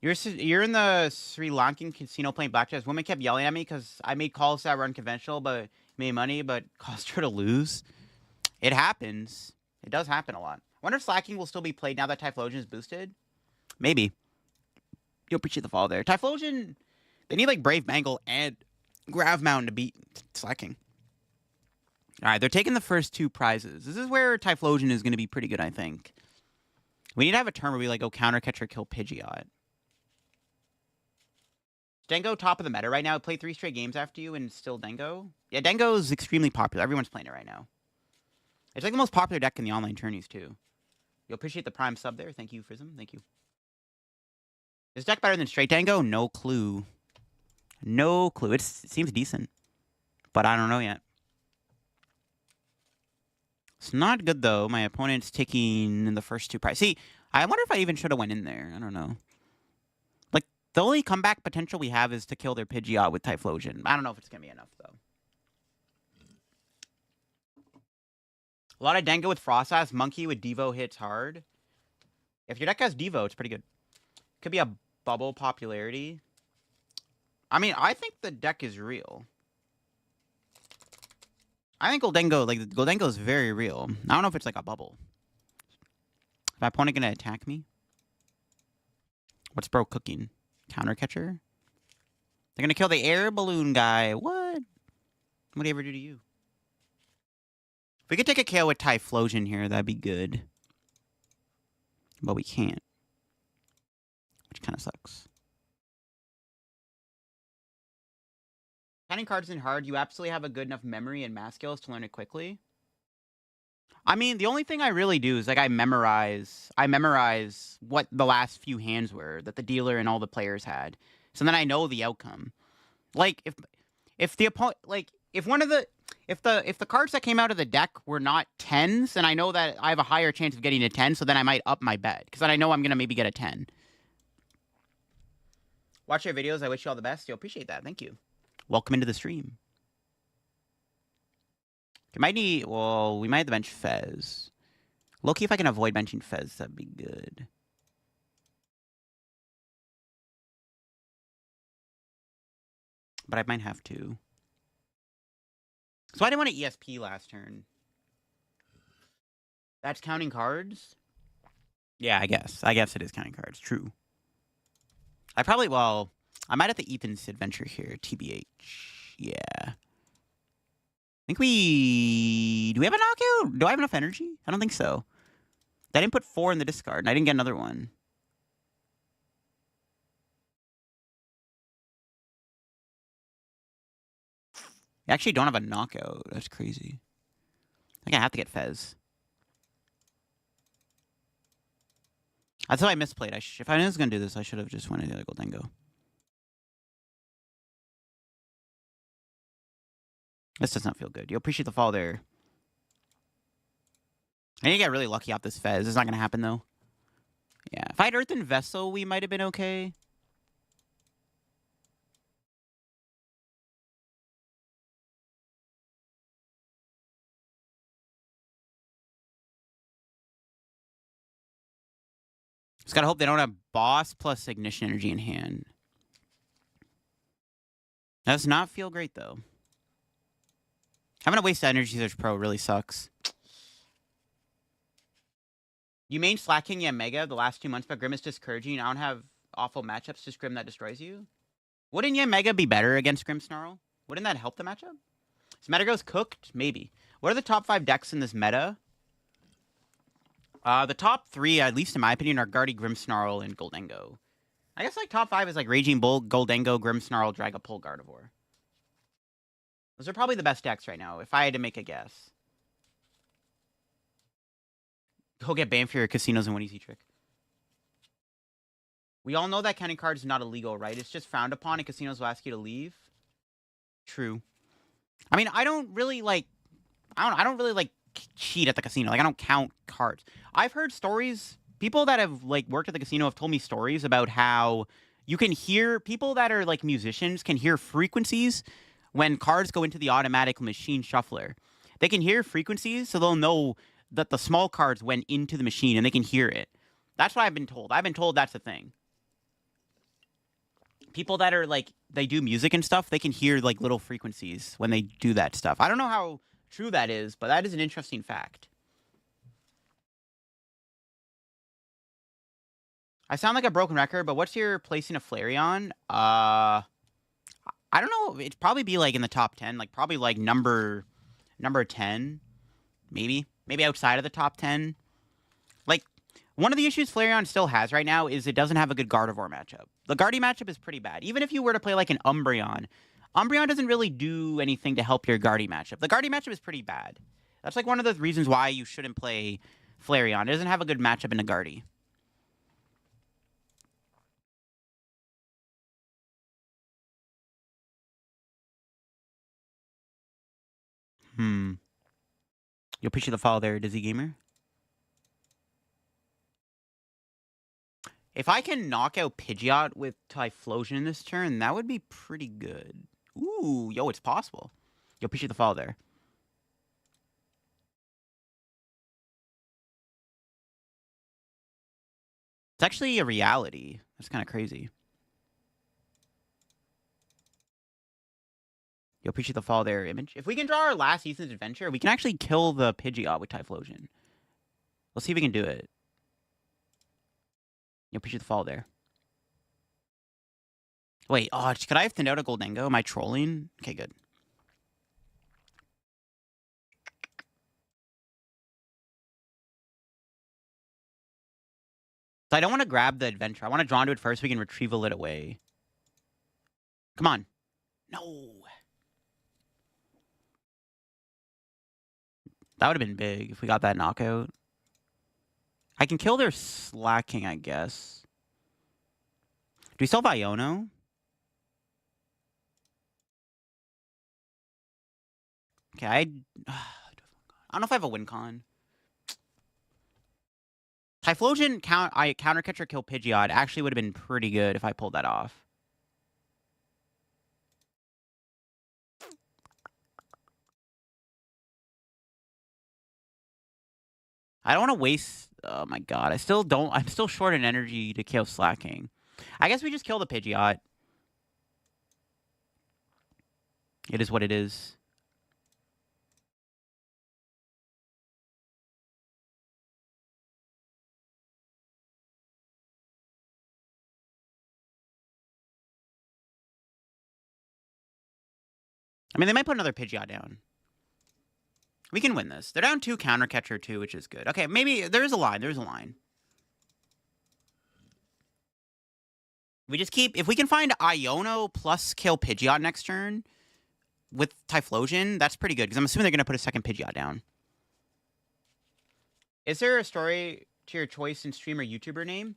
You're in the Sri Lankan casino playing blackjack. This woman kept yelling at me because I made calls that were unconventional, but made money, but caused her to lose. It happens. It does happen a lot. I wonder if Slacking will still be played now that Typhlosion is boosted. Maybe. You'll appreciate the fall there. Typhlosion, they need like Brave Mangle and Grav Mountain to beat Slacking. All right, they're taking the first 2 prizes. This is where Typhlosion is going to be pretty good, I think. We need to have a turn where we like go counter catcher, kill Pidgeot. Dengo top of the meta right now. Play 3 straight games after you and still Dengo. Yeah, Dengo is extremely popular. Everyone's playing it right now. It's like the most popular deck in the online tourneys too. You'll appreciate the prime sub there. Thank you, Frism. Thank you. Is deck better than straight Dango? No clue. No clue. It seems decent. But I don't know yet. It's not good, though. My opponent's taking in the first 2 prize. See, I wonder if I even should have went in there. I don't know. Like, the only comeback potential we have is to kill their Pidgeot with Typhlosion. I don't know if it's going to be enough, though. A lot of Dango with Frost Monkey with Devo hits hard. If your deck has Devo, it's pretty good. Could be a bubble popularity. I mean, I think the deck is real. I think Goldengo is very real. I don't know if it's like a bubble. Is my opponent gonna attack me? What's bro cooking? Counter catcher? They're gonna kill the air balloon guy. What? What did he ever do to you? If we could take a KO with Typhlosion here, that'd be good. But we can't. Which kind of sucks. Counting cards in hard, you absolutely have a good enough memory and math skills to learn it quickly. I mean, the only thing I really do is like I memorize what the last few hands were that the dealer and all the players had. So then I know the outcome. Like if the opponent if the cards that came out of the deck were not 10s, then I know that I have a higher chance of getting a 10, so then I might up my bet because then I know I'm gonna maybe get a 10. Watch your videos. I wish you all the best. You'll appreciate that. Thank you. Welcome into the stream. We might have to bench Fez. Loki, if I can avoid benching Fez, that'd be good. But I might have to. So I didn't want to ESP last turn. That's counting cards? Yeah, I guess. I guess it is counting cards. True. I might have to Ethan's adventure here. TBH. Yeah. I think do we have a knockout? Do I have enough energy? I don't think so. I didn't put 4 in the discard, and I didn't get another one. I actually don't have a knockout. That's crazy. I think I have to get Fez. That's how I misplayed. If I was going to do this, I should have just went to the other Goldengo. This does not feel good. You'll appreciate the fall there. I need to get really lucky off this Fez. It's not going to happen, though. Yeah. If I had Earthen Vessel, we might have been okay. Just gotta hope they don't have Boss plus Ignition Energy in hand. That does not feel great, though. Having to waste Energy Search Pro really sucks. You main slacking Yamega the last 2 months, but Grim is discouraging. I don't have awful matchups, just Grim that destroys you. Wouldn't Yamega be better against Grimmsnarl? Wouldn't that help the matchup? Is Metagross cooked? Maybe. What are the top 5 decks in this meta? The top 3, at least in my opinion, are Guardy, Grimmsnarl, and Goldengo. I guess like top 5 is like Raging Bull, Goldengo, Grimmsnarl, Dragapult, Gardevoir. Those are probably the best decks right now, if I had to make a guess. Go get banned for your casinos and one easy trick. We all know that counting cards is not illegal, right? It's just frowned upon and casinos will ask you to leave. True. I mean, I don't really like cheat at the casino. Like, I don't count cards. I've heard stories. People that have like worked at the casino have told me stories about how you can hear people that are like musicians can hear frequencies when cards go into the automatic machine shuffler. They can hear frequencies, so they'll know that the small cards went into the machine and they can hear it. That's what I've been told. I've been told that's a thing. People that are like, they do music and stuff, they can hear like little frequencies when they do that stuff. I don't know how true that is, but that is an interesting fact. I sound like a broken record, but what's your placing of Flareon? I don't know. It'd probably be like in the top 10, like probably like number 10, maybe outside of the top 10. Like One of the issues Flareon still has right now is it doesn't have a good Gardevoir matchup. The Guardy matchup is pretty bad. Even if you were to play like an Umbreon, Umbreon doesn't really do anything to help your Guardy matchup. The Guardy matchup is pretty bad. That's like one of the reasons why you shouldn't play Flareon. It doesn't have a good matchup in a Guardy. You'll appreciate the follow there, Dizzy Gamer. If I can knock out Pidgeot with Typhlosion in this turn, that would be pretty good. Ooh, yo, it's possible. You'll appreciate the follow there. It's actually a reality. That's kind of crazy. You'll appreciate the follow there, Image. If we can draw our last season's adventure, we can actually kill the Pidgeot with Typhlosion. Let's see if we can do it. You'll appreciate the follow there. Wait, oh, could I have thinned out a Goldengo? Am I trolling? Okay, good. So I don't want to grab the adventure. I want to draw into it first so we can retrieval it away. Come on. No. That would have been big if we got that knockout. I can kill their Slacking, I guess. Do we still have Iono? Okay, I don't know if I have a win con. Typhlosion counter catcher kill Pidgeot actually would have been pretty good if I pulled that off. I don't want to waste. Oh my god, I'm still short in energy to kill Slacking. I guess we just kill the Pidgeot. It is what it is. I mean, they might put another Pidgeot down. We can win this. They're down 2 counter catcher too, which is good. Okay, maybe there is a line. There's a line. We just keep... If we can find Iono plus kill Pidgeot next turn with Typhlosion, that's pretty good. Because I'm assuming they're going to put a second Pidgeot down. Is there a story to your choice in streamer YouTuber name?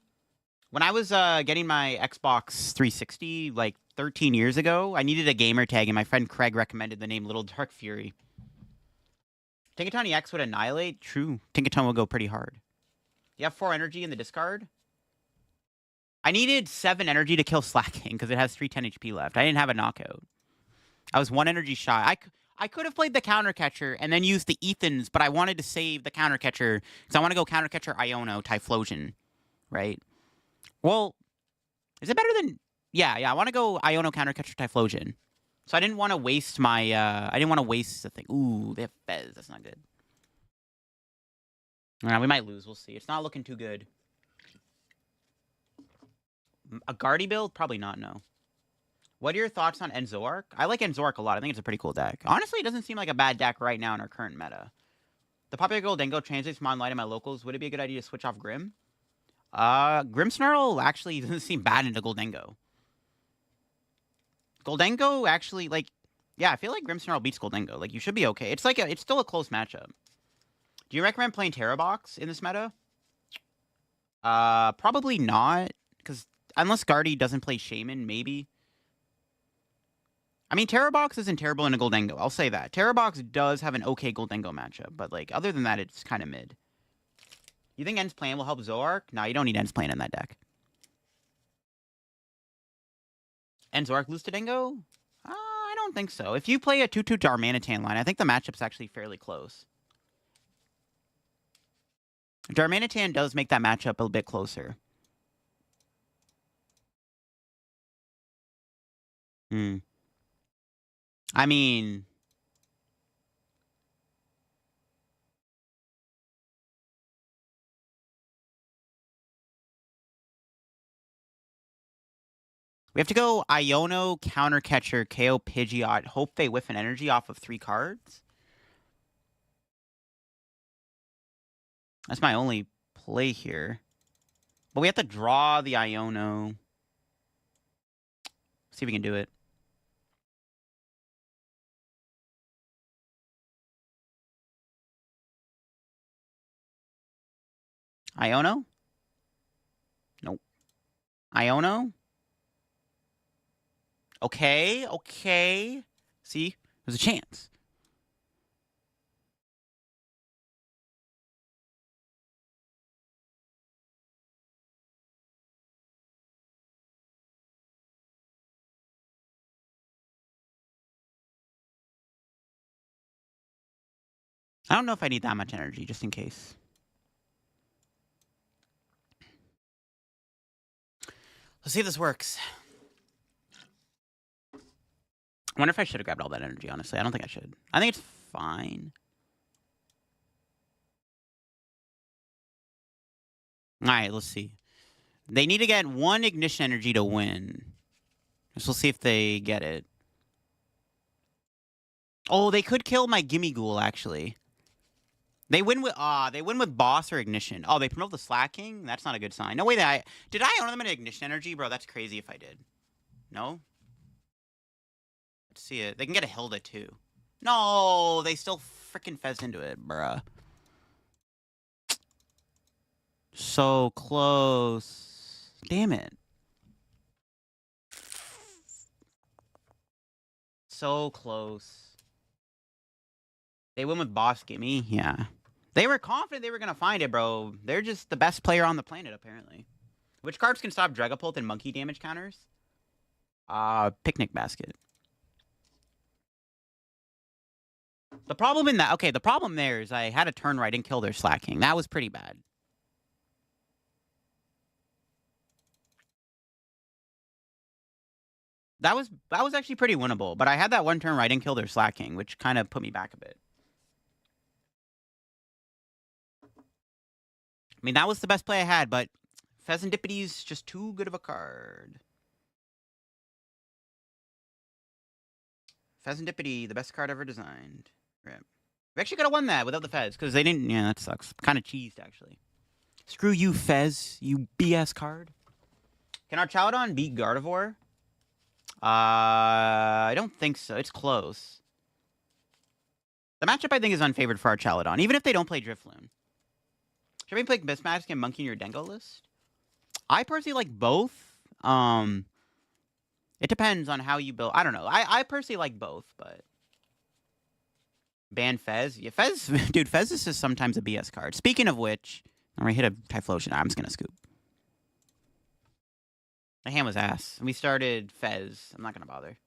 When I was getting my Xbox 360 like 13 years ago, I needed a gamer tag, and my friend Craig recommended the name LittleDarkFury. Tinkatoni X would annihilate? True. Tinkaton will go pretty hard. You have 4 energy in the discard? I needed 7 energy to kill Slacking because it has 310 HP left. I didn't have a knockout. I was 1 energy shy. I could have played the counter catcher and then used the Ethans, but I wanted to save the counter catcher because I want to go counter catcher Iono, Typhlosion, right? Well, is it better than... Yeah, I want to go Iono counter catcher Typhlosion. So I didn't want to waste my... I didn't want to waste the thing. Ooh, they have Fez. That's not good. We might lose. We'll see. It's not looking too good. A Guardy build? Probably not, no. What are your thoughts on Enzoark? I like Enzoark a lot. I think it's a pretty cool deck. Honestly, it doesn't seem like a bad deck right now in our current meta. The popular Goldengo translates from online to my locals. Would it be a good idea to switch off Grim? Grimmsnarl actually doesn't seem bad into Goldengo. Goldengo actually, like... Yeah, I feel like Grimmsnarl beats Goldengo. Like, you should be okay. It's like it's still a close matchup. Do you recommend playing Terrabox in this meta? Probably not. Because unless Guardy doesn't play Shaman, maybe. I mean, Terrabox isn't terrible in a Goldengo. I'll say that. Terrabox does have an okay Goldengo matchup. But, like, other than that, it's kind of mid. You think End's Plan will help Zoark? No, you don't need End's Plan in that deck. End Zoark lose to Dingo? I don't think so. If you play a 2-2 Darmanitan line, I think the matchup's actually fairly close. Darmanitan does make that matchup a bit closer. I mean... We have to go Iono, Counter Catcher, KO Pidgeot, hope they whiff an energy off of 3 cards. That's my only play here. But we have to draw the Iono. See if we can do it. Iono? Nope. Iono? Okay, okay. See? There's a chance. I don't know if I need that much energy, just in case. Let's see if this works. I wonder if I should have grabbed all that energy, honestly. I don't think I should. I think it's fine. Alright, let's see. They need to get 1 ignition energy to win. So we'll see if they get it. Oh, they could kill my Gimme Ghoul, actually. They win with boss or ignition. Oh, they promote the slacking? That's not a good sign. No way that did I own them in ignition energy? Bro, that's crazy if I did. No? Let's see it. They can get a Hilda too. No, they still freaking fez into it, bruh. So close. Damn it. So close. They win with boss gimme? Yeah. They were confident they were going to find it, bro. They're just the best player on the planet, apparently. Which cards can stop Dragapult and monkey damage counters? Picnic basket. The problem in that... Okay, the problem there is I had a turn where I didn't kill their slacking. That was pretty bad. That was actually pretty winnable. But I had that one turn where I didn't kill their slacking, which kind of put me back a bit. I mean, that was the best play I had, but Pheasantipiti's just too good of a card. Pheasantipiti, the best card ever designed. Right. We actually could have won that without the Fez, because they didn't... Yeah, that sucks. Kind of cheesed, actually. Screw you, Fez, you BS card. Can our Chaladon beat Gardevoir? I don't think so. It's close. The matchup, I think, is unfavored for our Chaladon, even if they don't play Drifloon. Should we play Mismatch and Monkey in your Dengo list? I personally like both. It depends on how you build. I don't know. I personally like both, but... Ban Fez? Yeah, Fez... Dude, Fez is just sometimes a BS card. Speaking of which... I'm going to hit a Typhlosion. I'm just going to scoop. My hand was ass. And we started Fez. I'm not going to bother.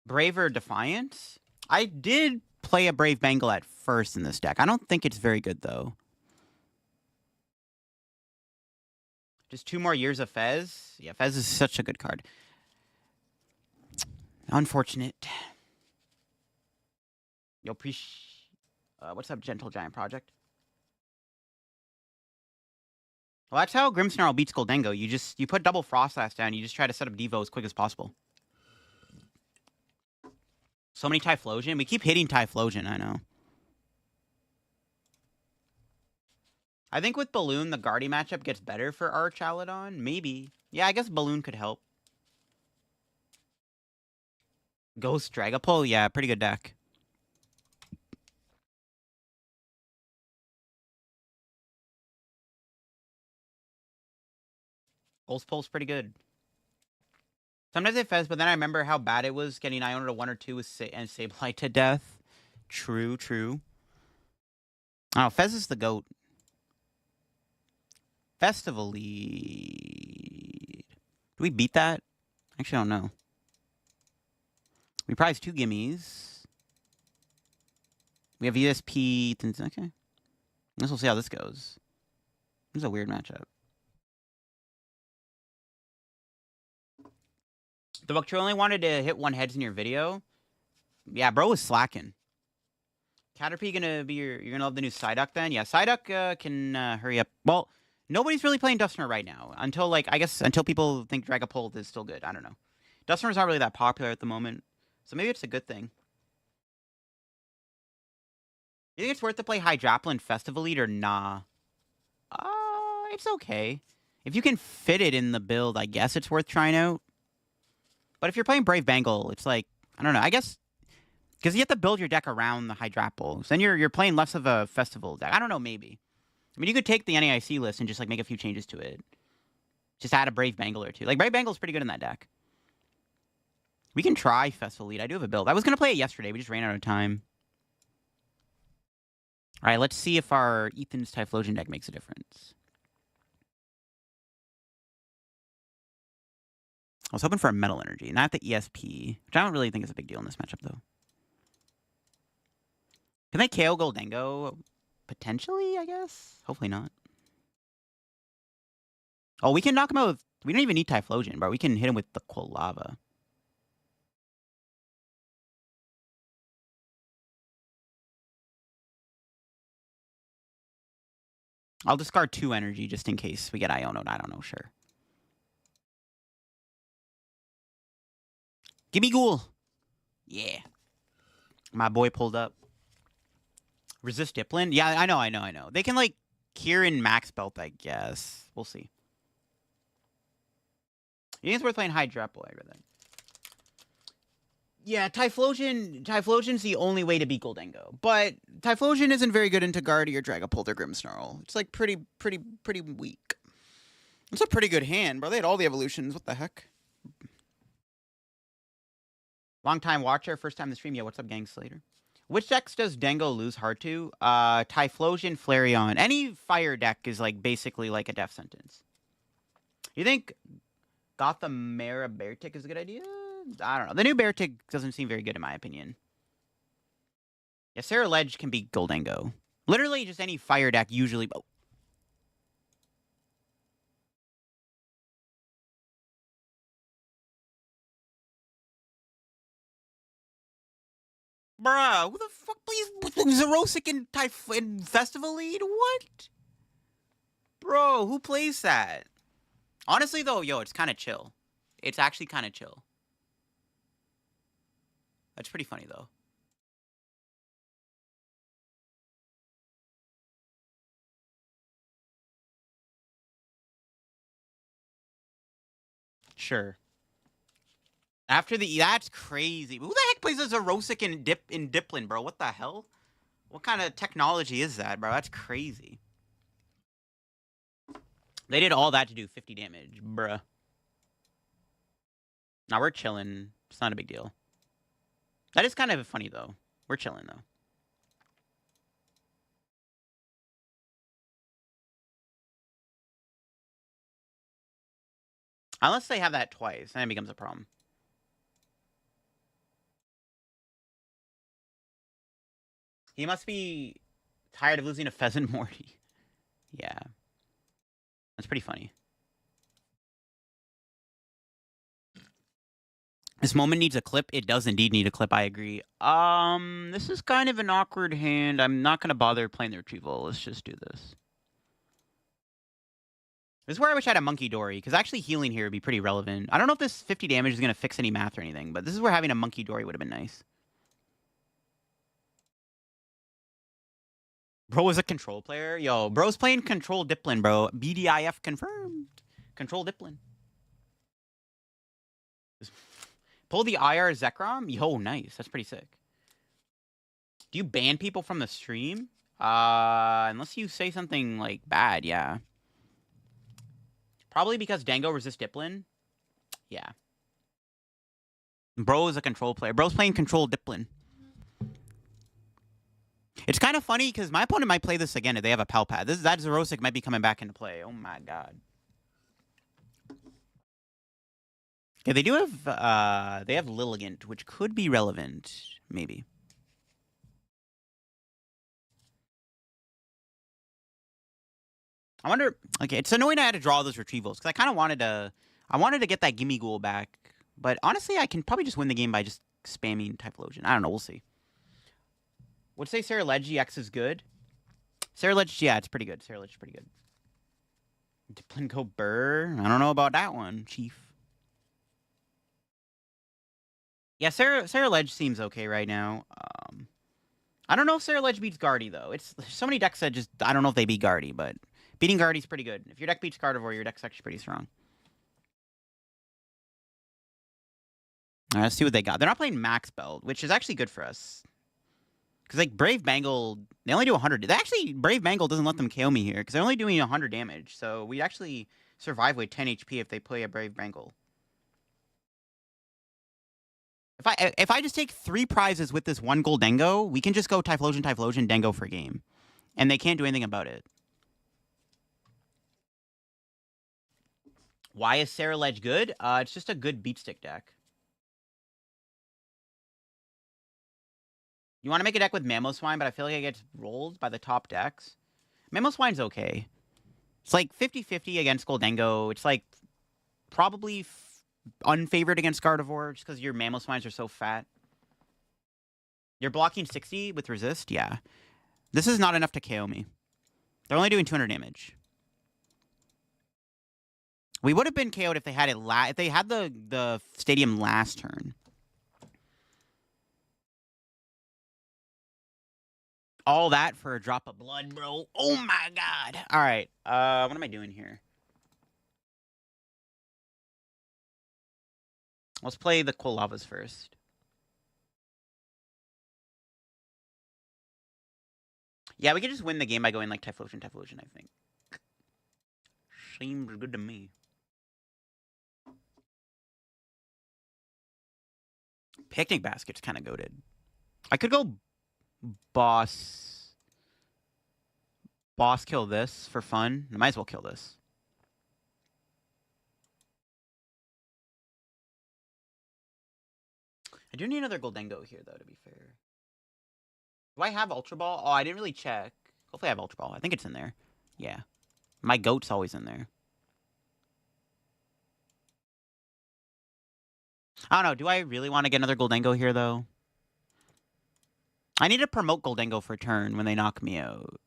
Brave or Defiant? I did play a Brave Bengal at first in this deck. I don't think it's very good, though. Just 2 more years of Fez? Yeah, Fez is such a good card. Unfortunate. Yo, what's up, Gentle Giant Project? Well, that's how Grimmsnarl beats Goldengo. You put double Frostlass down, you just try to set up Devo as quick as possible. So many Typhlosion. We keep hitting Typhlosion, I know. I think with Balloon, the Guardy matchup gets better for our Chaladon. Maybe. Yeah, I guess Balloon could help. Ghost Dragapult? Yeah, pretty good deck. Ghost Pulse pretty good. Sometimes it Fez, but then I remember how bad it was getting Iona to 1 or 2 and Sableye to death. True, true. Oh, Fez is the GOAT. Festival lead. Do we beat that? Actually, I don't know. We prize 2 gimmies. We have USP. Okay. I guess we'll see how this goes. This is a weird matchup. The Bukcher only wanted to hit 1 heads in your video. Yeah, bro was slacking. Caterpie gonna be you're gonna love the new Psyduck then? Yeah, Psyduck can hurry up. Well, nobody's really playing Dusknoir right now. Until, I guess, until people think Dragapult is still good. I don't know. Dusknoir's not really that popular at the moment. So maybe it's a good thing. You think it's worth to play Hydraplin Festival Lead or nah? it's okay. If you can fit it in the build, I guess it's worth trying out. But if you're playing Brave Bengal, it's like, I don't know, I guess, because you have to build your deck around the Hydrapples. Then you're playing less of a festival deck. I don't know, maybe. I mean, you could take the NAIC list and just, like, make a few changes to it. Just add a Brave Bengal or two. Like, Brave Bengal's pretty good in that deck. We can try Festival Lead. I do have a build. I was going to play it yesterday. We just ran out of time. All right, let's see if our Ethan's Typhlosion deck makes a difference. I was hoping for a Metal Energy, not the ESP, which I don't really think is a big deal in this matchup, though. Can they KO Goldengo? Potentially, I guess. Hopefully not. Oh, we can knock him out with... We don't even need Typhlosion, bro. We can hit him with the Quilava. I'll discard 2 energy just in case we get Iono'd. I don't know, sure. Gimme Ghoul! Yeah. My boy pulled up. Resist Diplin? Yeah, I know. They can, like, Kieran Max Belt, I guess. We'll see. You think it's worth playing Hydrapple, I read that. Yeah, Typhlosion's the only way to beat Goldengo. But Typhlosion isn't very good into Guardy or Dragapult or Grimmsnarl. It's, like, pretty weak. It's a pretty good hand, bro. They had all the evolutions. What the heck? Long time watcher, first time in the stream. Yeah, what's up, Gang Slater? Which decks does Dango lose hard to? Typhlosion, Flareon. Any fire deck is like basically like a death sentence. You think Gothamera Beartic is a good idea? I don't know. The new Beartic doesn't seem very good in my opinion. Yeah, Sarah Ledge can beat Goldengo. Literally just any fire deck usually... Oh. Bruh, who the fuck plays Zerosic in Festival Lead? What? Bro, who plays that? Honestly, though, yo, it's kind of chill. It's actually kind of chill. That's pretty funny, though. Sure. After the... That's crazy. Who the heck plays a Zerosic in Diplin, bro? What the hell? What kind of technology is that, bro? That's crazy. They did all that to do 50 damage, bruh. Now we're chilling. It's not a big deal. That is kind of funny, though. We're chilling, though. Unless they have that twice, then it becomes a problem. He must be tired of losing to Pheasant Morty. Yeah. That's pretty funny. This moment needs a clip. It does indeed need a clip, I agree. This is kind of an awkward hand. I'm not going to bother playing the retrieval. Let's just do this. This is where I wish I had a Monkey Dory, because actually healing here would be pretty relevant. I don't know if this 50 damage is going to fix any math or anything, but this is where having a Monkey Dory would have been nice. Bro is a control player? Yo, bro's playing Control Diplin, bro. BDIF confirmed. Control Diplin. Pull the IR Zekrom? Yo, nice. That's pretty sick. Do you ban people from the stream? Unless you say something, like, bad, yeah. Probably because Dango resists Diplin. Yeah. Bro is a control player. Bro's playing Control Diplin. It's kind of funny because my opponent might play this again if they have a Palpad. That Zerosic might be coming back into play. Oh my god. Yeah, they do have they have Lilligant, which could be relevant, maybe. I wonder. Okay, it's annoying I had to draw those retrievals because I kind of wanted to get that Gimme Ghoul back, but honestly, I can probably just win the game by just spamming Typhlosion. I don't know. We'll see. Would say Sarah Ledge EX is good. Sarah Ledge, yeah, it's pretty good. Sarah Ledge is pretty good. Diplingo Burr, I don't know about that one, Chief. Yeah, Sarah Ledge seems okay right now. I don't know if Sarah Ledge beats Guardy though. There's so many decks that just I don't know if they beat Guardy, but Beating Guardy's pretty good. If your deck beats Gardevoir, your deck's actually pretty strong. All right, let's see what they got. They're not playing Max Belt, which is actually good for us. Because, like, Brave Bengal, they only do 100. They actually, Brave Bengal doesn't let them KO me here, because they're only doing 100 damage. So we actually survive with 10 HP if they play a Brave Bengal. If I just take 3 prizes with this 1 Goldengo, we can just go Typhlosion, Dengo for game. And they can't do anything about it. Why is Sarah Ledge good? It's just a good beat stick deck. You want to make a deck with Mamoswine, but I feel like it gets rolled by the top decks. Mamoswine's okay. It's like 50-50 against Goldengo. It's like probably unfavored against Gardevoir just because your Mamoswines are so fat. You're blocking 60 with resist? Yeah. This is not enough to KO me. They're only doing 200 damage. We would have been KO'd if they had it if they had the stadium last turn. All that for a drop of blood, bro. Oh my god. All right. What am I doing here? Let's play the Quillavas first. Yeah, we could just win the game by going like Typhlosion, I think. Seems good to me. Picnic Basket's kind of goated. I could go boss kill this for fun. I might as well kill this. I do need another Goldengo here, though, to be fair. Do I have Ultra Ball? Oh, I didn't really check. Hopefully I have Ultra Ball. I think it's in there. Yeah. My goat's always in there. I don't know. Do I really want to get another Goldengo here, though? I need to promote Goldengo for turn when they knock me out.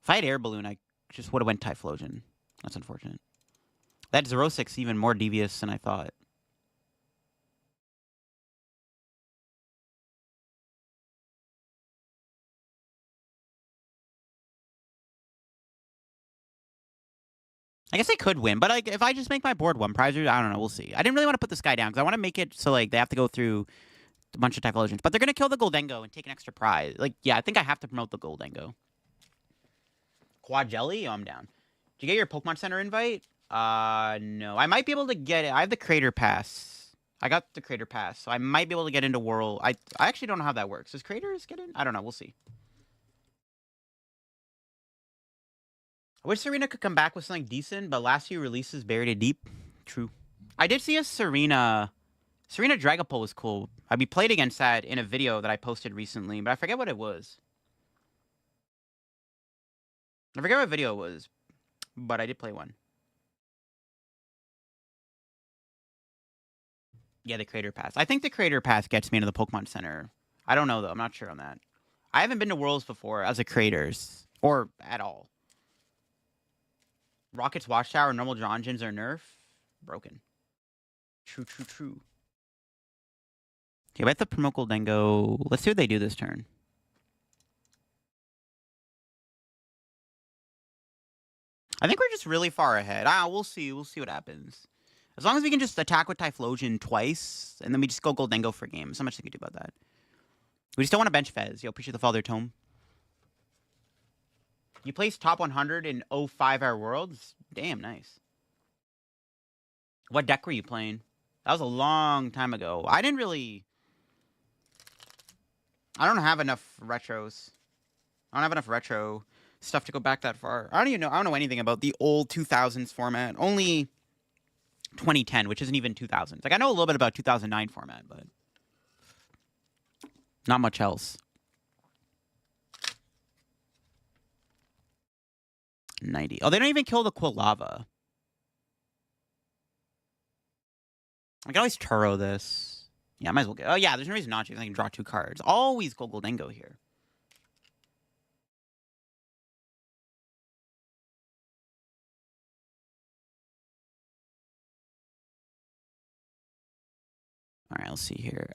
If I had Air Balloon, I just would have went Typhlosion. That's unfortunate. That 0-6 even more devious than I thought. I guess I could win, but like if I just make my board 1 prize, I don't know. We'll see. I didn't really want to put this guy down because I want to make it so like they have to go through a bunch of Typhlosions. But they're gonna kill the Goldengo and take an extra prize. Like, yeah, I think I have to promote the Goldengo. Quad Jelly? Oh, I'm down. Did you get your Pokemon Center invite? No. I might be able to get it. I have the Crater Pass. I got the Crater Pass, so I might be able to get into World. I actually don't know how that works. Does Craters get in? I don't know. We'll see. I wish Serena could come back with something decent, but last few releases buried it deep. True. I did see a Serena Dragapult was cool. We played against that in a video that I posted recently, but I forget what it was. I forget what video it was, but I did play one. Yeah, the Crater Pass. I think the Crater Pass gets me into the Pokemon Center. I don't know, though. I'm not sure on that. I haven't been to Worlds before as a Craters, or at all. Rocket's Watchtower, normal Jonjins are nerf. Broken. True. Okay, we have to promote Goldengo. Let's see what they do this turn. I think we're just really far ahead. We'll see. We'll see what happens. As long as we can just attack with Typhlosion twice, and then we just go Goldengo for game. So much they can do about that. We just don't want to bench Fez. Yo, appreciate the Father Tome. You placed top 100 in 05 Hour Worlds? Damn, nice. What deck were you playing? That was a long time ago. I don't have enough retros. I don't have enough retro stuff to go back that far. I don't know anything about the old 2000s format. Only 2010, which isn't even 2000s. Like, I know a little bit about 2009 format, but not much else. 90. Oh, they don't even kill the Quilava. I can always Turo this. Yeah, I might as well get... Oh, yeah, there's no reason not to. I can draw 2 cards. Always go Goldengo here. All right, let's see here.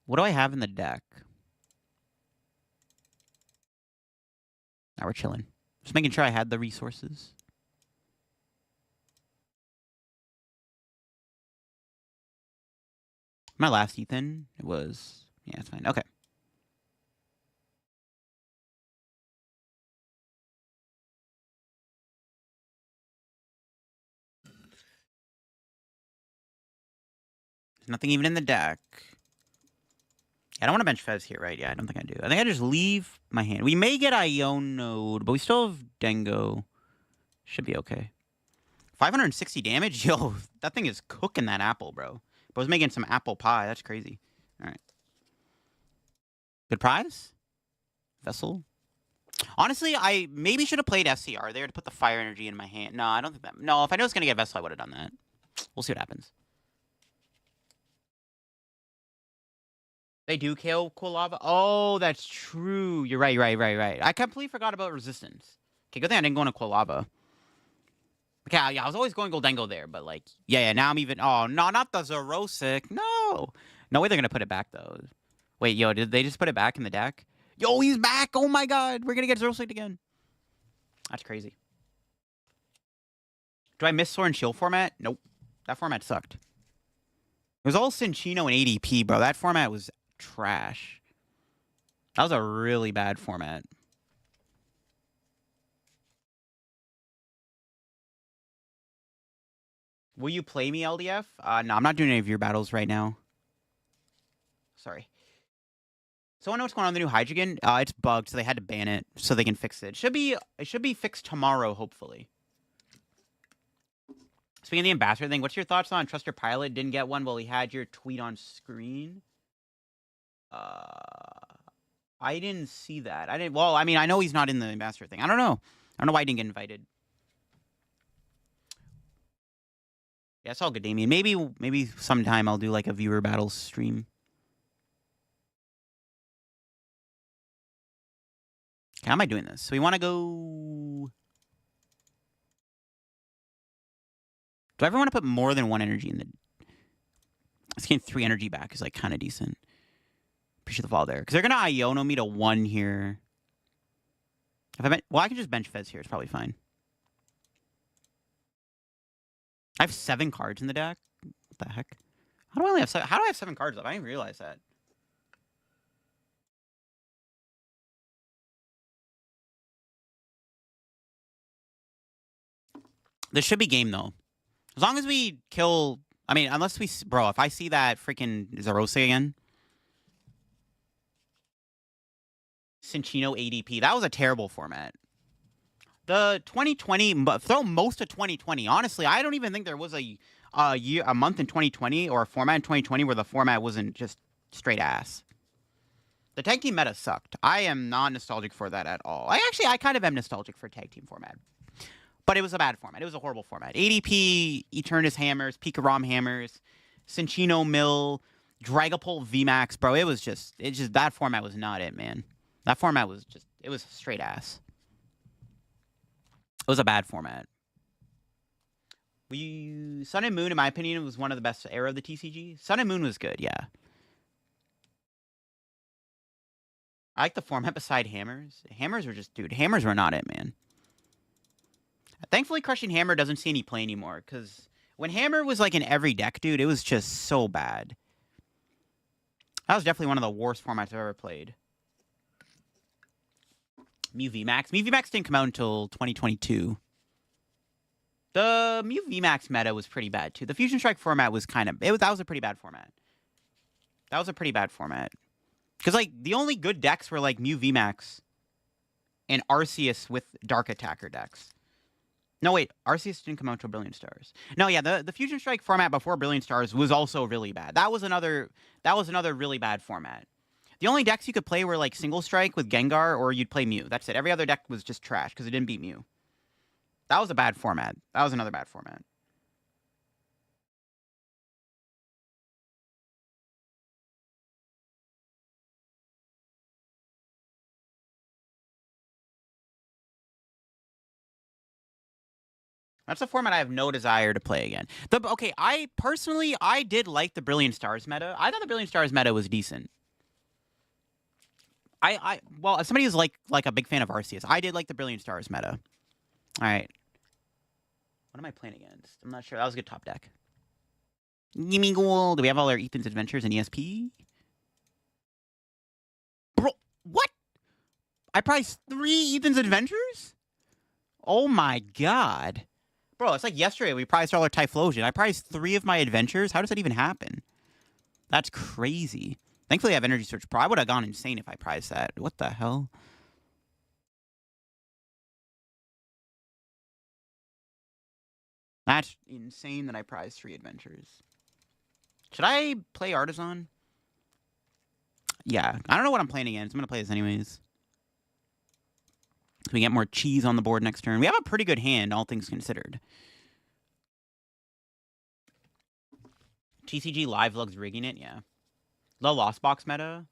What do I have in the deck? Now we're chilling. Just making sure I had the resources. My last Ethan, it was... Yeah, it's fine. Okay. There's nothing even in the deck. I don't want to bench Fez here, right? Yeah, I don't think I do. I think I just leave my hand. We may get Ionode, but we still have Dengo. Should be okay. 560 damage? Yo, that thing is cooking that apple, bro. But I was making some apple pie. That's crazy. All right. Good prize? Vessel? Honestly, I maybe should have played SCR there to put the fire energy in my hand. No, I don't think that... No, if I knew I was going to get Vessel, I would have done that. We'll see what happens. They do kill Cool Lava? Oh, that's true. You're right. I completely forgot about Resistance. Okay, good thing I didn't go into Cool Lava. Okay, yeah, I was always going Goldengo there, but like... Yeah, now I'm even... Oh, no, not the Zerosic. No! No way they're going to put it back, though. Wait, yo, did they just put it back in the deck? Yo, he's back! Oh my god! We're going to get Zerosic again. That's crazy. Do I miss Sword and Shield format? Nope. That format sucked. It was all Cinchino and ADP, bro. That format was trash. That was a really bad format. Will you play me, LDF? No, I'm not doing any of your battles right now. Sorry. Someone know what's going on with the new Hydreigon? It's bugged, so they had to ban it so they can fix it. It should be fixed tomorrow, hopefully. Speaking of the ambassador thing, what's your thoughts on Trust Your Pilot didn't get one while he had your tweet on screen? I didn't see that. Well, I mean, I know he's not in the ambassador thing. I don't know. I don't know why he didn't get invited. Yeah, it's all good, Damien. Maybe sometime I'll do like a viewer battles stream. Okay, how am I doing this? So we want to go... Do I ever want to put more than one energy in the... Let's get 3 energy back is like kind of decent. Appreciate the fall there. Because they're going to Iono me to 1 here. Well, I can just bench Fez here. It's probably fine. I have 7 cards in the deck. What the heck? How do I have 7 cards up? I didn't realize that. This should be game, though. As long as we kill... I mean, unless we... Bro, if I see that freaking Zerose again... Cinchino ADP. That was a terrible format. The 2020... Throw most of 2020. Honestly, I don't even think there was a month in 2020 or a format in 2020 where the format wasn't just straight ass. The tag team meta sucked. I am not nostalgic for that at all. I kind of am nostalgic for tag team format. But it was a bad format. It was a horrible format. ADP, Eternus Hammers, Pikarom Hammers, Cinchino Mill, Dragapult VMAX. Bro, it just, that format was not it, man. That format was just, it was straight ass. It was a bad format. Sun and Moon, in my opinion, was one of the best era of the TCG. Sun and Moon was good, yeah. I like the format beside Hammers. Hammers were just, dude, Hammers were not it, man. Thankfully, Crushing Hammer doesn't see any play anymore, because when Hammer was, like, in every deck, dude, it was just so bad. That was definitely one of the worst formats I've ever played. Mew VMAX. Mew VMAX didn't come out until 2022. The Mew VMAX meta was pretty bad, too. The Fusion Strike format was kind of... that was a pretty bad format. That was a pretty bad format. Because, like, the only good decks were, like, Mew VMAX and Arceus with Dark Attacker decks. No, wait. Arceus didn't come out until Brilliant Stars. No, yeah, the Fusion Strike format before Brilliant Stars was also really bad. That was another really bad format. The only decks you could play were, like, Single Strike with Gengar, or you'd play Mew. That's it. Every other deck was just trash, because it didn't beat Mew. That was a bad format. That was another bad format. That's a format I have no desire to play again. Okay, I personally did like the Brilliant Stars meta. I thought the Brilliant Stars meta was decent. Well, as somebody who's like a big fan of Arceus, I did like the Brilliant Stars meta. All right. What am I playing against? I'm not sure. That was a good top deck. Gimme gold. Do we have all our Ethan's Adventures in ESP? Bro, what? I priced 3 Ethan's Adventures? Oh my god. Bro, it's like yesterday we priced all our Typhlosion. I priced 3 of my adventures? How does that even happen? That's crazy. Thankfully I have Energy Search Pro. I would have gone insane if I priced that. What the hell? That's insane that I prized 3 adventures. Should I play Artisan? Yeah. I don't know what I'm playing against. I'm going to play this anyways. So we get more cheese on the board next turn. We have a pretty good hand, all things considered. TCG Live Lugs rigging it, yeah. The Lost Box meta.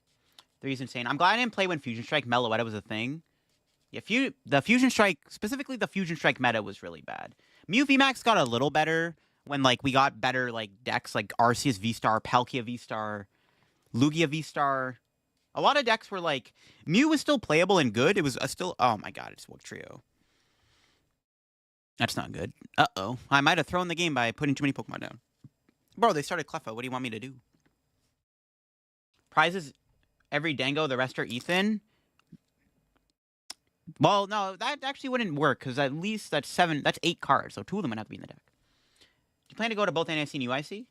3 is insane. I'm glad I didn't play when Fusion Strike Meloetta was a thing. Yeah, the Fusion Strike, specifically the Fusion Strike meta was really bad. Mew VMAX got a little better when like we got better like decks like Arceus V-Star, Palkia V-Star, Lugia V-Star. A lot of decks were like Mew was still playable and good. It was still oh my god, it's Wook Trio. That's not good. Uh-oh. I might have thrown the game by putting too many Pokemon down. Bro, they started Cleffa. What do you want me to do? Prizes every Dango, the rest are Ethan. Well, no, that actually wouldn't work because at least that's 8 cards, so 2 of them would have to be in the deck. Do you plan to go to both NIC and UIC?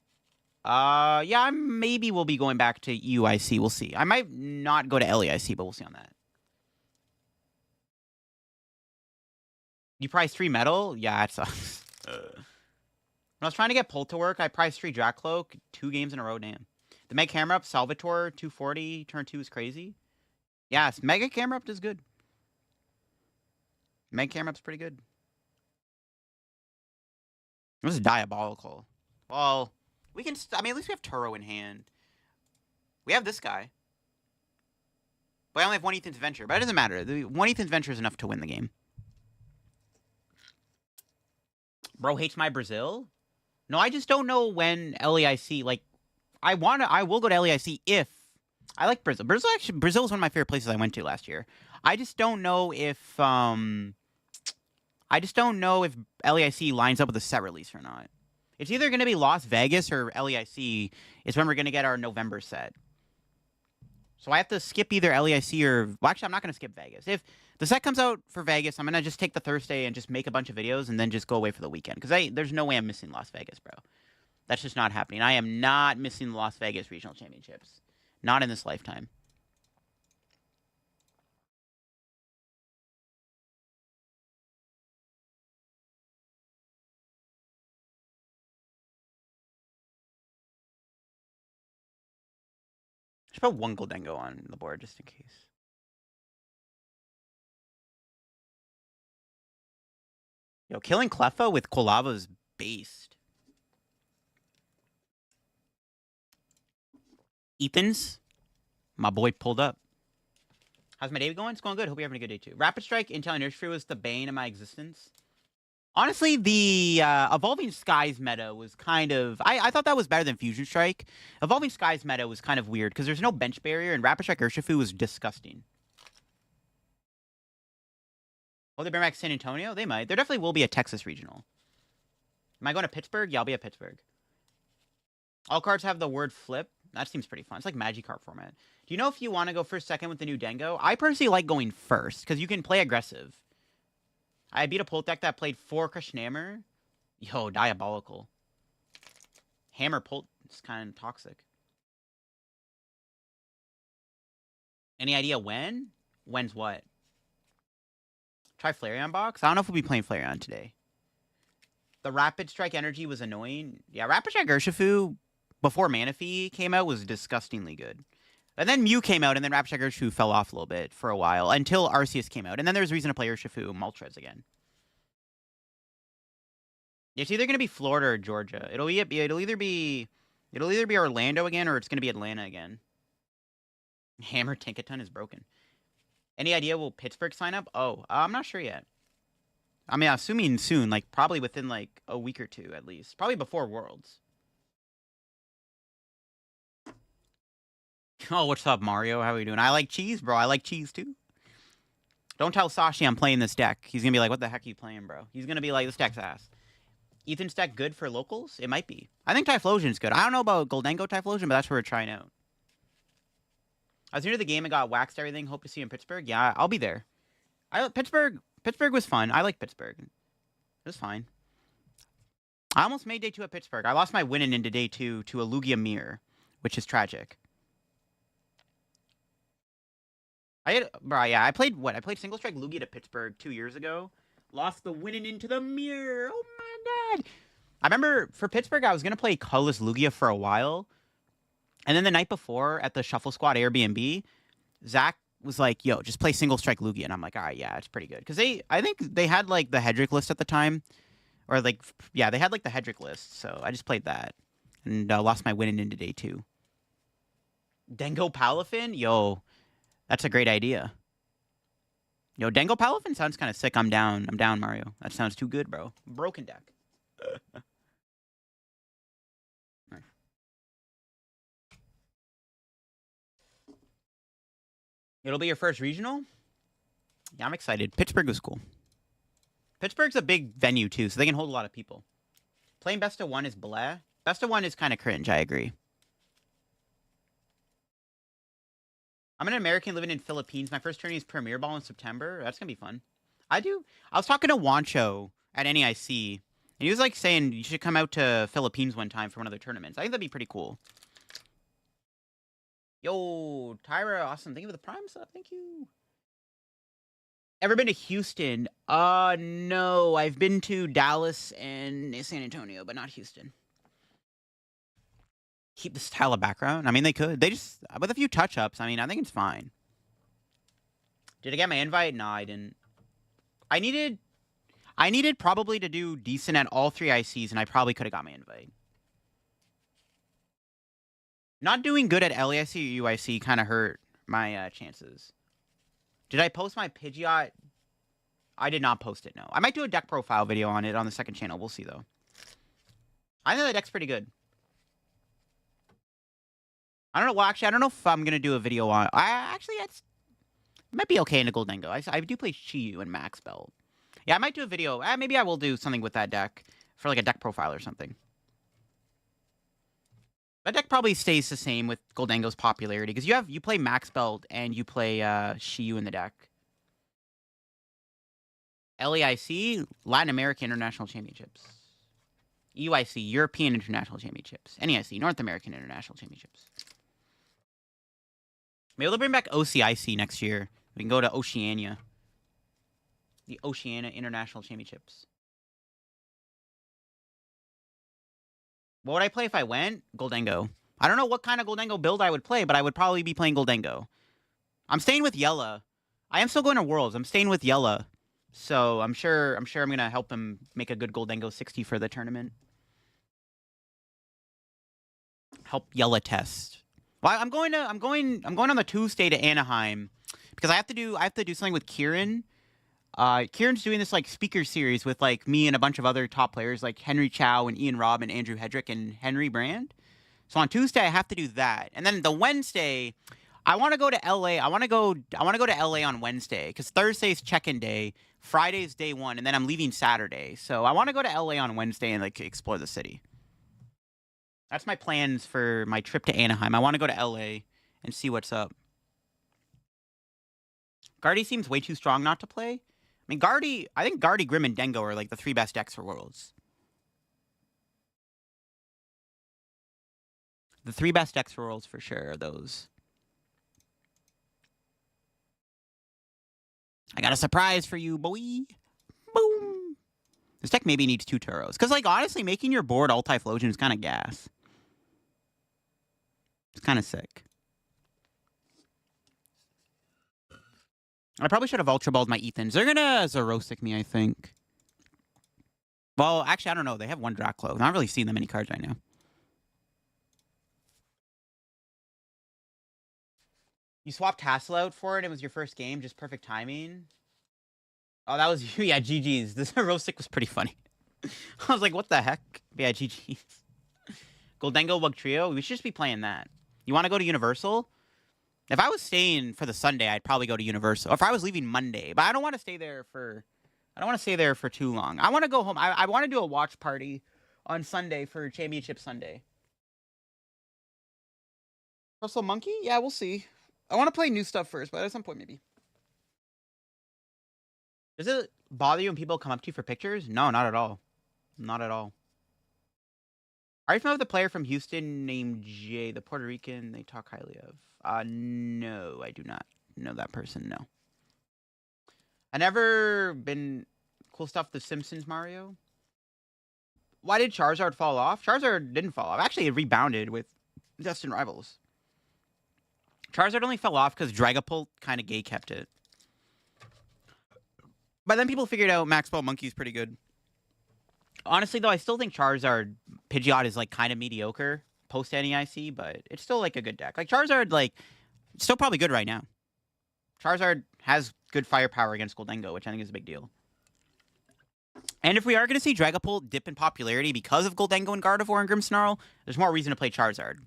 Yeah, I maybe will be going back to UIC. We'll see. I might not go to LEIC, but we'll see on that. You priced 3 metal? Yeah, it sucks. When I was trying to get Pull to work, I priced 3 Drakcloak, 2 games in a row, damn. The Mega Camera Up, Salvatore, 240, turn 2 is crazy. Yes, Mega Camera Up is good. Mega Camera Up's pretty good. This is diabolical. Well, we can... I mean, at least we have Turo in hand. We have this guy. But I only have 1 Ethan's Venture. But it doesn't matter. The 1 Ethan's Venture is enough to win the game. Bro hates my Brazil? No, I just don't know when LEIC... Like, I will go to LEIC if... I like Brazil. Brazil is one of my favorite places I went to last year. I just don't know if... I just don't know if LEIC lines up with a set release or not. It's either going to be Las Vegas or LEIC is when we're going to get our November set. So I have to skip either LEIC or... Well, actually, I'm not going to skip Vegas. If the set comes out for Vegas, I'm going to just take the Thursday and just make a bunch of videos and then just go away for the weekend. Because there's no way I'm missing Las Vegas, bro. That's just not happening. I am not missing the Las Vegas Regional Championships. Not in this lifetime. Just put 1 Goldengo on the board just in case. Yo, killing Cleffa with Quilava's based. Ethan's. My boy pulled up. How's my day going? It's going good. Hope you're having a good day too. Rapid Strike Intel Nursery was the bane of my existence. Honestly, the Evolving Skies meta was kind of... I thought that was better than Fusion Strike. Evolving Skies meta was kind of weird because there's no bench barrier, and Rapid Strike Urshifu was disgusting. Will they bring back San Antonio? They might. There definitely will be a Texas regional. Am I going to Pittsburgh? Yeah, I'll be at Pittsburgh. All cards have the word flip. That seems pretty fun. It's like Magikarp format. Do you know if you want to go first, second with the new Dango? I personally like going first because you can play aggressive. I beat a Pult deck that played 4 Krishnammer. Yo, diabolical. Hammer Pult is kind of toxic. Any idea when? When's what? Try Flareon box? I don't know if we'll be playing Flareon today. The Rapid Strike energy was annoying. Yeah, Rapid Strike Urshifu before Manaphy came out was disgustingly good. And then Mew came out, and then Rapid Strike Urshifu fell off a little bit for a while until Arceus came out. And then there's reason to play Urshifu Moltres again. It's either going to be Florida or Georgia. It'll either be Orlando again or it's going to be Atlanta again. Hammer Tinkaton is broken. Any idea will Pittsburgh sign up? Oh, I'm not sure yet. I mean, assuming soon, like probably within like a week or two at least. Probably before Worlds. Oh, what's up, Mario? How are you doing? I like cheese, bro. I like cheese too. Don't tell Sashi I'm playing this deck. He's gonna be like, what the heck are you playing, bro? He's gonna be like, this deck's ass. Ethan's deck good for locals? It might be. I think Typhlosion's good. I don't know about Goldango Typhlosion, but that's what we're trying out. I was new to the game and got waxed everything. Hope to see you in Pittsburgh. Yeah, I'll be there. Pittsburgh was fun. I like Pittsburgh. It was fine. I almost made day 2 at Pittsburgh. I lost my winning into day 2 to a Lugia Mirror, which is tragic. I played what? I played Single Strike Lugia to Pittsburgh 2 years ago. Lost the winning into the mirror. Oh my god. I remember for Pittsburgh, I was going to play Colorless Lugia for a while. And then the night before at the Shuffle Squad Airbnb, Zach was like, yo, just play Single Strike Lugia. And I'm like, all right, yeah, it's pretty good. Because I think they had like the Hedrick list at the time. Or like, yeah, they had like the Hedrick list. So I just played that. And lost my winning into day 2. Dengo Palafin? Yo, that's a great idea. Yo, Dengo Palafin sounds kind of sick. I'm down. I'm down, Mario. That sounds too good, bro. Broken deck. It'll be your first regional? Yeah, I'm excited. Pittsburgh was cool. Pittsburgh's a big venue, too, so they can hold a lot of people. Playing best of 1 is bleh. Best of 1 is kind of cringe, I agree. I'm an American living in Philippines. My first tourney is Premier Ball in September. That's going to be fun. I was talking to Wancho at NEIC, and he was like saying you should come out to Philippines one time for one of their tournaments. I think that'd be pretty cool. Yo, Tyra, awesome. Thank you for the Prime sub. Thank you. Ever been to Houston? No. I've been to Dallas and San Antonio, but not Houston. Keep the style of background? I mean, they could. They just, with a few touch-ups, I mean, I think it's fine. Did I get my invite? No, I didn't. I needed probably to do decent at all 3 ICs, and I probably could have got my invite. Not doing good at LAIC or UIC kind of hurt my chances. Did I post my Pidgeot? I did not post it, no. I might do a deck profile video on it on the second channel. We'll see, though. I think the deck's pretty good. I don't know. Well, actually, I don't know if I'm going to do a video on... it might be okay in a Goldengo. I do play Chiyu and Max Belt. Yeah, I might do a video. Maybe I will do something with that deck for like a deck profile or something. That deck probably stays the same with Goldango's popularity because you play Max Belt and you play Shiyu in the deck. LAIC, Latin American International Championships. UIC, European International Championships. NEIC, North American International Championships. Maybe they'll bring back OCIC next year. We can go to Oceania. The Oceania International Championships. What would I play if I went? Goldango. I don't know what kind of Goldango build I would play, but I would probably be playing Goldango. I'm staying with Yella. I am still going to Worlds. I'm staying with Yella. So I'm sure I'm going to help him make a good Goldango 60 for the tournament. Help Yella test. Well, I'm going on the Tuesday to Anaheim because I have to do something with Kieran. Kieran's doing this like speaker series with like me and a bunch of other top players like Henry Chow and Ian Robb and Andrew Hedrick and Henry Brand. So on Tuesday I have to do that, and then the Wednesday I want to go to LA. I want to go to LA on Wednesday because Thursday's check-in day, Friday's day 1, and then I'm leaving Saturday. So I want to go to LA on Wednesday and like explore the city. That's my plans for my trip to Anaheim. I want to go to LA and see what's up. Guardy seems way too strong not to play. I mean, I think Guardy, Grim, and Dengo are like the 3 best decks for Worlds. The 3 best decks for Worlds for sure are those. I got a surprise for you, boy. Boom. This deck maybe needs 2 Turos. Because, like, honestly, making your board all Typhlosion is kind of gas. It's kind of sick. I probably should have Ultra Balled my Ethans. They're going to Zerosic me, I think. Well, actually, I don't know. They have 1 Draclo. I'm not really seeing that many cards right now. You swapped Hassel out for it. It was your first game. Just perfect timing. Oh, that was you. Yeah, GG's. This roast stick was pretty funny. I was like, what the heck? Yeah, GG's. Goldengo Bug Trio. We should just be playing that. You want to go to Universal? If I was staying for the Sunday, I'd probably go to Universal. Or if I was leaving Monday, but I don't want to stay there for. I don't want to stay there for too long. I want to go home. I want to do a watch party on Sunday for Championship Sunday. Russell Monkey? Yeah, we'll see. I want to play new stuff first, but at some point maybe. Does it bother you when people come up to you for pictures? No, not at all. Not at all. Are you familiar with a player from Houston named Jay, the Puerto Rican they talk highly of? No, I do not know that person, no. I never been cool stuff The Simpsons Mario. Why did Charizard fall off? Charizard didn't fall off. Actually, it rebounded with Destined Rivals. Charizard only fell off because Dragapult kind of gay kept it. But then people figured out Maxwell Monkey's pretty good. Honestly, though, I still think Charizard Pidgeot is like kind of mediocre post NEIC, but it's still like a good deck. Like Charizard, like still probably good right now. Charizard has good firepower against Goldengo, which I think is a big deal. And if we are going to see Dragapult dip in popularity because of Goldengo and Gardevoir and Grimmsnarl, there's more reason to play Charizard.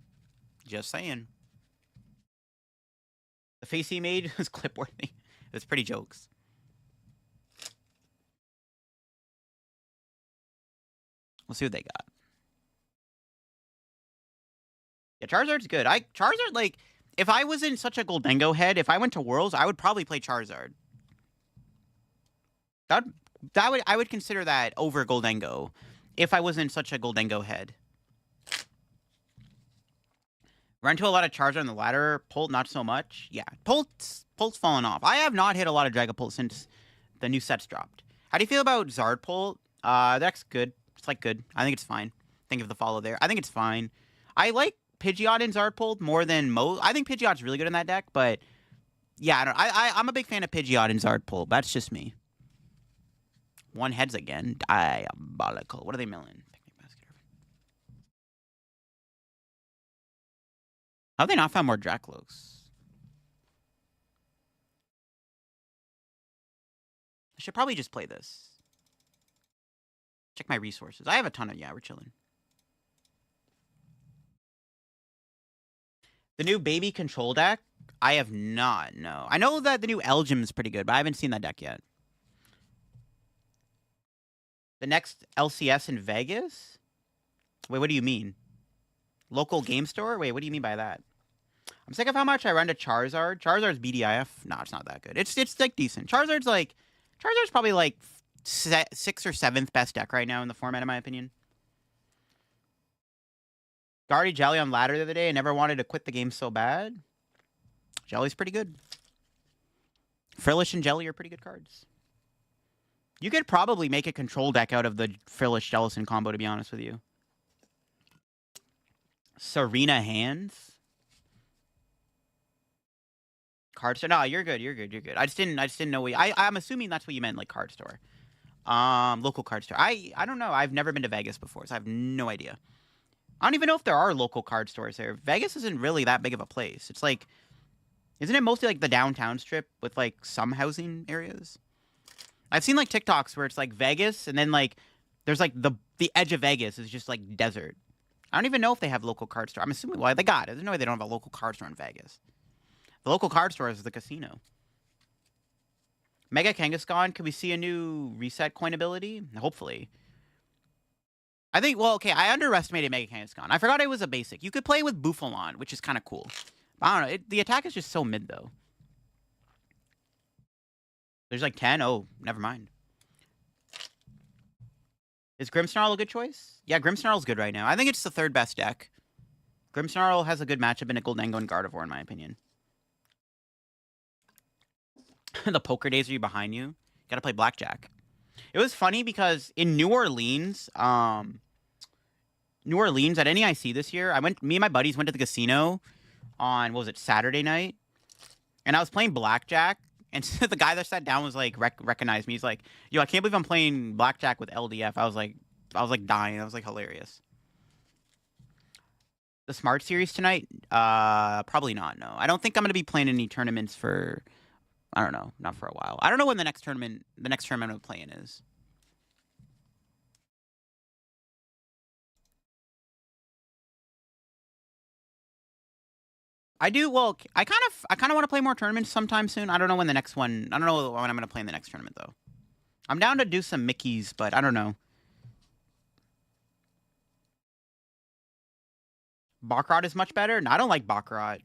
Just saying. The face he made was clip-worthy. It's pretty jokes. We'll see what they got. Yeah, Charizard's good. Charizard, like, if I was in such a Goldengo head, if I went to Worlds, I would probably play Charizard. I would consider that over Goldengo if I was in such a Goldengo head. Run to a lot of Charizard on the ladder. Pult, not so much. Yeah, Pult's fallen off. I have not hit a lot of Dragapult since the new sets dropped. How do you feel about Zardpult? That's good. It's like good. I think it's fine. Think of the follow there. I think it's fine. I like Pidgeot and Zardpult more than most. I think Pidgeot's really good in that deck, but yeah, I'm a big fan of Pidgeot and Zardpult. That's just me. One heads again. Diabolical. What are they milling? Picnic basket. How have they not found more Draclos? I should probably just play this. Check my resources. I have a ton of... Yeah, we're chilling. The new baby control deck? I have not, no. I know that the new Elgin is pretty good, but I haven't seen that deck yet. The next LCS in Vegas? Wait, what do you mean? Local game store? Wait, what do you mean by that? I'm sick of how much I run to Charizard. Charizard's BDIF? No, it's not that good. It's like decent. Charizard's probably like 6th or 7th best deck right now in the format, in my opinion. Guardy Jelly on ladder the other day. I never wanted to quit the game so bad. Jelly's pretty good. Frillish and Jelly are pretty good cards. You could probably make a control deck out of the Frillish Jellison combo, to be honest with you. Serena Hands. Card store. No, you're good. You're good. You're good. I just didn't know what I'm assuming that's what you meant, like card store. Local card store. I don't know. I've never been to Vegas before, so I have no idea. I don't even know if there are local card stores there. Vegas isn't really that big of a place. It's like, isn't it mostly like the downtown strip with like some housing areas? I've seen like TikToks where it's like Vegas and then like there's like the edge of Vegas is just like desert. I don't even know if they have local card store. I'm assuming, well, they got it. There's no way they don't have a local card store in Vegas. The local card store is the casino. Mega Kangaskhan, could we see a new reset coin ability? Hopefully. I think, well, okay, I underestimated Mega Kangaskhan. I forgot it was a basic. You could play with Bouffalon, which is kind of cool. But I don't know. The attack is just so mid, though. There's like 10? Oh, never mind. Is Grimmsnarl a good choice? Yeah, Grimmsnarl's good right now. I think it's the 3rd best deck. Grimmsnarl has a good matchup in a Goldengo and Gardevoir, in my opinion. The poker days are you behind you? Gotta play blackjack. It was funny because in New Orleans at NEIC this year, me and my buddies went to the casino on, what was it, Saturday night? And I was playing blackjack, and the guy that sat down was like, recognized me. He's like, yo, I can't believe I'm playing blackjack with LDF. I was like dying. That was like hilarious. The Smart Series tonight? Probably not, no. I don't think I'm going to be playing any tournaments for I don't know. Not for a while. I don't know when the next tournament I'm playing is. I do. Well, I kind of want to play more tournaments sometime soon. I don't know when the next one. I don't know when I'm going to play in the next tournament though. I'm down to do some Mickeys, but I don't know. Baccarat is much better. No, I don't like Baccarat.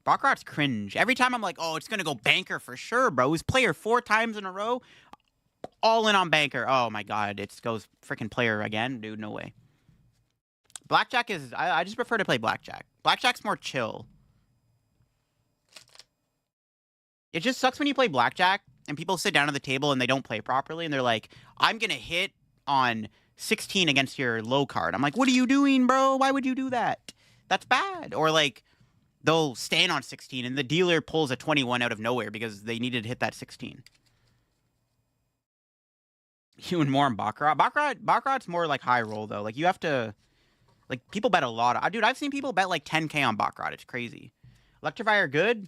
Baccarat's cringe. Every time I'm like, oh, it's gonna go banker for sure, bro. He's player 4 times in a row. All in on banker. Oh my god, it goes freaking player again, dude. No way. Blackjack is. I just prefer to play blackjack. Blackjack's more chill. It just sucks when you play blackjack and people sit down at the table and they don't play properly and they're like, I'm gonna hit on 16 against your low card. I'm like, what are you doing, bro? Why would you do that? That's bad. Or like, they'll stand on 16 and the dealer pulls a 21 out of nowhere because they needed to hit that 16. You and more on Baccarat. Baccarat's more like high roll though. Like you have to, like people bet a lot. Dude, I've seen people bet like 10K on Baccarat. It's crazy. Electrify are good?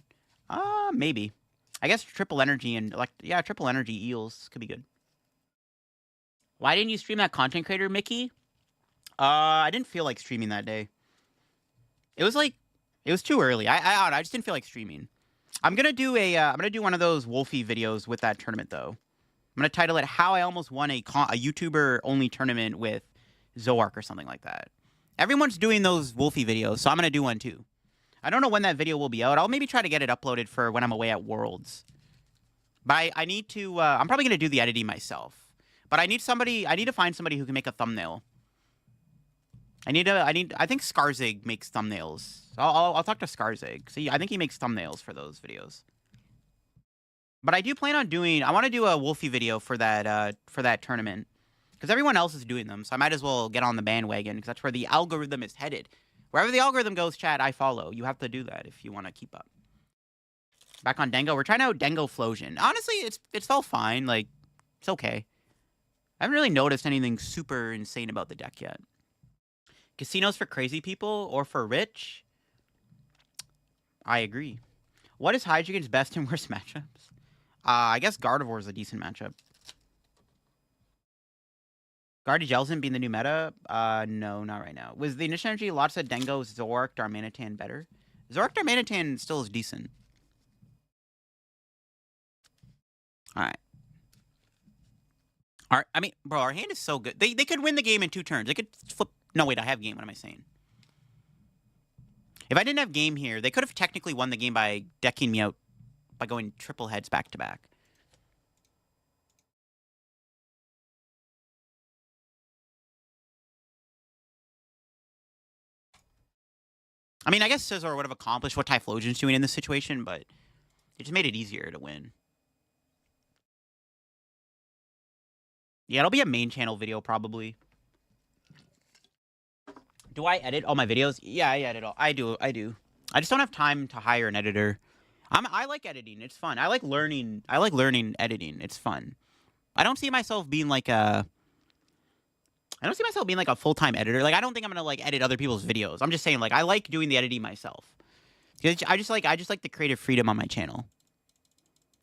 Maybe. I guess triple energy and triple energy eels could be good. Why didn't you stream that content creator, Mickey? I didn't feel like streaming that day. It was too early. I just didn't feel like streaming. I'm gonna do one of those Wolfie videos with that tournament though. I'm gonna title it "How I Almost Won a YouTuber Only Tournament with Zoark" or something like that. Everyone's doing those Wolfie videos, so I'm gonna do one too. I don't know when that video will be out. I'll maybe try to get it uploaded for when I'm away at Worlds. But I need to. I'm probably gonna do the editing myself. But I need somebody. I need to find somebody who can make a thumbnail. I think Skarzig makes thumbnails. I'll talk to Skarzig. See, I think he makes thumbnails for those videos. But I do plan on doing. I want to do a Wolfie video for that tournament because everyone else is doing them. So I might as well get on the bandwagon because that's where the algorithm is headed. Wherever the algorithm goes, chat, I follow. You have to do that if you want to keep up. Back on Dengo, we're trying out Dengo Flosion. Honestly, it's all fine. Like, it's okay. I haven't really noticed anything super insane about the deck yet. Casinos for crazy people or for rich? I agree. What is Hydreigon's best and worst matchups? I guess Gardevoir is a decent matchup. Gardevoir being the new meta? No, not right now. Was the initial energy lots of Dengo, Zork, Darmanitan better? Zork, Darmanitan still is decent. Alright. I mean, bro, our hand is so good. They could win the game in 2 turns. They could flip. No, wait, I have game. What am I saying? If I didn't have game here, they could have technically won the game by decking me out by going triple heads back to back. I mean, I guess Scizor would have accomplished what Typhlosion's doing in this situation, but it just made it easier to win. Yeah, it'll be a main channel video probably. Do I edit all my videos? Yeah, I edit all. I do. I just don't have time to hire an editor. I like editing. It's fun. I like learning editing. It's fun. I don't see myself being like a full-time editor. Like I don't think I'm going to like edit other people's videos. I'm just saying like I like doing the editing myself. I just like the creative freedom on my channel.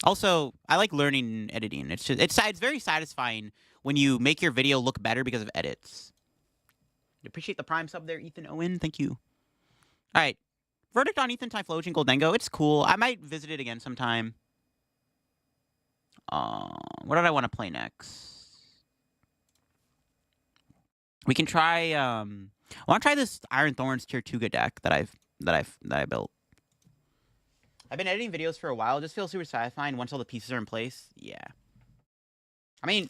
Also, I like learning editing. It's very satisfying when you make your video look better because of edits. Appreciate the prime sub there, Ethan Owen. Thank you. All right. Verdict on Ethan Typhlosion Goldengo. It's cool. I might visit it again sometime. What did I want to play next? We can try. I want to try this Iron Thorns Tier 2 deck that I built. I've been editing videos for a while. It just feels super satisfying once all the pieces are in place. Yeah. I mean,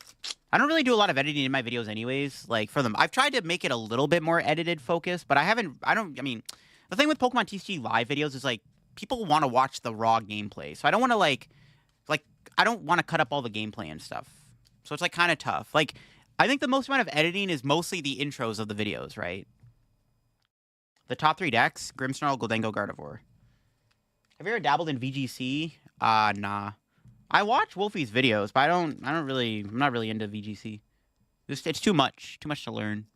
I don't really do a lot of editing in my videos anyways. Like, for them, I've tried to make it a little bit more edited focus, but I mean, the thing with Pokemon TCG live videos is, like, people want to watch the raw gameplay. So I don't want to, I don't want to cut up all the gameplay and stuff. So it's, like, kind of tough. Like, I think the most amount of editing is mostly the intros of the videos, right? The top 3 decks, Grimmsnarl, Goldengo, Gardevoir. Have you ever dabbled in VGC? Nah. I watch Wolfie's videos, but I'm not really into VGC. It's too much to learn.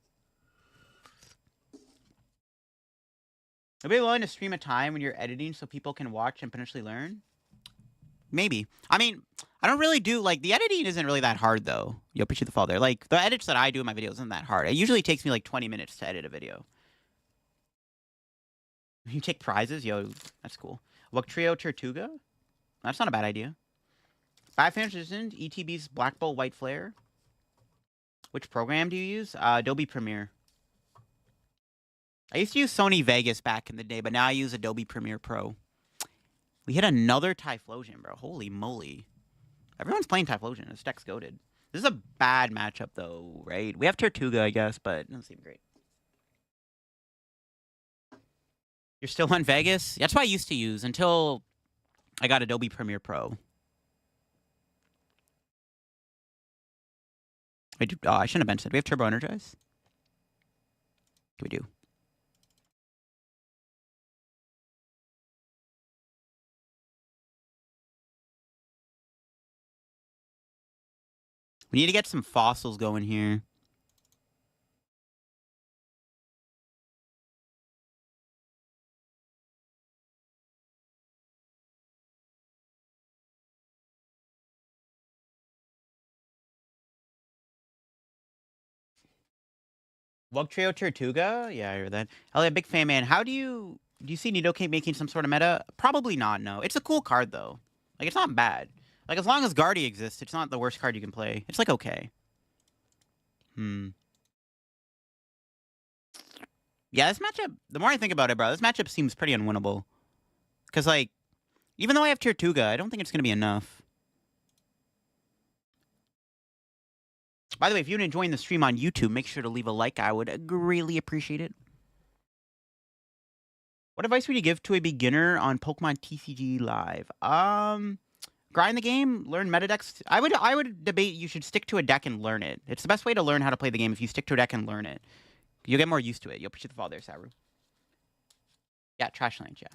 Are you willing to stream a time when you're editing so people can watch and potentially learn? Maybe. I mean, I don't really do, like, the editing isn't really that hard, though. Yo, appreciate the fall there. Like, the edits that I do in my videos isn't that hard. It usually takes me, like, 20 minutes to edit a video. You take prizes? Yo, that's cool. Luctrio Tortuga? That's not a bad idea. Biofinished Resistant, ETB's Black Bolt White Flare. Which program do you use? Adobe Premiere. I used to use Sony Vegas back in the day, but now I use Adobe Premiere Pro. We hit another Typhlosion, bro. Holy moly. Everyone's playing Typhlosion. This deck's goated. This is a bad matchup, though, right? We have Tortuga, I guess, but it doesn't seem great. You're still on Vegas? That's what I used to use until I got Adobe Premiere Pro. I shouldn't have mentioned. Do we have Turbo Energize? We do. We need to get some fossils going here. Luctrio Tortuga? Yeah, I heard that. Elliot, big fan, man. How do you see Nidoking making some sort of meta? Probably not, no. It's a cool card, though. Like, it's not bad. Like, as long as Guardy exists, it's not the worst card you can play. It's, like, okay. Yeah, this matchup, the more I think about it, bro, this matchup seems pretty unwinnable. Because, like, even though I have Tortuga, I don't think it's going to be enough. By the way, if you're enjoying the stream on YouTube, make sure to leave a like. I would greatly appreciate it. What advice would you give to a beginner on Pokemon TCG Live? Grind the game, learn meta decks. I would debate you should stick to a deck and learn it. It's the best way to learn how to play the game if you stick to a deck and learn it. You'll get more used to it. You'll appreciate the fall there, Saru. Yeah, trash lanes, yeah.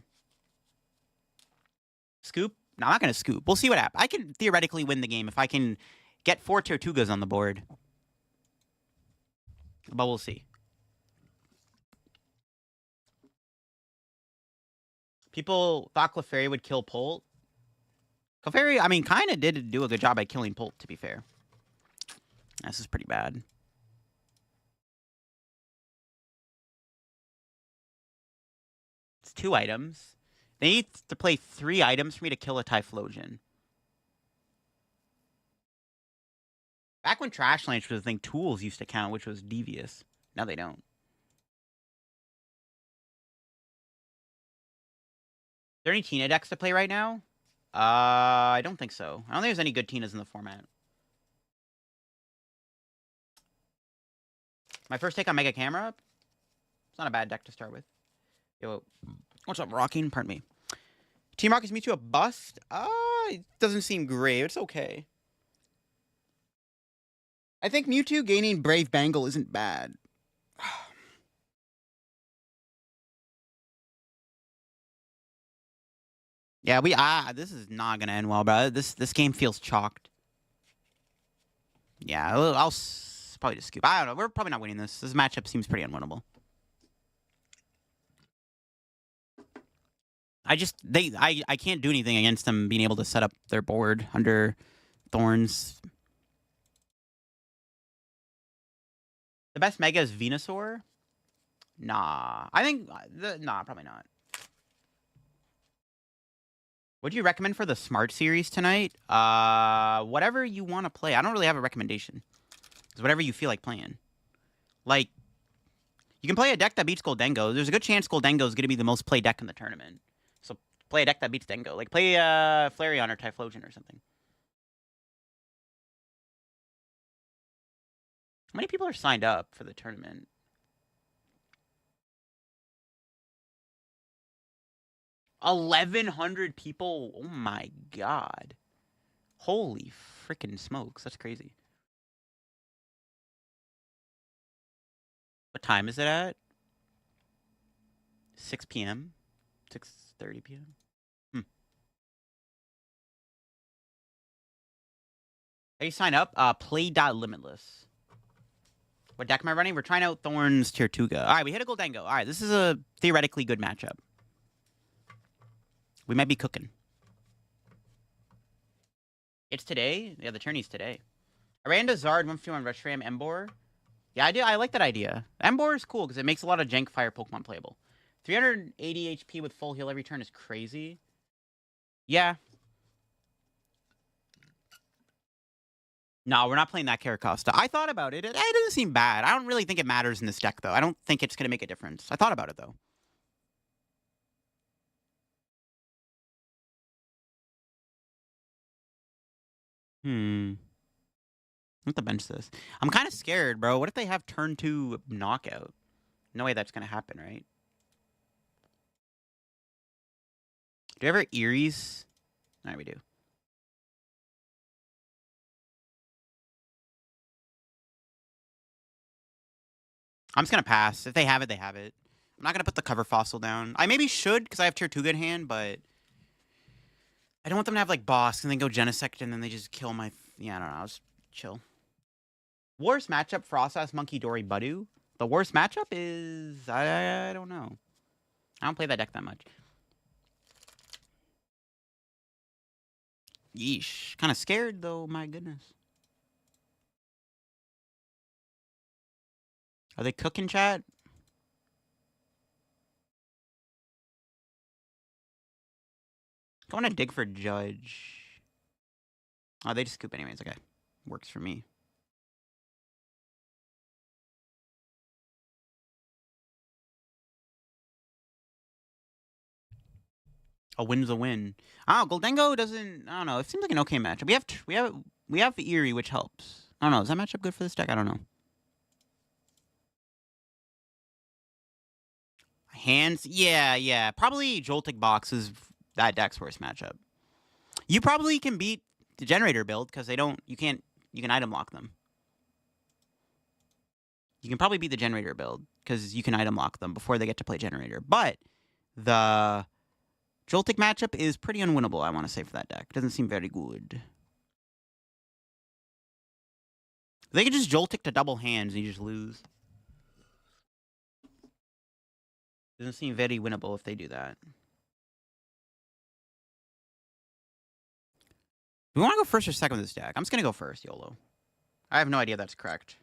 Scoop? No, I'm not going to scoop. We'll see what happens. I can theoretically win the game if I can get 4 Tortugas on the board. But we'll see. People thought Clefairy would kill Polt. Clefairy, I mean, kind of did do a good job at killing Polt, to be fair. This is pretty bad. It's 2 items. They need to play 3 items for me to kill a Typhlosion. Back when Trash Lance was a thing, tools used to count, which was devious. Now they don't. Are there any Tina decks to play right now? I don't think so. I don't think there's any good Tinas in the format. My first take on Mega Camera? It's not a bad deck to start with. Yo, what's up, Rocking? Pardon me. Team Rockets Mewtwo a bust? It doesn't seem great. It's okay. I think Mewtwo gaining Brave Bangle isn't bad. Yeah, this is not gonna end well, bro. This game feels chalked. Yeah, I'll probably just scoop. I don't know. We're probably not winning this. This matchup seems pretty unwinnable. I can't do anything against them being able to set up their board under Thorns. The best Mega is Venusaur? Nah. I think... Nah, probably not. What do you recommend for the Smart Series tonight? Whatever you want to play. I don't really have a recommendation. It's whatever you feel like playing. Like, you can play a deck that beats Goldengo. There's a good chance Goldengo is going to be the most played deck in the tournament. So play a deck that beats Dengo. Like, play Flareon or Typhlosion or something. How many people are signed up for the tournament? $1,100 people? Oh my god. Holy freaking smokes. That's crazy. What time is it at? 6 p.m.? 6:30 p.m.? How do you sign up? Play.limitless. What deck am I running? We're trying out Thorns Tortuga. Alright, we hit a Goldengo. Alright, this is a theoretically good matchup. We might be cooking. It's today? Yeah, the tourney's today. I ran to Zard, 151 Rush Ram, Embor. Yeah, I like that idea. Embor is cool because it makes a lot of jank fire Pokemon playable. 380 HP with full heal every turn is crazy. Yeah. No, we're not playing that Caracosta. I thought about it. It doesn't seem bad. I don't really think it matters in this deck, though. I don't think it's going to make a difference. I thought about it, though. I have to bench this. I'm kind of scared, bro. What if they have turn 2 knockout? No way that's going to happen, right? Do you ever Eries? No, we do. I'm just going to pass. If they have it, they have it. I'm not going to put the cover fossil down. I maybe should because I have tier 2 good hand, but I don't want them to have like boss and then go Genesect and then they just kill my... Yeah, I don't know. I'll just chill. Worst matchup, Frostas, Monkey, Dory, Budu. The worst matchup is... I don't know. I don't play that deck that much. Yeesh. Kind of scared, though. My goodness. Are they cooking, chat? I want to dig for Judge. Oh, they just scoop anyways. Okay. Works for me. A win's a win. Oh, Goldengo doesn't... I don't know. It seems like an okay matchup. We have Eerie, which helps. I don't know. Is that matchup good for this deck? I don't know. Hands? Yeah. Probably Joltik Box is that deck's worst matchup. You probably can beat the Generator build because they don't... You can item lock them. You can probably beat the Generator build because you can item lock them before they get to play Generator. But the Joltik matchup is pretty unwinnable, I want to say, for that deck. Doesn't seem very good. They could just Joltik to double hands and you just lose. Doesn't seem very winnable if they do that. Do we want to go first or second with this deck? I'm just going to go first, YOLO. I have no idea if that's correct.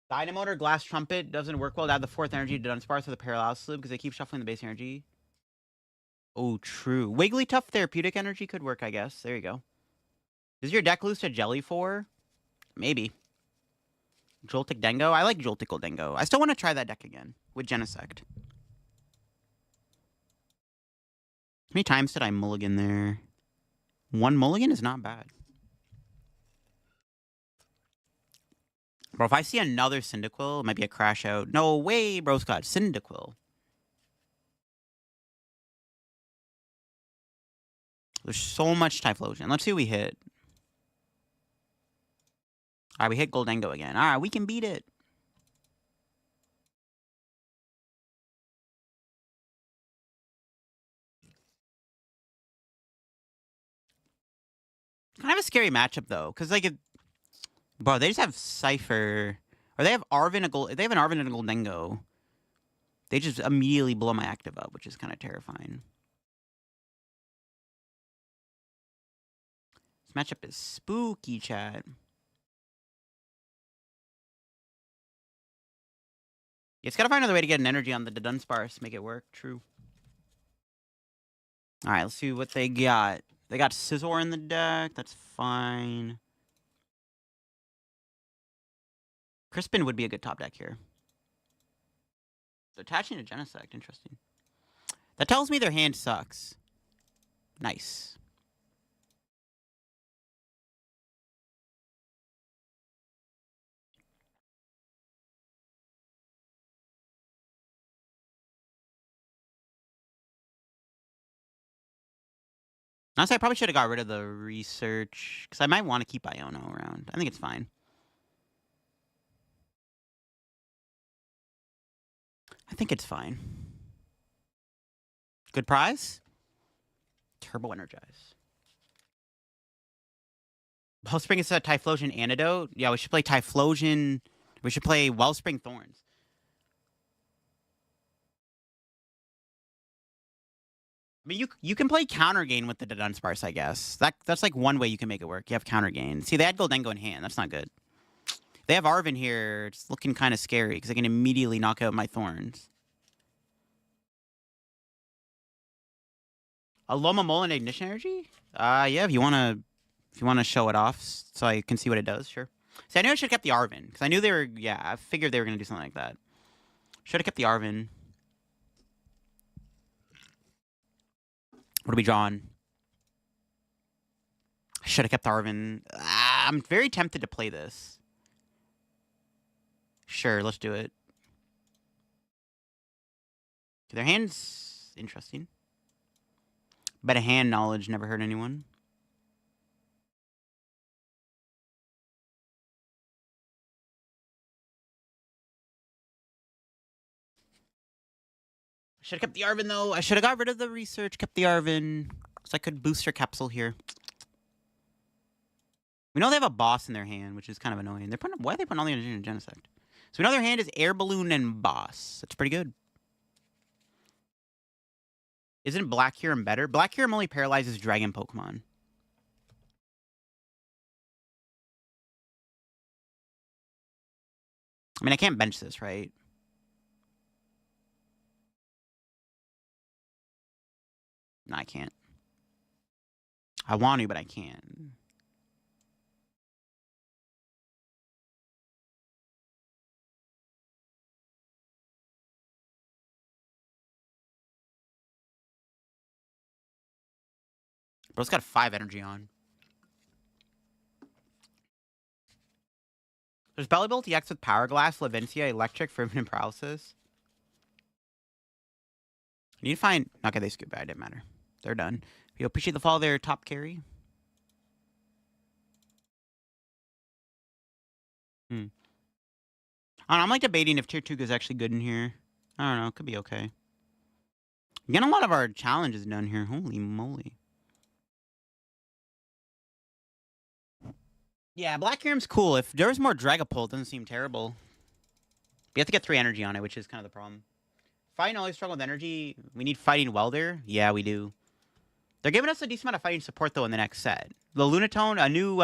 Dynamo or Glass Trumpet doesn't work well to add the 4th energy to Dunsparce with a Paralysis Loop because they keep shuffling the base energy. Oh, true. Wigglytuff Therapeutic Energy could work, I guess. There you go. Is your deck loose to Jelly 4? Maybe. Joltik Dengo? I like Joltik Dengo. I still want to try that deck again with Genesect. How many times did I mulligan there? 1 mulligan is not bad. Bro, if I see another Cyndaquil, it might be a crash out. No way, bro, Scott. Cyndaquil. There's so much Typhlosion. Let's see what we hit. Alright, we hit Goldengo again. Alright, we can beat it. Kind of a scary matchup, though. Because, like, bro, they just have Cypher. Or they have Arven, they have an Arven and a Goldengo. They just immediately blow my active up, which is kind of terrifying. This matchup is spooky, chat. It's got to find another way to get an energy on the Dunsparce to make it work. True. Alright, let's see what they got. They got Scizor in the deck. That's fine. Crispin would be a good top deck here. Attaching to Genesect. Interesting. That tells me their hand sucks. Nice. Honestly, I probably should have got rid of the research. Because I might want to keep Iono around. I think it's fine. I think it's fine. Good prize? Turbo Energize. Wellspring is a Typhlosion Antidote? Yeah, we should play Typhlosion. We should play Wellspring Thorns. I mean, you can play counter gain with the Dunsparce, I guess. That's like one way you can make it work. You have counter gain. See, they had Goldengo in hand. That's not good. They have Arven here. It's looking kind of scary because I can immediately knock out my Thorns. A Loma Mola and Ignition Energy? Yeah, if you wanna show it off so I can see what it does, sure. See, I knew I should have kept the Arven because I knew they were. Yeah, I figured they were gonna do something like that. Should have kept the Arven. What are we drawing? I should have kept Arven. I'm very tempted to play this. Sure, let's do it. Their hand's interesting. But a hand knowledge never hurt anyone. I should have kept the Arven, though. I should have got rid of the research, kept the Arven, so I could boost her capsule here. We know they have a boss in their hand, which is kind of annoying. Why are they putting all the energy in Genesect? So we know their hand is Air Balloon and Boss. That's pretty good. Isn't Black Kyurem better? Black Kyurem only paralyzes Dragon Pokemon. I mean, I can't bench this, right? No, I can't. I want to, but I can't. Bro's got 5 energy on. There's Bellibolt EX with Power Glass, Levincia, Electric, Fervent, and Paralysis. I need to find... Okay, they scoop. It didn't matter. They're done. We appreciate the follow there, top carry. I don't know, I'm like debating if Tier 2 is actually good in here. I don't know. It could be okay. Getting a lot of our challenges done here. Holy moly. Yeah, Black Kyurem's cool. If there was more Dragapult, it doesn't seem terrible. We have to get 3 energy on it, which is kind of the problem. Fighting always struggle with energy. We need Fighting Welder. Yeah, we do. They're giving us a decent amount of fighting support, though, in the next set. The Lunatone, a new,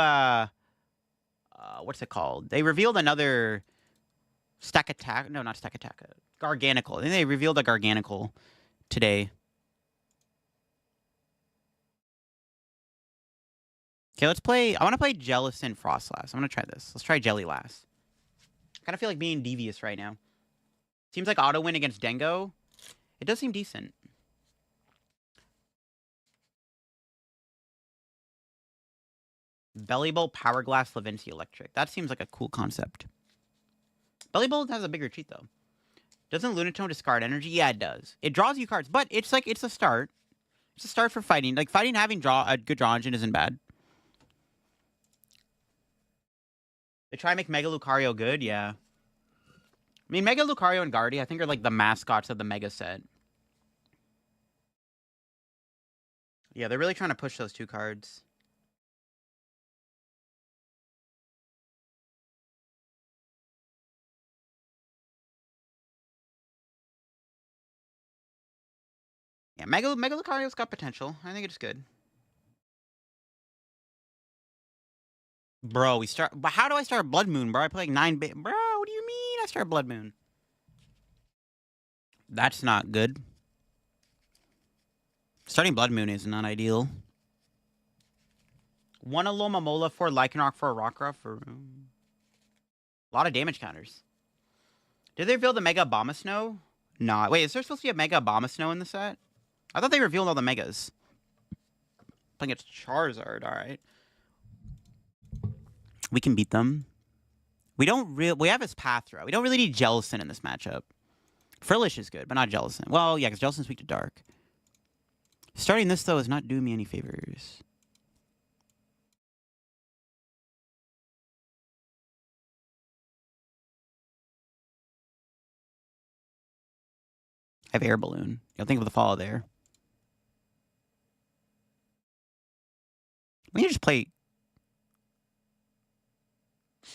what's it called? They revealed another Stack Attack. No, not Stack Attack. Garganical. I think they revealed a Garganical today. Okay, let's play. I want to play Jellicent Frost last. I'm going to try this. Let's try Jelly last. I kind of feel like being devious right now. Seems like auto win against Dengo. It does seem decent. Bellibolt, Power Glass, Levincia, Electric. That seems like a cool concept. Bellibolt has a bigger cheat, though. Doesn't Lunatone discard energy? Yeah, it does. It draws you cards, but it's like, it's a start. It's a start for fighting. Like, fighting having a good draw engine isn't bad. They try to make Mega Lucario good, yeah. I mean, Mega Lucario and Guardy, I think, are like the mascots of the Mega set. Yeah, they're really trying to push those 2 cards. Yeah, Mega Lucario's got potential. I think it's good. Bro, but how do I start Blood Moon, bro? I play like 9 bit. Bro, what do you mean I start Blood Moon? That's not good. Starting Blood Moon is not ideal. 1 Alomomola, 4 Lycanroc, 4 Rockruff. For a lot of damage counters. Did they reveal the Mega Abomasnow? No. Wait, is there supposed to be a Mega Abomasnow in the set? I thought they revealed all the Megas. I think it's Charizard, alright. We can beat them. We have his Pathra. We don't really need Jellicent in this matchup. Frillish is good, but not Jellicent. Well, yeah, because Jellicent's weak to Dark. Starting this, though, is not doing me any favors. I have Air Balloon. You'll think of the follow there. We can just play...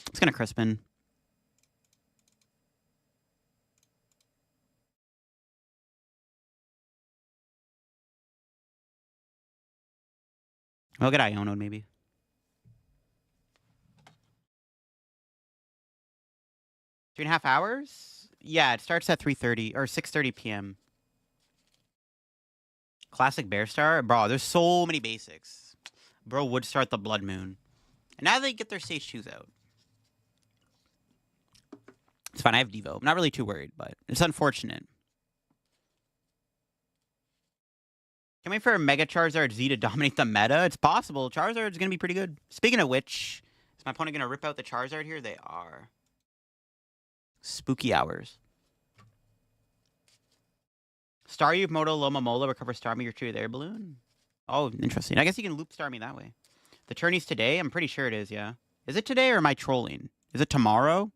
It's gonna Crispin. We'll get Iono maybe. Three and a half hours? Yeah, it starts at 3:30 or 6:30 p.m. Classic Bear Star? Bro, there's so many basics. Bro would start the Blood Moon. And now they get their Stage 2s out. It's fine, I have Devo. I'm not really too worried, but it's unfortunate. Can we wait for a Mega Charizard Z to dominate the meta? It's possible. Charizard's going to be pretty good. Speaking of which, is my opponent going to rip out the Charizard here? They are. Spooky hours. Staryu, Moto, Loma Mola, recover Starmie, retrieve air balloon. Oh, interesting. I guess you can loop Starmie that way. The tourney's today? I'm pretty sure it is, yeah. Is it today or am I trolling? Is it tomorrow?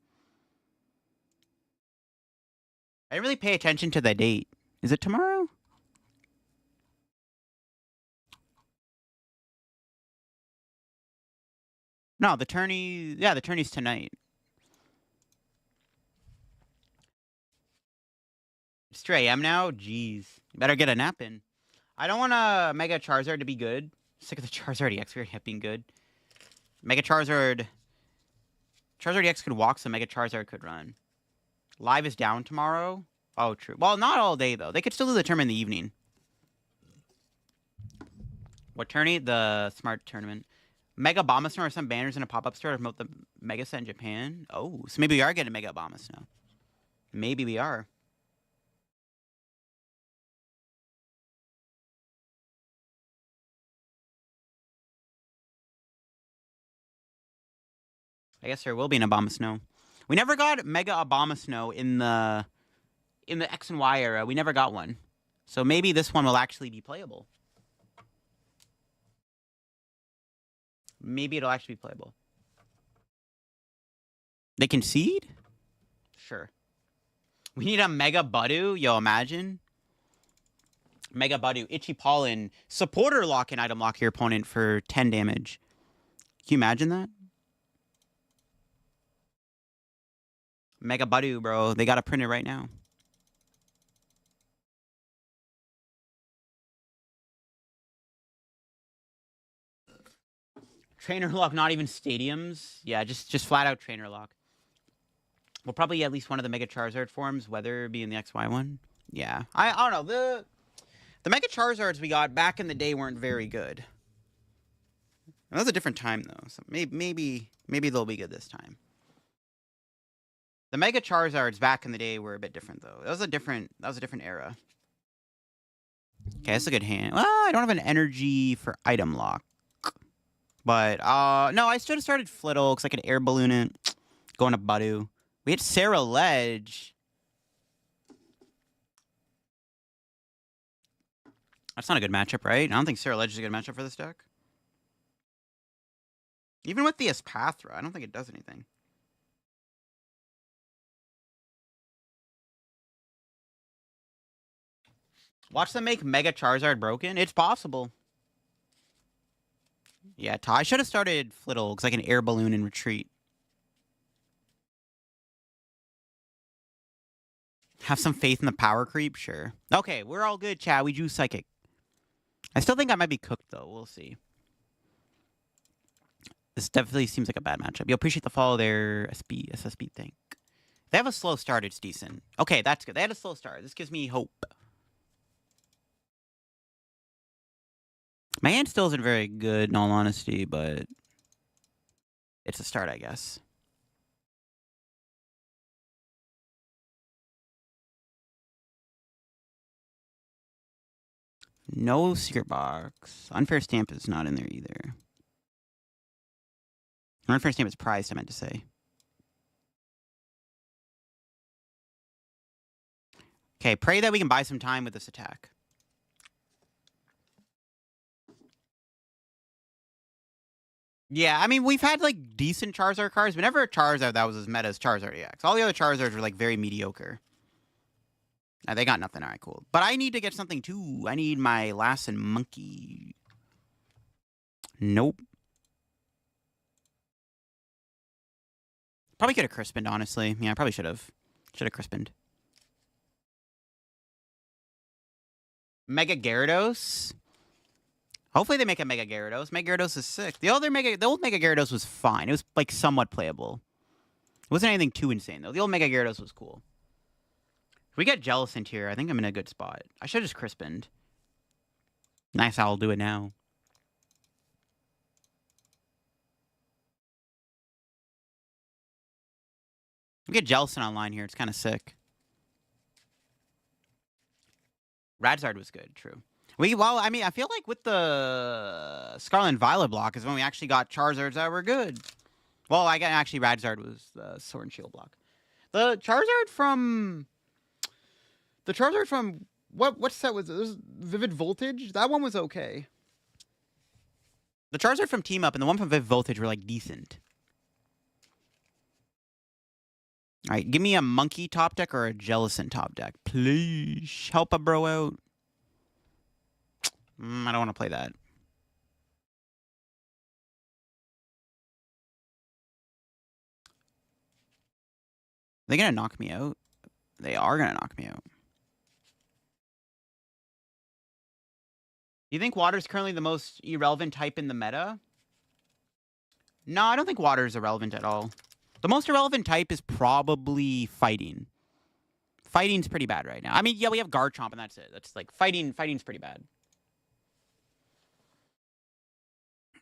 I didn't really pay attention to the date. Is it tomorrow? No, the tourney... Yeah, the tourney's tonight. It's 3 a.m. now? Jeez. You better get a nap in. I don't want a Mega Charizard to be good. Sick of the Charizard EX being good. Mega Charizard... Charizard EX could walk, so Mega Charizard could run. Live is down tomorrow? Oh, true. Well, not all day, though. They could still do the tournament in the evening. What tourney? The Smart Tournament. Mega Bombasnow or some banners in a pop-up store to promote the Mega Set in Japan? Oh, so maybe we are getting Mega Bombasnow. Maybe we are. I guess there will be an Abomasnow. We never got Mega Abomasnow in the X and Y era. We never got one. So maybe this one will actually be playable. Maybe it'll actually be playable. They concede? Sure. We need a Mega Budu. Yo, imagine. Mega Budu, Itchy Pollen, supporter lock and item lock your opponent for 10 damage. Can you imagine that? Mega Budu, bro. They gotta print it right now. Trainer lock, not even stadiums. Yeah, just flat out trainer lock. We'll probably get at least one of the Mega Charizard forms, whether it be in the XY one. Yeah. I don't know. The Mega Charizards we got back in the day weren't very good. That was a different time though. So maybe they'll be good this time. The Mega Charizards back in the day were a bit different though. That was a different era. Okay, that's a good hand. Well, I don't have an energy for item lock. But no, I should have started Flittle because I could air balloon it. Going to Budu. We had Sarah Ledge. That's not a good matchup, right? I don't think Sarah Ledge is a good matchup for this deck. Even with the Espathra, I don't think it does anything. Watch them make Mega Charizard broken. It's possible. Yeah, I should have started Flittle because I can air balloon and retreat. Have some faith in the power creep? Sure. Okay, we're all good, chat. We drew Psychic. I still think I might be cooked, though. We'll see. This definitely seems like a bad matchup. You appreciate the follow there, SSB, thank. If they have a slow start, it's decent. Okay, that's good. They had a slow start. This gives me hope. My hand still isn't very good, in all honesty, but it's a start, I guess. No secret box. Unfair stamp is not in there either. Unfair stamp is prized, I meant to say. Okay, pray that we can buy some time with this attack. Yeah, I mean, we've had, like, decent Charizard cards, but never a Charizard that was as meta as Charizard EX. All the other Charizards were, like, very mediocre. They got nothing. All right, cool. But I need to get something, too. I need my Lass and Monkey. Nope. Probably could have Crispined, honestly. Yeah, I probably should have. Should have Crispined. Mega Gyarados? Hopefully they make a Mega Gyarados. Mega Gyarados is sick. The old Mega Gyarados was fine. It was like somewhat playable. It wasn't anything too insane though. The old Mega Gyarados was cool. If we get Jellicent here, I think I'm in a good spot. I should have just Crispined. Nice, I'll do it now. We get Jellicent online here. It's kind of sick. Radzard was good, true. Well, I mean, I feel like with the Scarlet and Violet block is when we actually got Charizards that were good. Well, I got actually Radzard was the Sword and Shield block. The Charizard from what set was it? This Vivid Voltage? That one was okay. The Charizard from Team Up and the one from Vivid Voltage were like decent. All right, give me a Monkey top deck or a Jellicent top deck, please. Help a bro out. I don't want to play that. Are they gonna knock me out? They are gonna knock me out. Do you think water is currently the most irrelevant type in the meta? No, I don't think water is irrelevant at all. The most irrelevant type is probably fighting. Fighting's pretty bad right now. I mean, yeah, we have Garchomp and that's it. That's like fighting's pretty bad.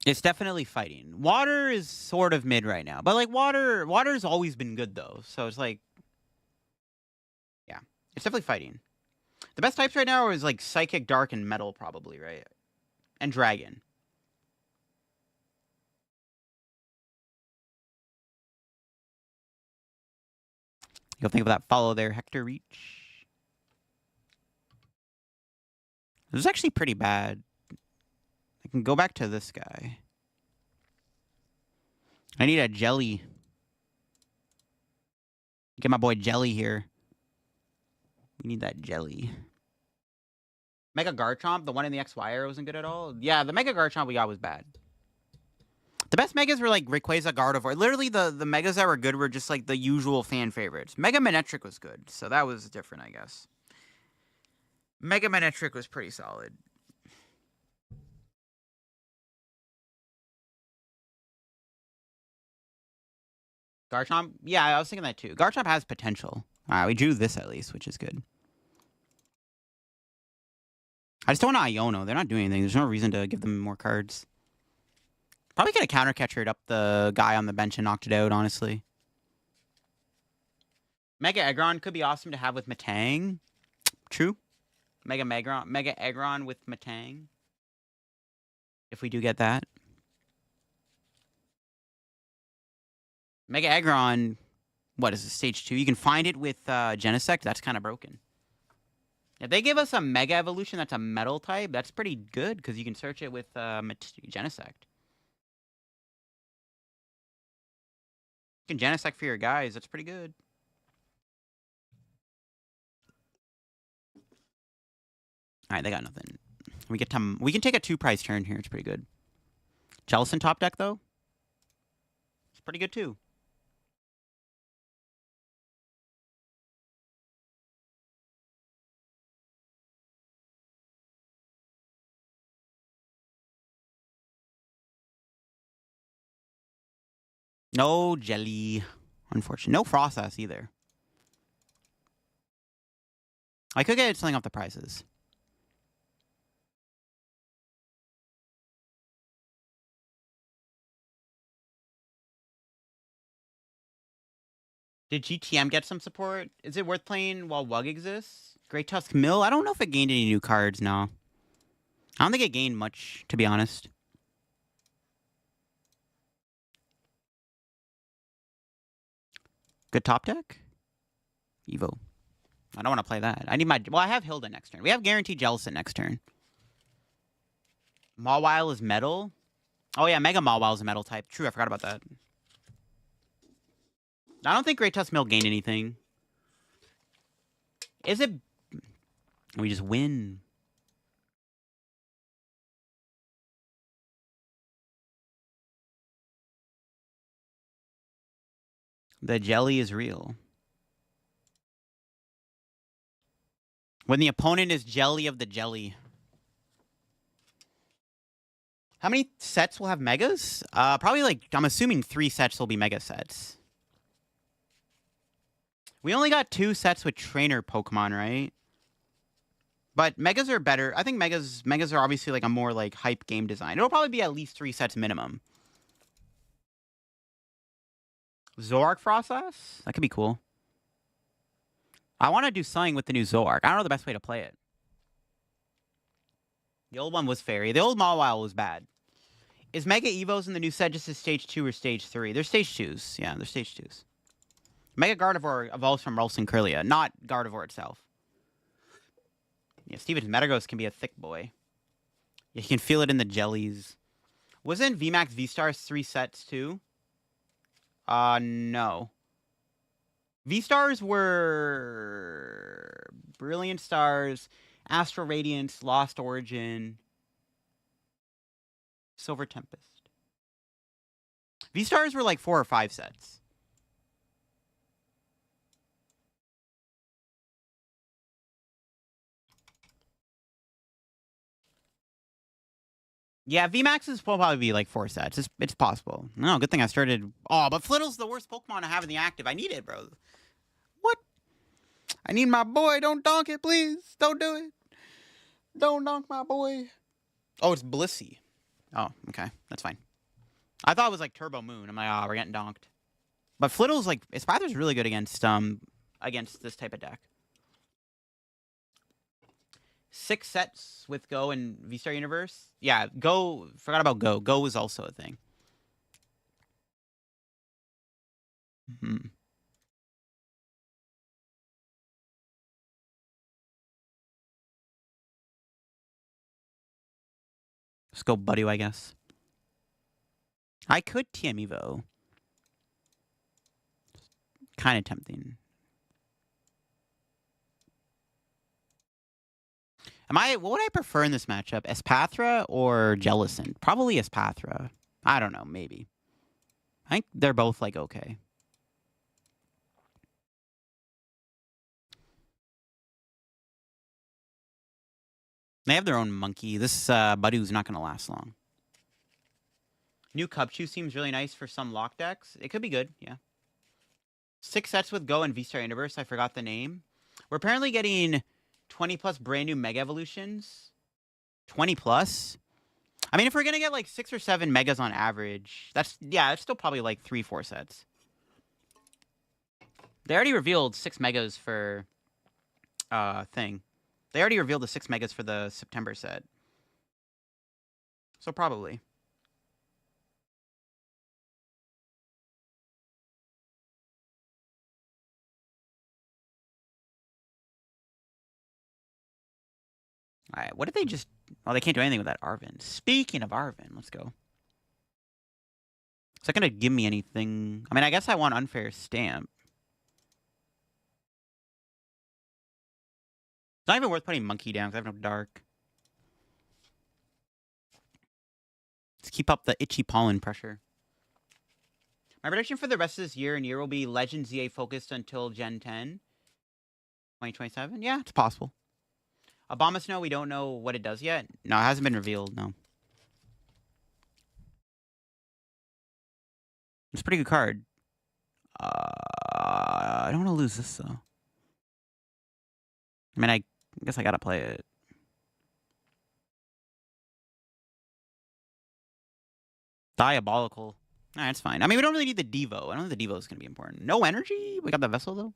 It's definitely fighting. Water is sort of mid right now. But like water's always been good though. So it's like, yeah, it's definitely fighting. The best types right now is like Psychic, Dark, and Metal probably, right? And Dragon. You'll think of that follow there, Hector Reach. This is actually pretty bad. I can go back to this guy. I need a Jelly. Get my boy Jelly here. We need that Jelly. Mega Garchomp, the one in the XY wasn't good at all. Yeah, the Mega Garchomp we got was bad. The best Megas were like Rayquaza, Gardevoir. Literally, the Megas that were good were just like the usual fan favorites. Mega Manectric was good, so that was different, I guess. Mega Manectric was pretty solid. Garchomp? Yeah, I was thinking that too. Garchomp has potential. Alright, we drew this at least, which is good. I just don't want Iono. They're not doing anything. There's no reason to give them more cards. Probably could have counter catchered up the guy on the bench and knocked it out, honestly. Mega Aggron could be awesome to have with Metang. True. Mega Aggron with Metang. If we do get that. Mega Aggron, what is it, stage 2? You can find it with Genesect. That's kind of broken. If they give us a Mega Evolution that's a Metal type, that's pretty good because you can search it with Genesect. You can Genesect for your guys. That's pretty good. All right, they got nothing. We can take a 2-prize turn here. It's pretty good. Jellicent top deck though. It's pretty good too. No Jelly, unfortunately. No Frostas either. I could get something off the prices. Did GTM get some support? Is it worth playing while Wug exists? Great Tusk Mill? I don't know if it gained any new cards, no. I don't think it gained much, to be honest. Good top deck? Evo. I don't want to play that. I need my... Well, I have Hilda next turn. We have guaranteed Jellicent next turn. Mawile is metal? Oh, yeah, Mega Mawile is a metal type. True, I forgot about that. I don't think Great Tusk Mill gained anything. Is it... We just win. The jelly is real. When the opponent is jelly of the jelly. How many sets will have megas? Probably like, I'm assuming 3 sets will be mega sets. We only got 2 sets with trainer Pokemon, right? But megas are better. I think megas are obviously like a more like hype game design. It'll probably be at least 3 sets minimum. Zoroark Frostlass? That could be cool. I want to do something with the new Zoroark. I don't know the best way to play it. The old one was fairy. The old Mawile was bad. Is Mega Evos in the new set just a stage 2 or stage 3? They're stage 2s. Yeah, they're stage 2s. Mega Gardevoir evolves from Ralston Kirlia, not Gardevoir itself. Yeah, Steven's Metagross can be a thick boy. You can feel it in the jellies. Wasn't VMAX V-Stars 3 sets too? No. V-Stars were Brilliant Stars, Astral Radiance, Lost Origin, Silver Tempest. V-Stars were like 4 or 5 sets. Yeah, VMAXs will probably be like 4 sets. It's possible. No, good thing I started. Oh, but Flittl's the worst Pokemon to have in the active. I need it, bro. What? I need my boy. Don't donk it, please. Don't do it. Don't donk my boy. Oh, it's Blissey. Oh, okay. That's fine. I thought it was like Turbo Moon. I'm like, oh, we're getting donked. But Flittl's like, Spather's really good against this type of deck. 6 sets with Go and V-Star Universe. Yeah, Go. Forgot about Go. Go was also a thing. Let's go Buddy, I guess. I could TM Evo. Kind of tempting. What would I prefer in this matchup? Espathra or Jellicent? Probably Espathra. I don't know, maybe. I think they're both like okay. They have their own monkey. This Budu's not gonna last long. New Cubchoo seems really nice for some lock decks. It could be good, yeah. 6 sets with Go and V-Star Universe. I forgot the name. We're apparently getting 20 plus brand new Mega Evolutions. 20 plus? I mean, if we're going to get like 6 or 7 Megas on average, that's still probably like 3-4 sets. They already revealed 6 Megas for thing. They already revealed the 6 Megas for the September set. So probably. All right, what did they just... Oh, they can't do anything with that Arven. Speaking of Arven, let's go. Is that going to give me anything? I mean, I guess I want Unfair Stamp. It's not even worth putting Monkey down because I have no Dark. Let's keep up the itchy pollen pressure. My prediction for the rest of this year and year will be Legend ZA focused until Gen 10. 2027? Yeah, it's possible. Abomasnow, we don't know what it does yet. No, it hasn't been revealed, no. It's a pretty good card. I don't want to lose this, though. I mean, I guess I gotta play it. Diabolical. Alright, it's fine. I mean, we don't really need the Devo. I don't think the Devo is going to be important. No energy? We got the Vessel, though?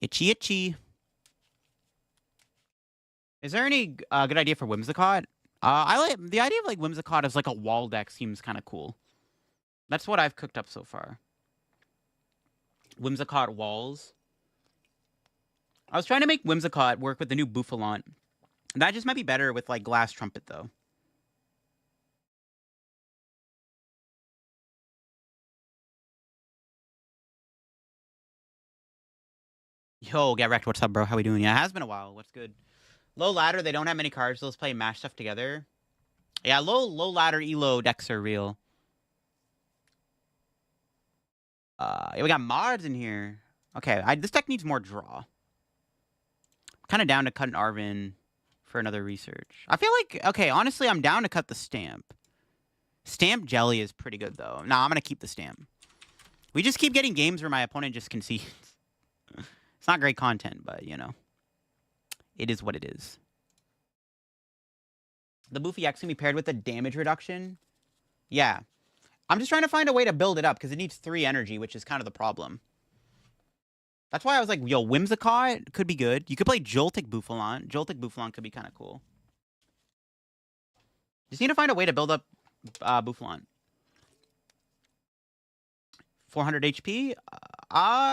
Itchy, itchy. Is there any good idea for Whimsicott? I like the idea of like Whimsicott as like a wall deck seems kind of cool. That's what I've cooked up so far. Whimsicott walls. I was trying to make Whimsicott work with the new Bouffalont. That just might be better with like Glass Trumpet though. Yo, get wrecked. What's up, bro? How we doing? Yeah, it has been a while. What's good? Low ladder, they don't have many cards, so let's play mash stuff together. Yeah, low ladder elo decks are real. Yeah, we got mods in here. Okay, this deck needs more draw. Kind of down to cut an Arvin for another research. I feel like, okay, honestly, I'm down to cut the Stamp. Stamp Jelly is pretty good, though. No, I'm going to keep the Stamp. We just keep getting games where my opponent just concedes. It's not great content, but, you know. It is what it is. The Boofy X can be paired with a damage reduction. Yeah. I'm just trying to find a way to build it up, because it needs 3 energy, which is kind of the problem. That's why I was like, yo, Whimsicott could be good. You could play Joltik Bouffalon. Joltik Bouffalon could be kind of cool. Just need to find a way to build up Bouffalon. 400 HP?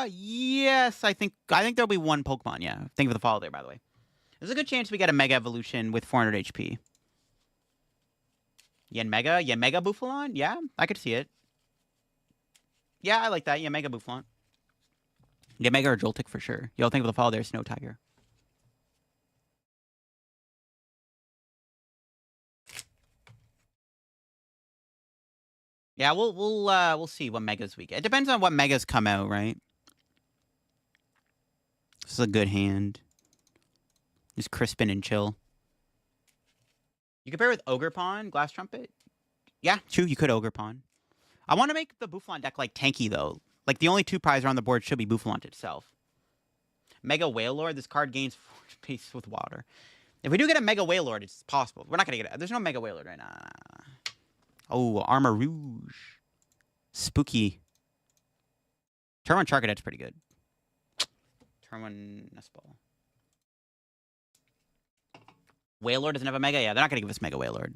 Yes, I think there'll be one Pokemon, yeah. Thank you for the follow there, by the way. There's a good chance we get a Mega Evolution with 400 HP. Mega Bouffalon? Yeah, I could see it. Yeah, I like that. Mega Bouffalon. Mega or Joltik for sure. Yo, thank you for the follow there, Snow Tiger. Yeah, we'll see what Megas we get. It depends on what Megas come out, right? This is a good hand. Just crispin and chill. You compare with Ogre-Pon, Glass Trumpet? Yeah, true, you could Ogre-Pon. I want to make the Bouffalon deck, like, tanky, though. Like, the only 2 prizes on the board should be Bouffalon itself. Mega Wailord, this card gains 4 space with water. If we do get a Mega Wailord, it's possible. We're not going to get it. There's no Mega Wailord right now. Oh, Armor Rouge. Spooky. Turn 1 Charcadet's pretty good. Turn 1 Nestball. Wailord doesn't have a Mega? Yeah, they're not going to give us Mega Wailord.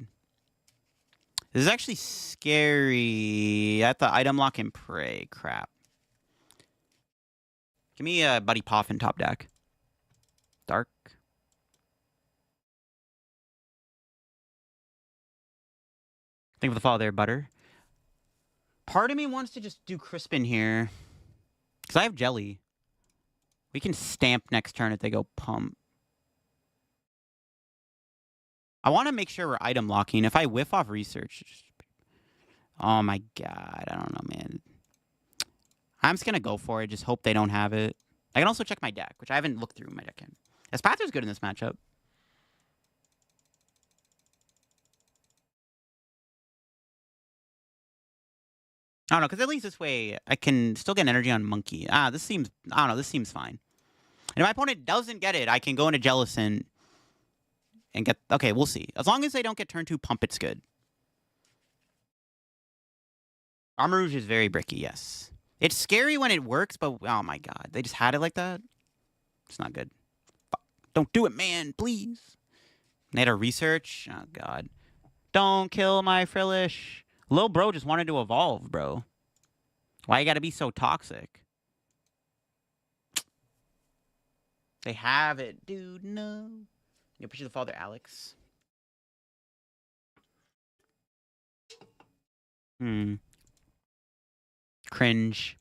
This is actually scary. I have to item lock and pray. Crap. Give me a Buddy Poffin top deck. Dark. Thank you for the follow there, Butter. Part of me wants to just do Crispin here. Because I have Jelly. We can Stamp next turn if they go Pump. I want to make sure we're item locking. If I whiff off Research... Oh my god. I don't know, man. I'm just going to go for it. Just hope they don't have it. I can also check my deck, which I haven't looked through my deck in. Espathar's good in this matchup. I don't know, because at least this way I can still get an energy on Monkey. This seems... I don't know, this seems fine. And if my opponent doesn't get it, I can go into Jellison and get... Okay, we'll see. As long as they don't get turn 2 Pump, it's good. Armor Rouge is very bricky, yes. It's scary when it works, but... Oh my god, they just had it like that? It's not good. Don't do it, man, please. They had a Research? Oh god. Don't kill my Frillish. Lil bro just wanted to evolve, bro. Why you gotta be so toxic? They have it, dude, no. You appreciate the father, Alex. Cringe.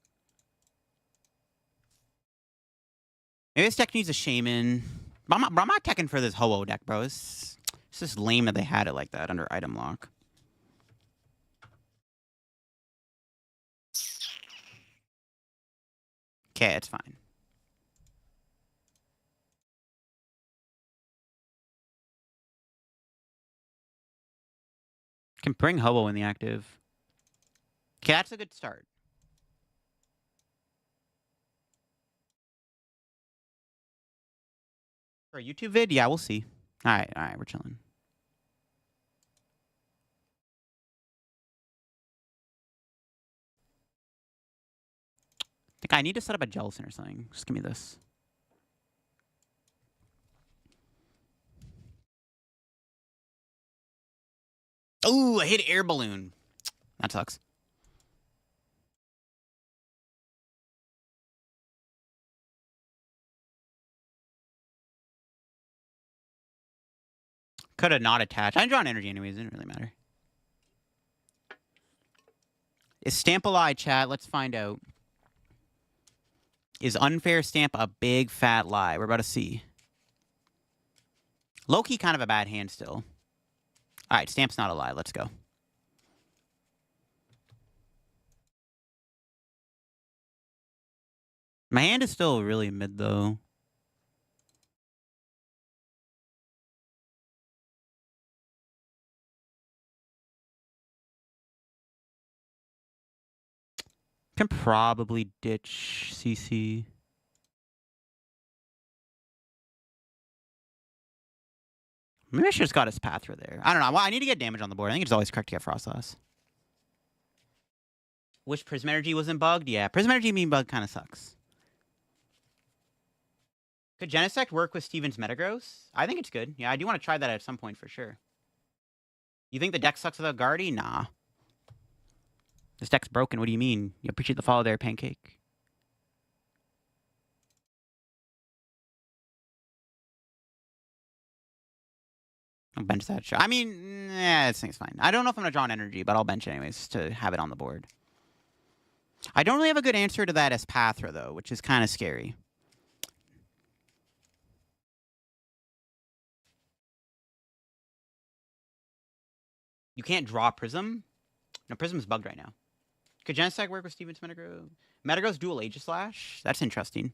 Maybe this deck needs a Shaman. But I'm not teching for this Ho-Oh deck, bro. It's just lame that they had it like that under item lock. Okay, it's fine. Can bring Ho-Oh in the active. Okay, that's a good start. For a YouTube vid? Yeah, we'll see. Alright, we're chilling. I think I need to set up a Jellison or something. Just give me this. Oh, I hit Air Balloon. That sucks. Could have not attached. I draw an energy anyways. It didn't really matter. Is Stamp a lie, chat? Let's find out. Is Unfair Stamp a big fat lie? We're about to see. Low-key kind of a bad hand still. Alright, Stamp's not a lie. Let's go. My hand is still really mid, though. Can probably ditch CC. Maybe I should have just got his Pathra there. I don't know. Well, I need to get damage on the board. I think it's always correct to get Frostlass. Wish Prism Energy wasn't bugged? Yeah, Prism Energy being bugged kind of sucks. Could Genesect work with Steven's Metagross? I think it's good. Yeah, I do want to try that at some point for sure. You think the deck sucks without Guardy? Nah. This deck's broken. What do you mean? You appreciate the follow there, Pancake. I'll bench that. I mean, this thing's fine. I don't know if I'm going to draw an energy, but I'll bench anyways to have it on the board. I don't really have a good answer to that as Pathra, though, which is kind of scary. You can't draw Prism? No, Prism's bugged right now. Could Genesect work with Steven's Metagross? Metagross dual Aegislash? That's interesting.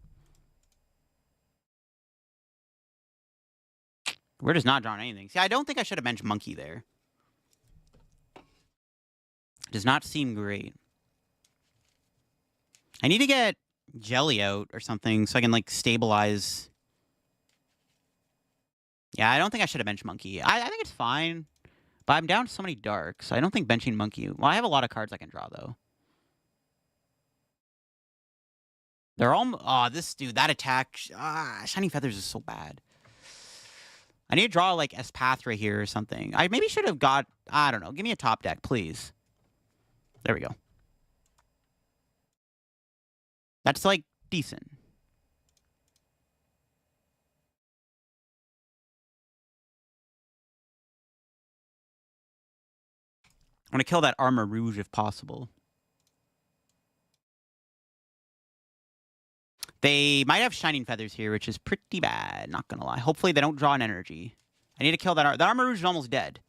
We're just not drawing anything. See, I don't think I should have benched Monkey there. Does not seem great. I need to get Jelly out or something so I can, like, stabilize. Yeah, I don't think I should have benched Monkey. I think it's fine. But I'm down to so many darks, so I don't think benching Monkey... Well, I have a lot of cards I can draw, though. They're all... Oh, this dude, that attack... Shining Feathers is so bad. I need to draw, like, Espathra here or something. I maybe should have got... I don't know. Give me a top deck, please. There we go. That's, like, decent. I want to kill that Armor Rouge if possible. They might have Shining Feathers here, which is pretty bad, not gonna lie. Hopefully they don't draw an energy. I need to kill that. That Armor Rouge is almost dead.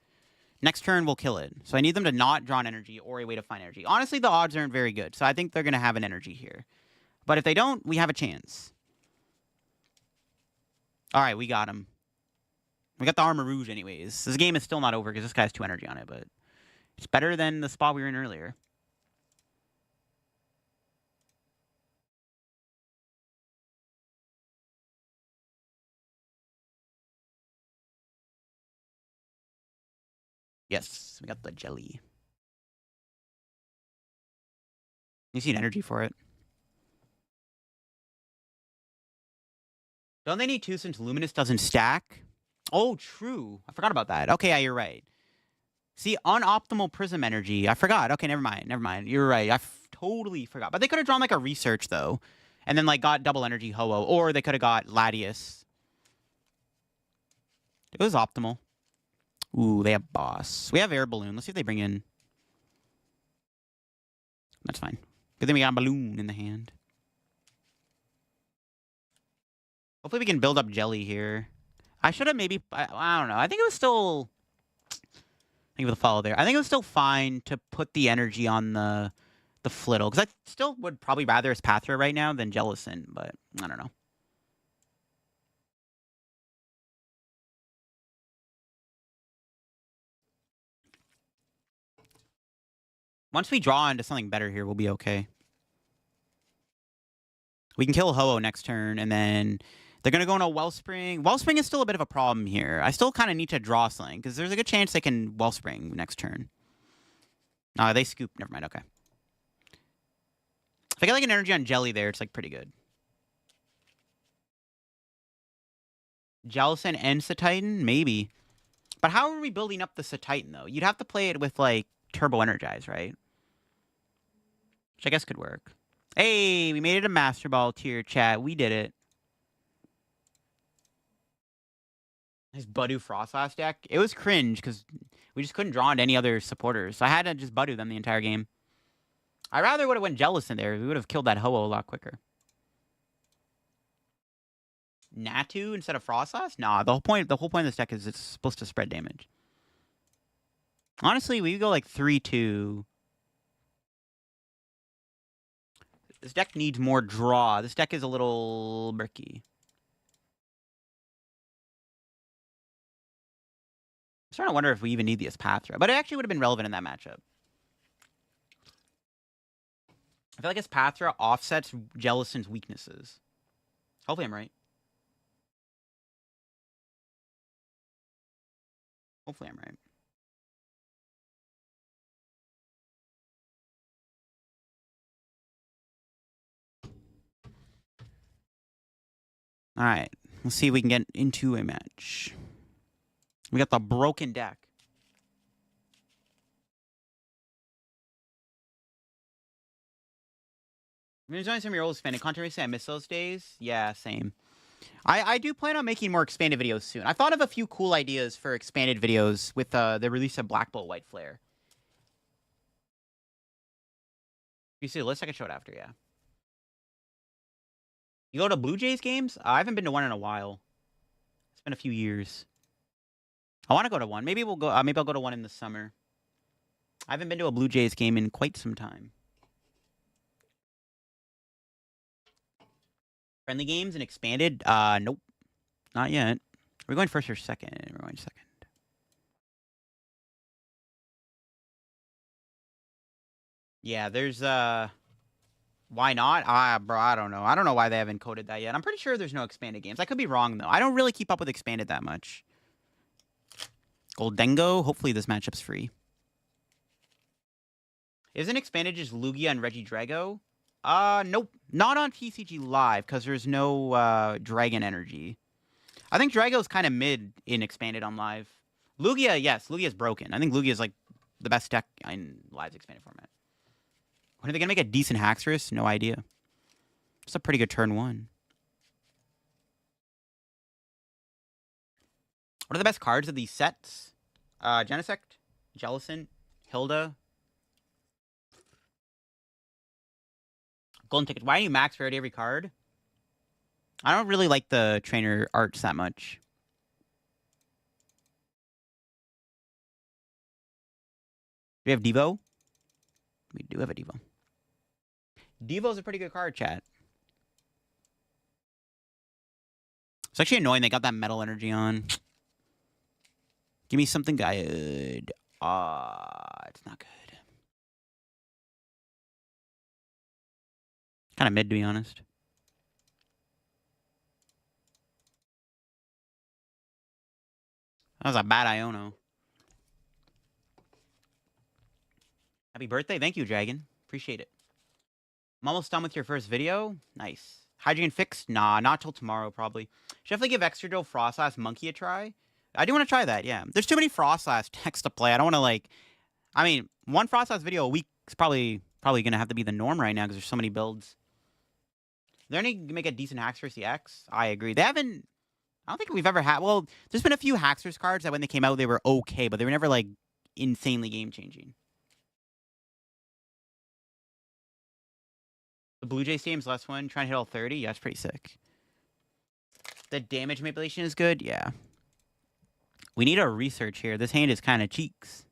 Next turn, we'll kill it. So I need them to not draw an energy or a way to find energy. Honestly, the odds aren't very good, so I think they're gonna have an energy here. But if they don't, we have a chance. Alright, we got him. We got the Armor Rouge anyways. This game is still not over because this guy has 2 energy on it, but it's better than the spot we were in earlier. Yes, we got the jelly. You see an energy for it. Don't they need 2 since Luminous doesn't stack? Oh, true. I forgot about that. Okay, yeah, you're right. See, unoptimal Prism energy. I forgot. Okay, never mind. Never mind. You're right. I totally forgot. But they could have drawn, like, a Research, though. And then, like, got double energy Ho-Oh. Or they could have got Latias. It was optimal. Ooh, they have Boss. We have Air Balloon. Let's see if they bring in... That's fine. Good thing we got a Balloon in the hand. Hopefully we can build up Jelly here. I should have maybe... I don't know. I think it was still... Thank you for the follow there. I think it was still fine to put the energy on the Flittle. Because I still would probably rather Espathra right now than Jellicent. But I don't know. Once we draw into something better here, we'll be okay. We can kill Ho-Oh next turn, and then they're going to go into Wellspring. Wellspring is still a bit of a problem here. I still kind of need to draw something, because there's a good chance they can Wellspring next turn. They scoop. Never mind, okay. If I get like an energy on Jelly there, it's like pretty good. Jellicent and Satitan? Maybe. But how are we building up the Satitan, though? You'd have to play it with, like, Turbo Energize, right? Which I guess could work. Hey, we made it a Master Ball tier, chat. We did it. His Budu Frostlass deck. It was cringe, because we just couldn't draw into any other supporters. So I had to just Budu them the entire game. I rather would have went Jellicent there. We would have killed that Ho-Oh a lot quicker. Natu instead of Frostlass? Nah, the whole point of this deck is it's supposed to spread damage. Honestly, we go like 3-2. This deck needs more draw. This deck is a little murky. I'm starting to wonder if we even need the Espathra, but it actually would have been relevant in that matchup. I feel like Espathra offsets Jellicent's weaknesses. Hopefully I'm right. Hopefully I'm right. All right. Let's see if we can get into a match. We got the broken deck. I'm enjoying some of your old expanded content recently. I miss those days. Yeah, same. I do plan on making more expanded videos soon. I've thought of a few cool ideas for expanded videos with the release of Black Bolt White Flare. You see the list? I can show it after, yeah. You go to Blue Jays games? I haven't been to one in a while. It's been a few years. I want to go to one. Maybe we'll go. Maybe I'll go to one in the summer. I haven't been to a Blue Jays game in quite some time. Friendly games and expanded? Nope. Not yet. We're going first or second? We're going second. Yeah, there's why not? Bro, I don't know. I don't know why they haven't coded that yet. I'm pretty sure there's no expanded games. I could be wrong though. I don't really keep up with expanded that much. Goldengo. Hopefully this matchup's free. Isn't expanded just Lugia and Regidrago? Nope. Not on TCG Live, because there's no Dragon Energy. I think Drago's kind of mid in expanded on Live. Lugia, yes. Lugia's broken. I think Lugia's like the best deck in Live's expanded format. When are they going to make a decent Haxorus? No idea. It's a pretty good turn one. What are the best cards of these sets? Genesect, Jellicent, Hilda. Golden Ticket. Why do you max rarity every card? I don't really like the trainer arts that much. Do we have Devo? We do have a Devo. Devo's a pretty good card, chat. It's actually annoying they got that metal energy on. Give me something good. It's not good. Kind of mid, to be honest. That was a bad Iono. Happy birthday. Thank you, Dragon. Appreciate it. I'm almost done with your first video. Nice. Hydrogen fixed? Nah, not till tomorrow, probably. Should definitely give Extradrill Frostlass Monkey a try. I do want to try that, yeah. There's too many Frostlass decks to play. I don't want to, like... I mean, one Frostlass video a week is probably going to have to be the norm right now because there's so many builds. They're going to make a decent Haxorus EX? I agree. They haven't... I don't think we've ever had... Well, there's been a few Haxorus cards that when they came out, they were okay, but they were never, like, insanely game-changing. The Blue Jays Stadium's last one. Trying to hit all 30? Yeah, that's pretty sick. The damage manipulation is good? Yeah. We need a research here. This hand is kind of cheeks.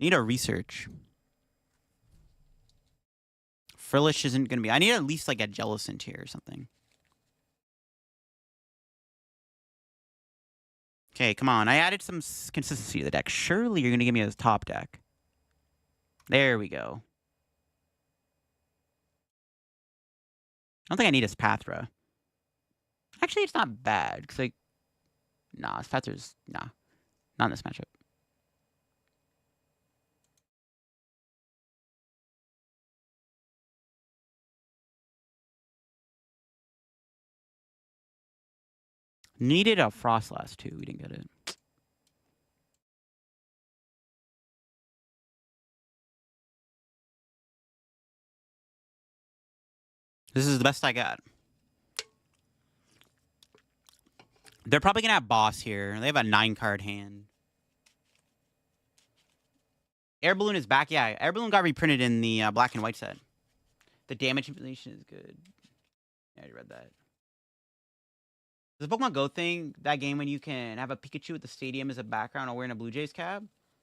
Need a research. Frillish isn't going to be... I need at least like a Jellicent here or something. Okay, come on. I added some consistency to the deck. Surely you're going to give me a top deck. There we go. I don't think I need a Spathra. Actually, it's not bad. Because, like... Nah, Spathra's... Nah. Not in this matchup. Needed a Frostlass, too. We didn't get it. This is the best I got. They're probably going to have Boss here. They have a 9-card hand. Air Balloon is back. Yeah, Air Balloon got reprinted in the black and white set. The damage manipulation is good. Yeah, I already read that. The Pokemon Go thing, that game when you can have a Pikachu at the stadium as a background or wearing a Blue Jays cap,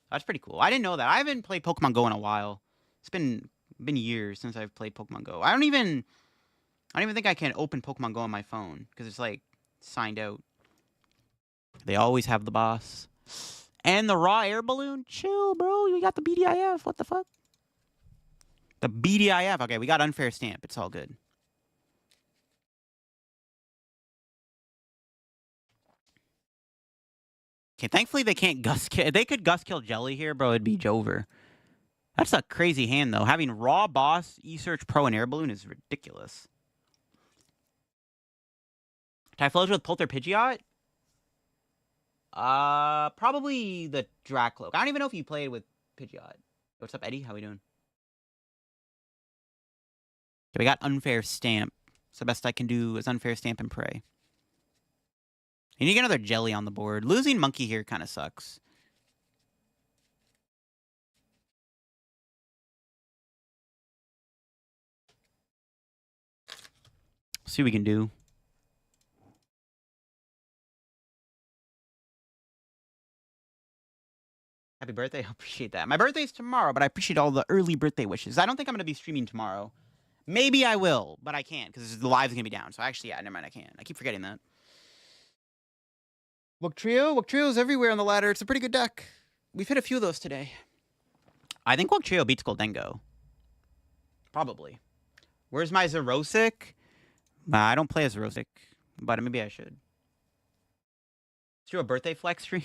that's pretty cool. I didn't know that. I haven't played Pokemon Go in a while. It's been years since I've played Pokemon Go. I don't even think I can open Pokemon Go on my phone because it's like signed out. They always have the boss. And the raw air balloon? Chill, bro. We got the BDIF. What the fuck? The BDIF. Okay, we got unfair stamp. It's all good. Okay, thankfully they can't Gust Kill. If they could Gust Kill Jelly here, bro, it'd be Jover. That's a crazy hand, though. Having Raw, Boss, E-Search, Pro, and Air Balloon is ridiculous. Typhlosion with Polter Pidgeot? Probably the Dracloak. I don't even know if you played with Pidgeot. What's up, Eddie? How we doing? Okay, we got Unfair Stamp. So the best I can do is Unfair Stamp and Pray. You need to get another Jelly on the board. Losing Monkey here kind of sucks. See what we can do. Happy birthday. I appreciate that. My birthday's tomorrow, but I appreciate all the early birthday wishes. I don't think I'm going to be streaming tomorrow. Maybe I will, but I can't because the live's going to be down. So actually, yeah, never mind. I can't. I keep forgetting that. Wook Trio's everywhere on the ladder. It's a pretty good deck. We've hit a few of those today. I think Wook Trio beats Goldengo. Probably. Where's my Xerosic? I don't play a Xerosic, but maybe I should. Let's do a birthday flex stream.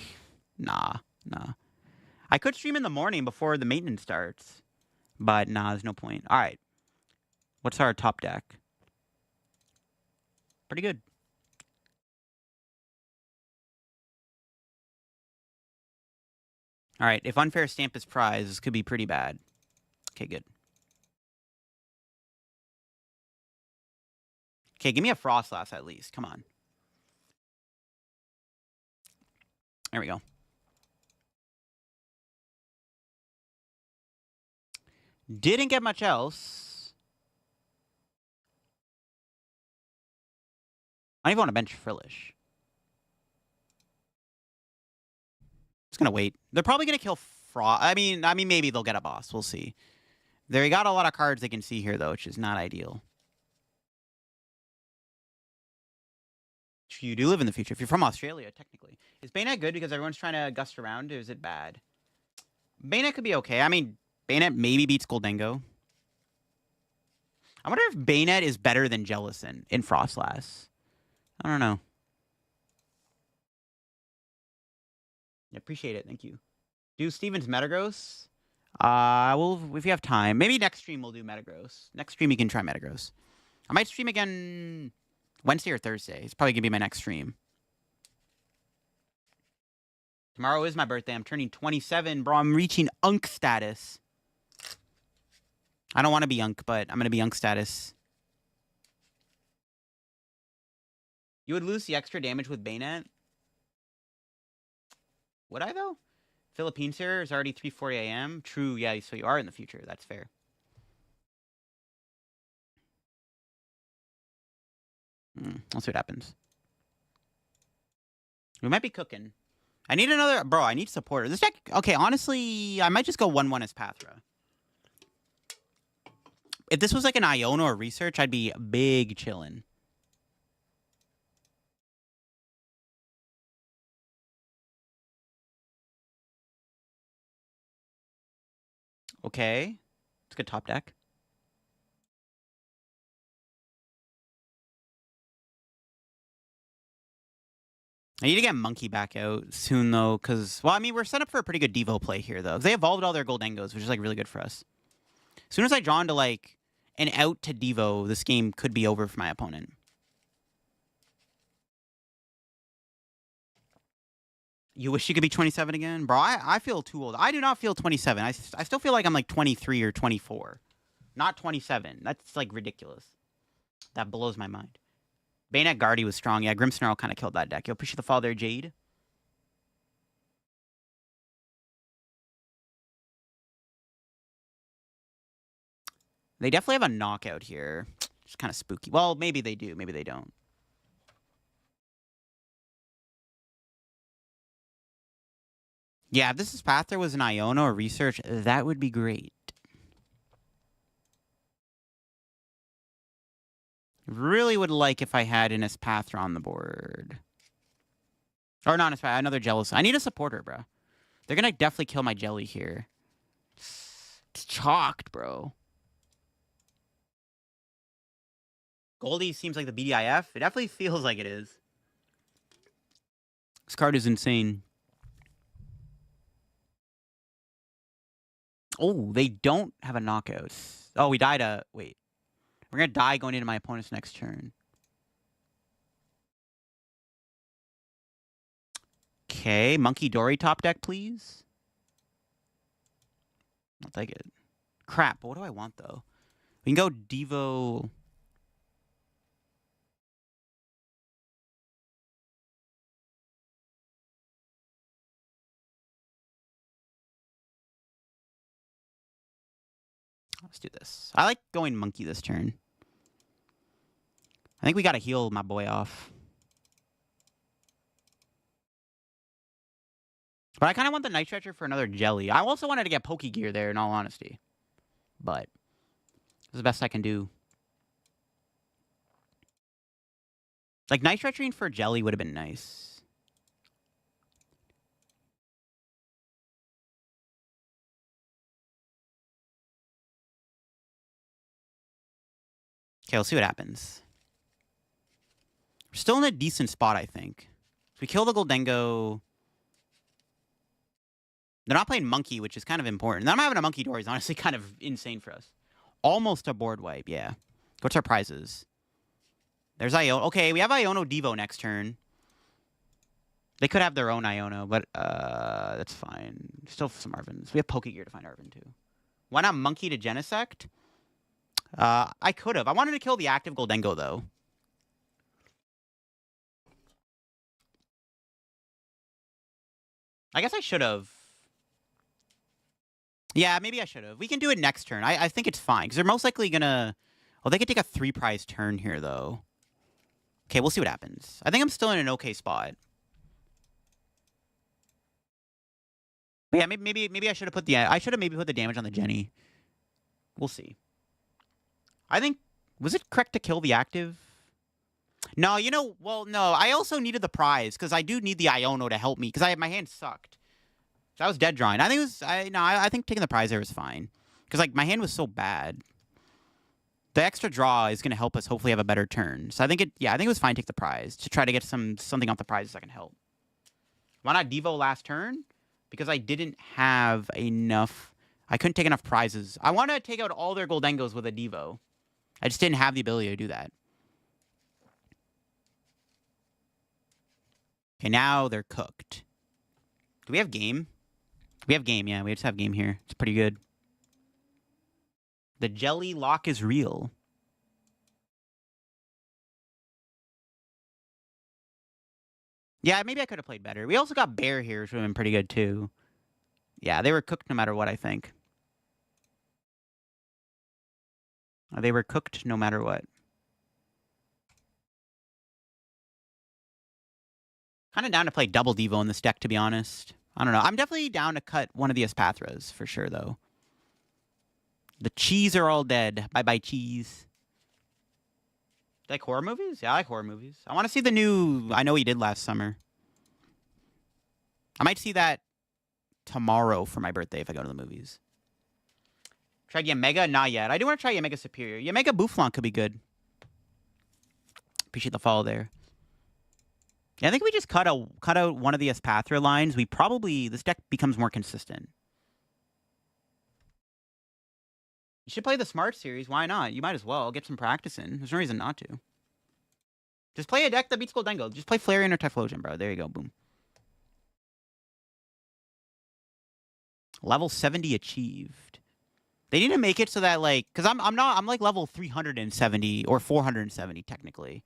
Nah. I could stream in the morning before the maintenance starts, but nah, there's no point. All right. What's our top deck? Pretty good. All right, if Unfair Stamp is prize, this could be pretty bad. Okay, good. Okay, give me a Frostlass at least. Come on. There we go. Didn't get much else. I don't even want to bench Frillish. Just gonna wait. They're probably gonna kill Frost. I mean, maybe they'll get a boss. We'll see. They got a lot of cards they can see here, though, which is not ideal. You do live in the future. If you're from Australia, technically. Is Bayonet good because everyone's trying to gust around, or is it bad? Bayonet could be okay. I mean, Bayonet maybe beats Goldengo. I wonder if Bayonet is better than Jellicent in Frostlass. I don't know. I appreciate it. Thank you. Do Steven's Metagross? If you have time. Maybe next stream we'll do Metagross. Next stream you can try Metagross. I might stream again Wednesday or Thursday. It's probably going to be my next stream. Tomorrow is my birthday. I'm turning 27, bro. I'm reaching Unk status. I don't want to be Unk, but I'm going to be Unk status. You would lose the extra damage with Bayonet? Would I, though? Philippines here is already 3:40 a.m. True, yeah, so you are in the future. That's fair. Let's see what happens. We might be cooking. I need another... Bro, I need supporter. This deck... Okay, honestly, I might just go 1-1 as Pathra. If this was like an Iono or Research, I'd be big chillin'. Okay. It's a good top deck. I need to get Monkey back out soon, though, because... Well, I mean, we're set up for a pretty good Devo play here, though. They evolved all their Goldengos, which is, like, really good for us. As soon as I draw into, like, an out to Devo, this game could be over for my opponent. You wish you could be 27 again? Bro, I feel too old. I do not feel 27. I still feel like I'm, like, 23 or 24. Not 27. That's, like, ridiculous. That blows my mind. Bayonet Guardy was strong. Yeah, Grimmsnarl kind of killed that deck. Yo, appreciate the fall there, Jade. They definitely have a knockout here. It's kind of spooky. Well, maybe they do. Maybe they don't. Yeah, if this is Path, there was an Iono or research, that would be great. Really would like if I had an Espathra on the board. Or not Espathra, another Jealous. I need a supporter, bro. They're gonna definitely kill my Jelly here. It's chalked, bro. Goldie seems like the BDIF. It definitely feels like it is. This card is insane. Oh, they don't have a knockout. Oh, we died a... Wait. We're gonna die going into my opponent's next turn. Okay, Monkey Dory top deck, please. I'll take it. Crap, but what do I want, though? We can go Devo... Let's do this. I like going Monkey this turn. I think we gotta heal my boy off. But I kind of want the Night Stretcher for another Jelly. I also wanted to get Poke Gear there, in all honesty. But it's the best I can do. Like, Night Stretching for Jelly would have been nice. Okay, we'll see what happens. We're still in a decent spot, I think. If we kill the Goldengo... They're not playing Monkey, which is kind of important. Them having a Monkey Dory is honestly kind of insane for us. Almost a board wipe, yeah. What's our prizes? There's Iono. Okay, we have Iono Devo next turn. They could have their own Iono, but that's fine. Still some Arvins. We have Poke Gear to find Arvin, too. Why not Monkey to Genesect? I could have. I wanted to kill the active Goldengo, though. I guess I should have. Yeah, maybe I should have. We can do it next turn. I think it's fine, because they're most likely going to... Well, they could take a 3-prize turn here, though. Okay, we'll see what happens. I think I'm still in an okay spot. But yeah, maybe I should have put the... I should have maybe put the damage on the Jenny. We'll see. I think... Was it correct to kill the active? No, you know... Well, no. I also needed the prize, because I do need the Iono to help me, because my hand sucked. So I was dead drawing. I think it was... I think taking the prize there was fine. Because, like, my hand was so bad. The extra draw is going to help us hopefully have a better turn. So I think it... Yeah, I think it was fine to take the prize. To try to get something off the prize that can help. Why not Devo last turn? Because I didn't have enough... I couldn't take enough prizes. I want to take out all their Goldengos with a Devo. I just didn't have the ability to do that. Okay, now they're cooked. Do we have game? We have game, yeah. We just have game here. It's pretty good. The Jelly lock is real. Yeah, maybe I could have played better. We also got Bear here, which would have been pretty good, too. Yeah, they were cooked no matter what, I think. They were cooked no matter what. Kind of down to play double Devo in this deck, to be honest. I don't know. I'm definitely down to cut one of the Espathras, for sure, though. The cheese are all dead. Bye-bye, cheese. You like horror movies? Yeah, I like horror movies. I want to see the new I Know He Did Last Summer. I might see that tomorrow for my birthday if I go to the movies. Tried Yamega? Not yet. I do want to try Yamega Superior. Yamega Boufflant could be good. Appreciate the follow there. Yeah, I think we just cut out one of the Espathra lines. We probably... This deck becomes more consistent. You should play the Smart Series. Why not? You might as well. Get some practice in. There's no reason not to. Just play a deck that beats Goldengo. Just play Flareon or Typhlosion, bro. There you go. Boom. Level 70 achieved. They need to make it so that, like... Because I'm like level 370 or 470, technically.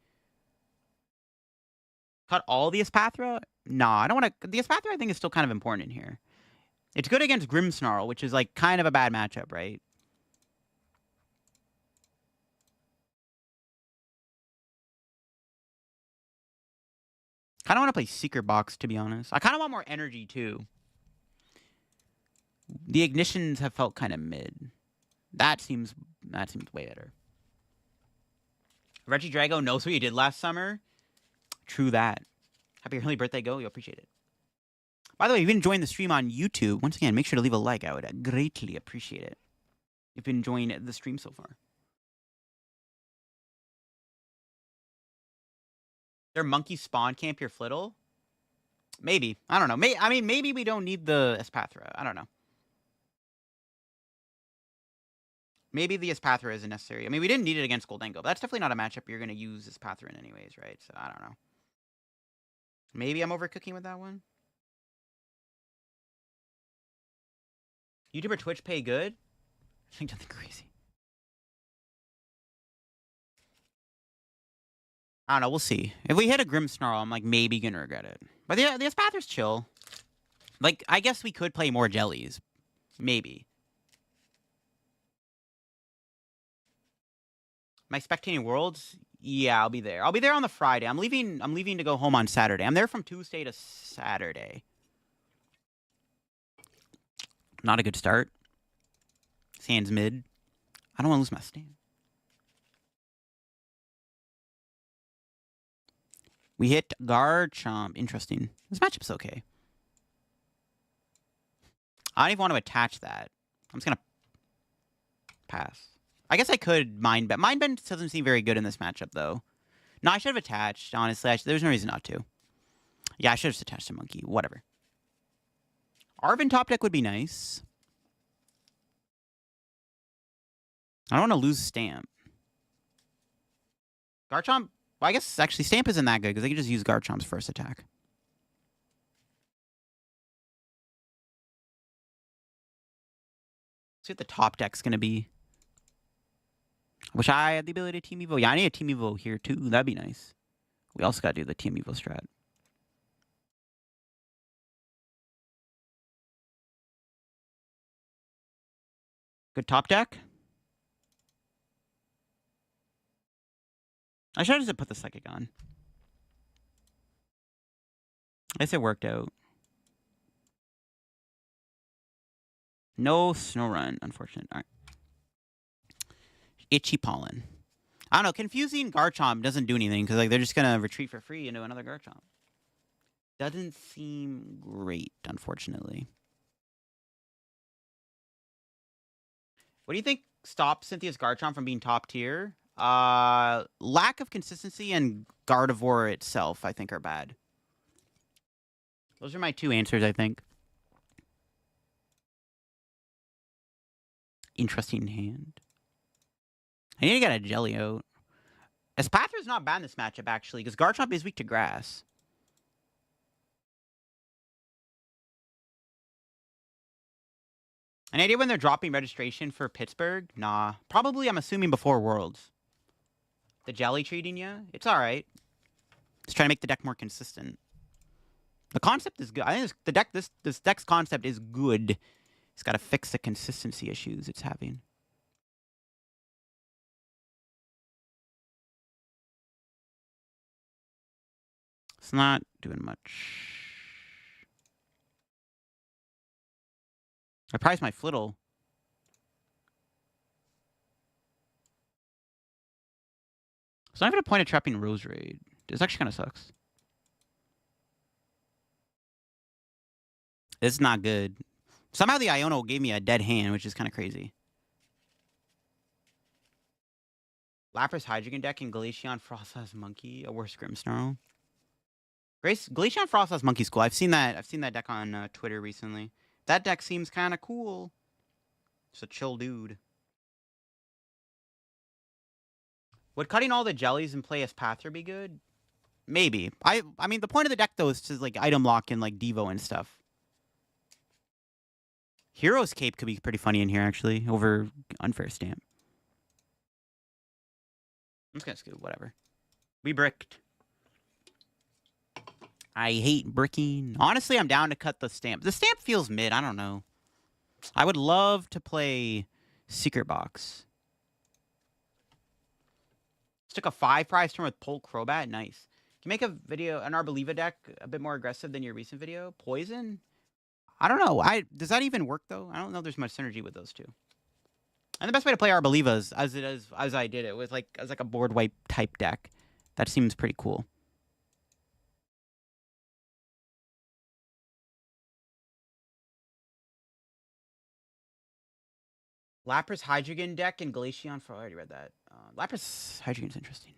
Cut all the Espathra? Nah, I don't want to... The Espathra, I think, is still kind of important in here. It's good against Grimmsnarl, which is, like, kind of a bad matchup, right? Kind of want to play Secret Box, to be honest. I kind of want more energy, too. The ignitions have felt kind of mid. That seems way better. Reggie Drago knows what you did last summer. True that. Happy early birthday, Go. You appreciate it. By the way, if you've been enjoying the stream on YouTube, once again, make sure to leave a like. I would greatly appreciate it. If you've been enjoying the stream so far. Their monkey spawn camp your Flittle? Maybe. I don't know. Maybe we don't need the Espathra. I don't know. Maybe the Espathra isn't necessary. I mean, we didn't need it against Goldengo, but that's definitely not a matchup you're going to use Espathra in anyways, right? So, I don't know. Maybe I'm overcooking with that one. YouTuber Twitch pay good? I think nothing crazy. I don't know. We'll see. If we hit a Grimmsnarl, I'm like maybe going to regret it. But the Espathra's chill. Like, I guess we could play more jellies. Maybe. My spectating Worlds? Yeah, I'll be there. I'll be there on the Friday. I'm leaving to go home on Saturday. I'm there from Tuesday to Saturday. Not a good start. Sands mid. I don't want to lose my stand. We hit Garchomp. Interesting. This matchup's okay. I don't even want to attach that. I'm just going to pass. I guess I could Mind Bend. Mind Bend doesn't seem very good in this matchup, though. No, I should have attached, honestly. There's no reason not to. Yeah, I should have just attached a Monkey. Whatever. Arven top deck would be nice. I don't want to lose Stamp. Garchomp... Well, I guess actually Stamp isn't that good because they can just use Garchomp's first attack. See what the top deck's going to be. I wish I had the ability to Team Evo. Yeah, I need a Team Evo here, too. That'd be nice. We also got to do the Team Evo strat. Good top deck. I should have just put the Psychic on. I guess it worked out. No Snorunt, unfortunate. All right. Itchy Pollen. I don't know. Confusing Garchomp doesn't do anything because like they're just gonna retreat for free into another Garchomp. Doesn't seem great, unfortunately. What do you think stops Cynthia's Garchomp from being top tier? Lack of consistency and Gardevoir itself, I think, are bad. Those are my two answers, I think. Interesting hand. I need to get a Jelly out. Espathra's not bad in this matchup, actually, because Garchomp is weak to grass. An idea when they're dropping registration for Pittsburgh? Nah. Probably, I'm assuming, before Worlds. The Jelly treating you? It's alright. Just trying to make the deck more consistent. The concept is good. I think the deck, this deck's concept is good. It's got to fix the consistency issues it's having. It's not doing much. I prized my Flittle. It's not even a point of trapping Rose Raid. This actually kind of sucks. This is not good. Somehow the Iono gave me a dead hand, which is kind of crazy. Lapras Hydreigon deck and Glaceon Frostlass Monkey, a worse Grimmsnarl. Glaceon Frostlass Monkey's cool. I've seen that deck on Twitter recently. That deck seems kind of cool. It's a chill dude. Would cutting all the jellies and play Espathra be good? Maybe. I mean, the point of the deck, though, is to, like, item lock in, like, Devo and stuff. Hero's Cape could be pretty funny in here, actually, over Unfair Stamp. I'm just gonna scoop, whatever. We bricked. I hate bricking. Honestly, I'm down to cut the Stamp. The Stamp feels mid. I don't know. I would love to play Secret Box. Just took a 5-prize turn with Polk Crobat. Nice. Can you make a video, an Arboliva deck, a bit more aggressive than your recent video? Poison? I don't know. Does that even work though? I don't know. There's much synergy with those two. And the best way to play Arboliva is as I did it with as a board wipe type deck. That seems pretty cool. Lapras Hydreigon deck and Glaceon for I already read that. Lapras Hydreigon's interesting.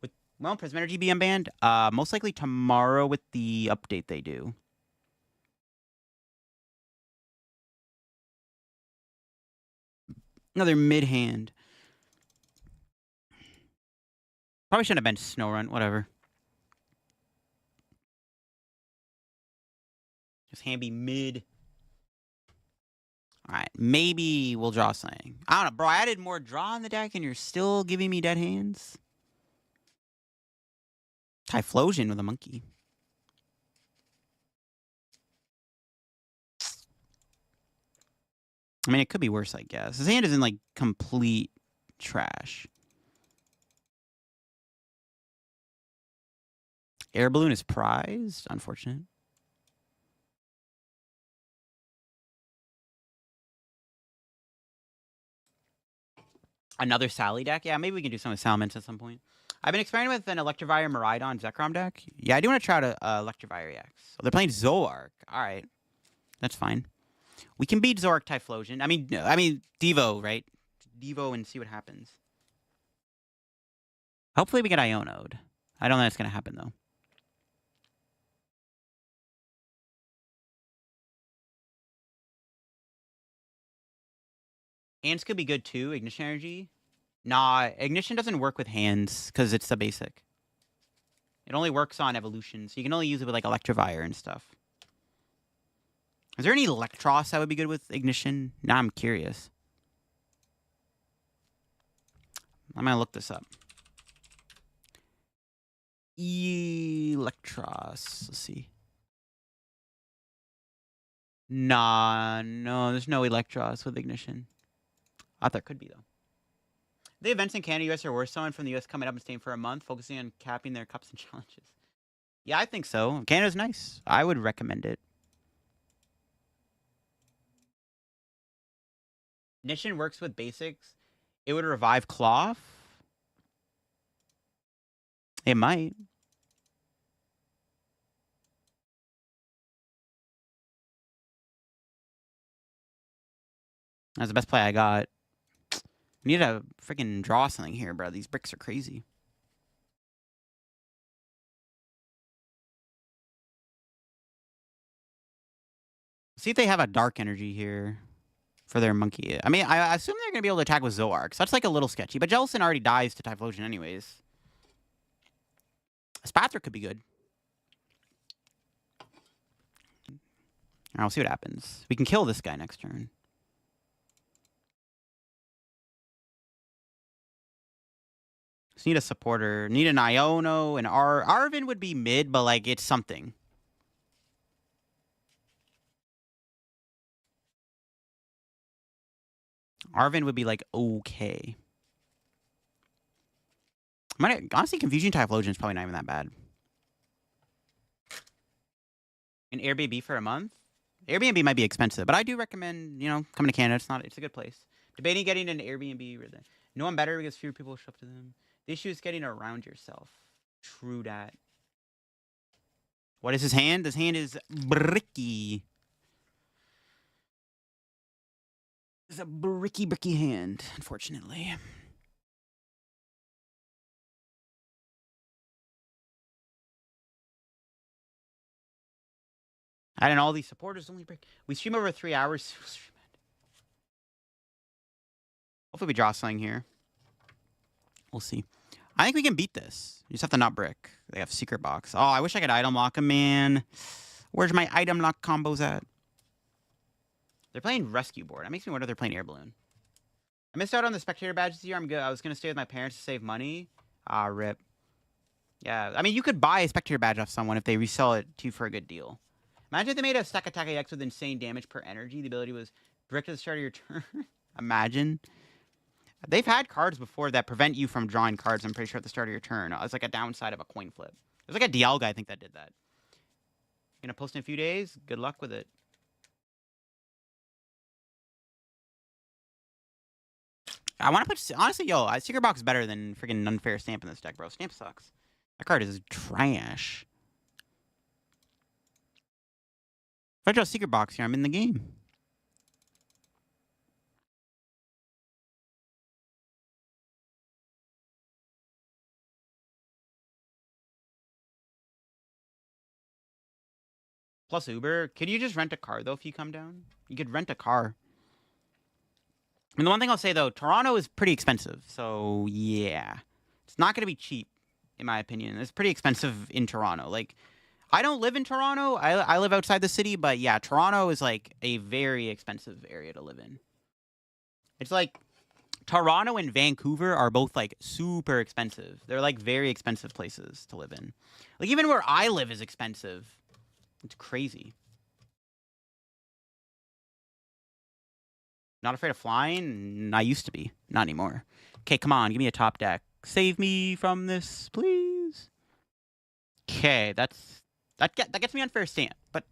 With Prism Energy being banned, most likely tomorrow with the update they do. Another mid hand. Probably shouldn't have been Snorunt, whatever. Just hand be mid. Alright, maybe we'll draw something. I don't know, bro. I added more draw in the deck and you're still giving me dead hands? Typhlosion with a monkey. I mean, it could be worse, I guess. His hand isn't, complete trash. Air Balloon is prized. Unfortunate. Another Sally deck? Yeah, maybe we can do some with Salamence at some point. I've been experimenting with an Electivire Miraidon Zekrom deck. Yeah, I do want to try out a Electivire EX. So they're playing Zoroark. All right. That's fine. We can beat Zoroark Typhlosion. I mean, Devo, right? Devo and see what happens. Hopefully we get Iono'd. I don't know that's going to happen, though. Hands could be good, too. Ignition Energy. Nah, Ignition doesn't work with hands, because it's the basic. It only works on evolution, so you can only use it with, Electivire and stuff. Is there any Electros that would be good with Ignition? Now I'm curious. I'm going to look this up. Electros. Let's see. Nah, no, there's no Electros with Ignition. I thought there could be, though. The events in Canada, US are worse. Someone from the US coming up and staying for a month, focusing on capping their cups and challenges. Yeah, I think so. Canada's nice. I would recommend it. Ignition works with basics. It would revive Cloth. It might. That's the best play I got. We need to freaking draw something here, bro. These bricks are crazy. See if they have a dark energy here for their monkey. I mean, I assume they're going to be able to attack with Zoroark. So that's a little sketchy. But Jellicent already dies to Typhlosion anyways. Spathra could be good. I'll see what happens. We can kill this guy next turn. Just need a supporter. Need an Iono. And Arven would be mid, but, it's something. Arven would be, okay. Honestly, Confusion Typhlosion is probably not even that bad. An Airbnb for a month? Airbnb might be expensive, but I do recommend, coming to Canada. It's a good place. Debating getting an Airbnb. No one better because fewer people show up to them. The issue is getting around yourself. True that. What is his hand? His hand is bricky. It's a bricky hand, unfortunately. Adding all these supporters only break. We stream over 3 hours. Hopefully we draw something here. We'll see. I think we can beat this. You just have to not brick. They have secret box. Oh, I wish I could item lock him, man. Where's my item lock combos at? They're playing rescue board. That makes me wonder if they're playing air balloon. I missed out on the spectator badge this year. I'm good. I was going to stay with my parents to save money. Ah, rip. Yeah, I mean, you could buy a spectator badge off someone if they resell it to you for a good deal. Imagine if they made a stack attack EX with insane damage per energy. The ability was brick at the start of your turn. Imagine. They've had cards before that prevent you from drawing cards, I'm pretty sure, at the start of your turn. It's like a downside of a coin flip. There's a Dialga, I think, that did that. Gonna post in a few days. Good luck with it. I want to put honestly, yo, Secret Box is better than freaking Unfair Stamp in this deck, bro. Stamp sucks. That card is trash. If I draw Secret Box here, I'm in the game. Plus Uber. Could you just rent a car though if you come down? You could rent a car. And the one thing I'll say though, Toronto is pretty expensive. So yeah, it's not gonna be cheap, in my opinion. It's pretty expensive in Toronto. Like, I don't live in Toronto. I live outside the city, but yeah, Toronto is like a very expensive area to live in. It's like Toronto and Vancouver are both like super expensive. They're like very expensive places to live in. Like even where I live is expensive. It's crazy. Not afraid of flying? I used to be. Not anymore. Okay, come on. Give me a top deck. Save me from this, please. Okay, that gets me Unfair Stamp. But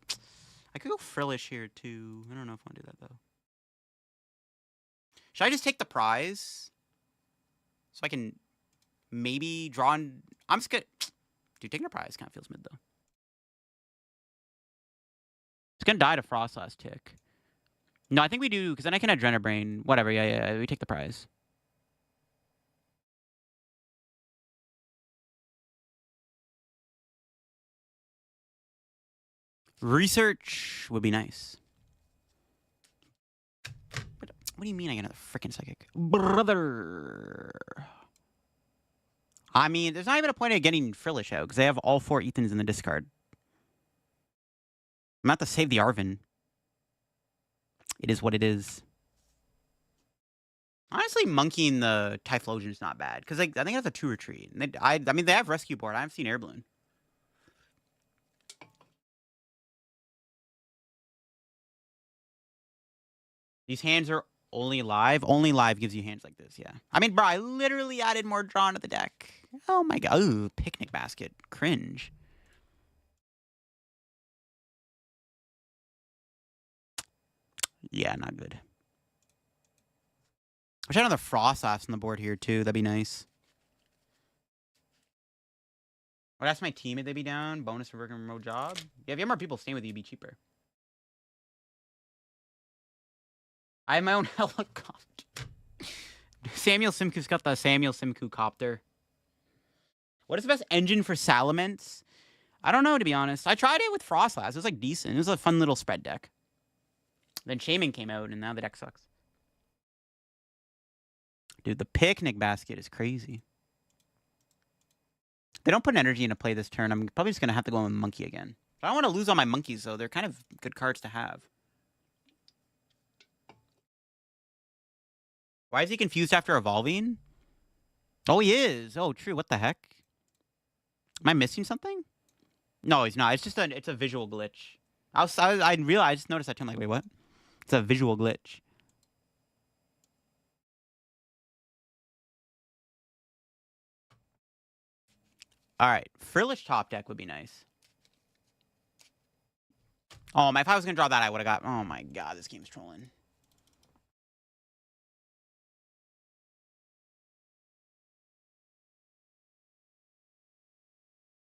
I could go Frillish here, too. I don't know if I want to do that, though. Should I just take the prize? So I can maybe draw on... I'm scared. Dude, taking a prize kind of feels mid, though. It's going to die to Frost last tick. No, I think we do, because then I can Adrenabrain. Whatever, yeah, we take the prize. Research would be nice. But what do you mean I get another freaking Psychic? Brother! I mean, there's not even a point of getting Frillish out, because they have all 4 Ethans in the discard. I'm about to save the Arvin. It is what it is. Honestly, monkeying the Typhlosion is not bad, because like, I think that's a 2 retreat. And I mean, they have Rescue Board. I haven't seen Air Balloon. These hands are only live. Only live gives you hands like this, yeah. I mean, bro, I literally added more drawn to the deck. Oh my god. Ooh, Picnic Basket. Cringe. Yeah, not good. I wish I had another Frost Lass on the board here, too. That'd be nice. Would ask my team if they'd be down. Bonus for working a remote job. Yeah, if you have more people staying with you, it'd be cheaper. I have my own helicopter. Samuel Simcoe's got the Samuel Simcoe copter. What is the best engine for Salamence? I don't know, to be honest. I tried it with Frostlass. It was like decent. It was a fun little spread deck. Then Shaman came out, and now the deck sucks. Dude, the Picnic Basket is crazy. They don't put energy into play this turn. I'm probably just going to have to go with Monkey again. I don't want to lose all my monkeys, though. They're kind of good cards to have. Why is he confused after evolving? Oh, he is. Oh, true. What the heck? Am I missing something? No, he's not. It's just it's a visual glitch. I realized, I just noticed that turn. Like, wait, what? It's a visual glitch. All right, Frillish top deck would be nice. Oh, if I was gonna draw that, I would have got. Oh my god, this game's trolling.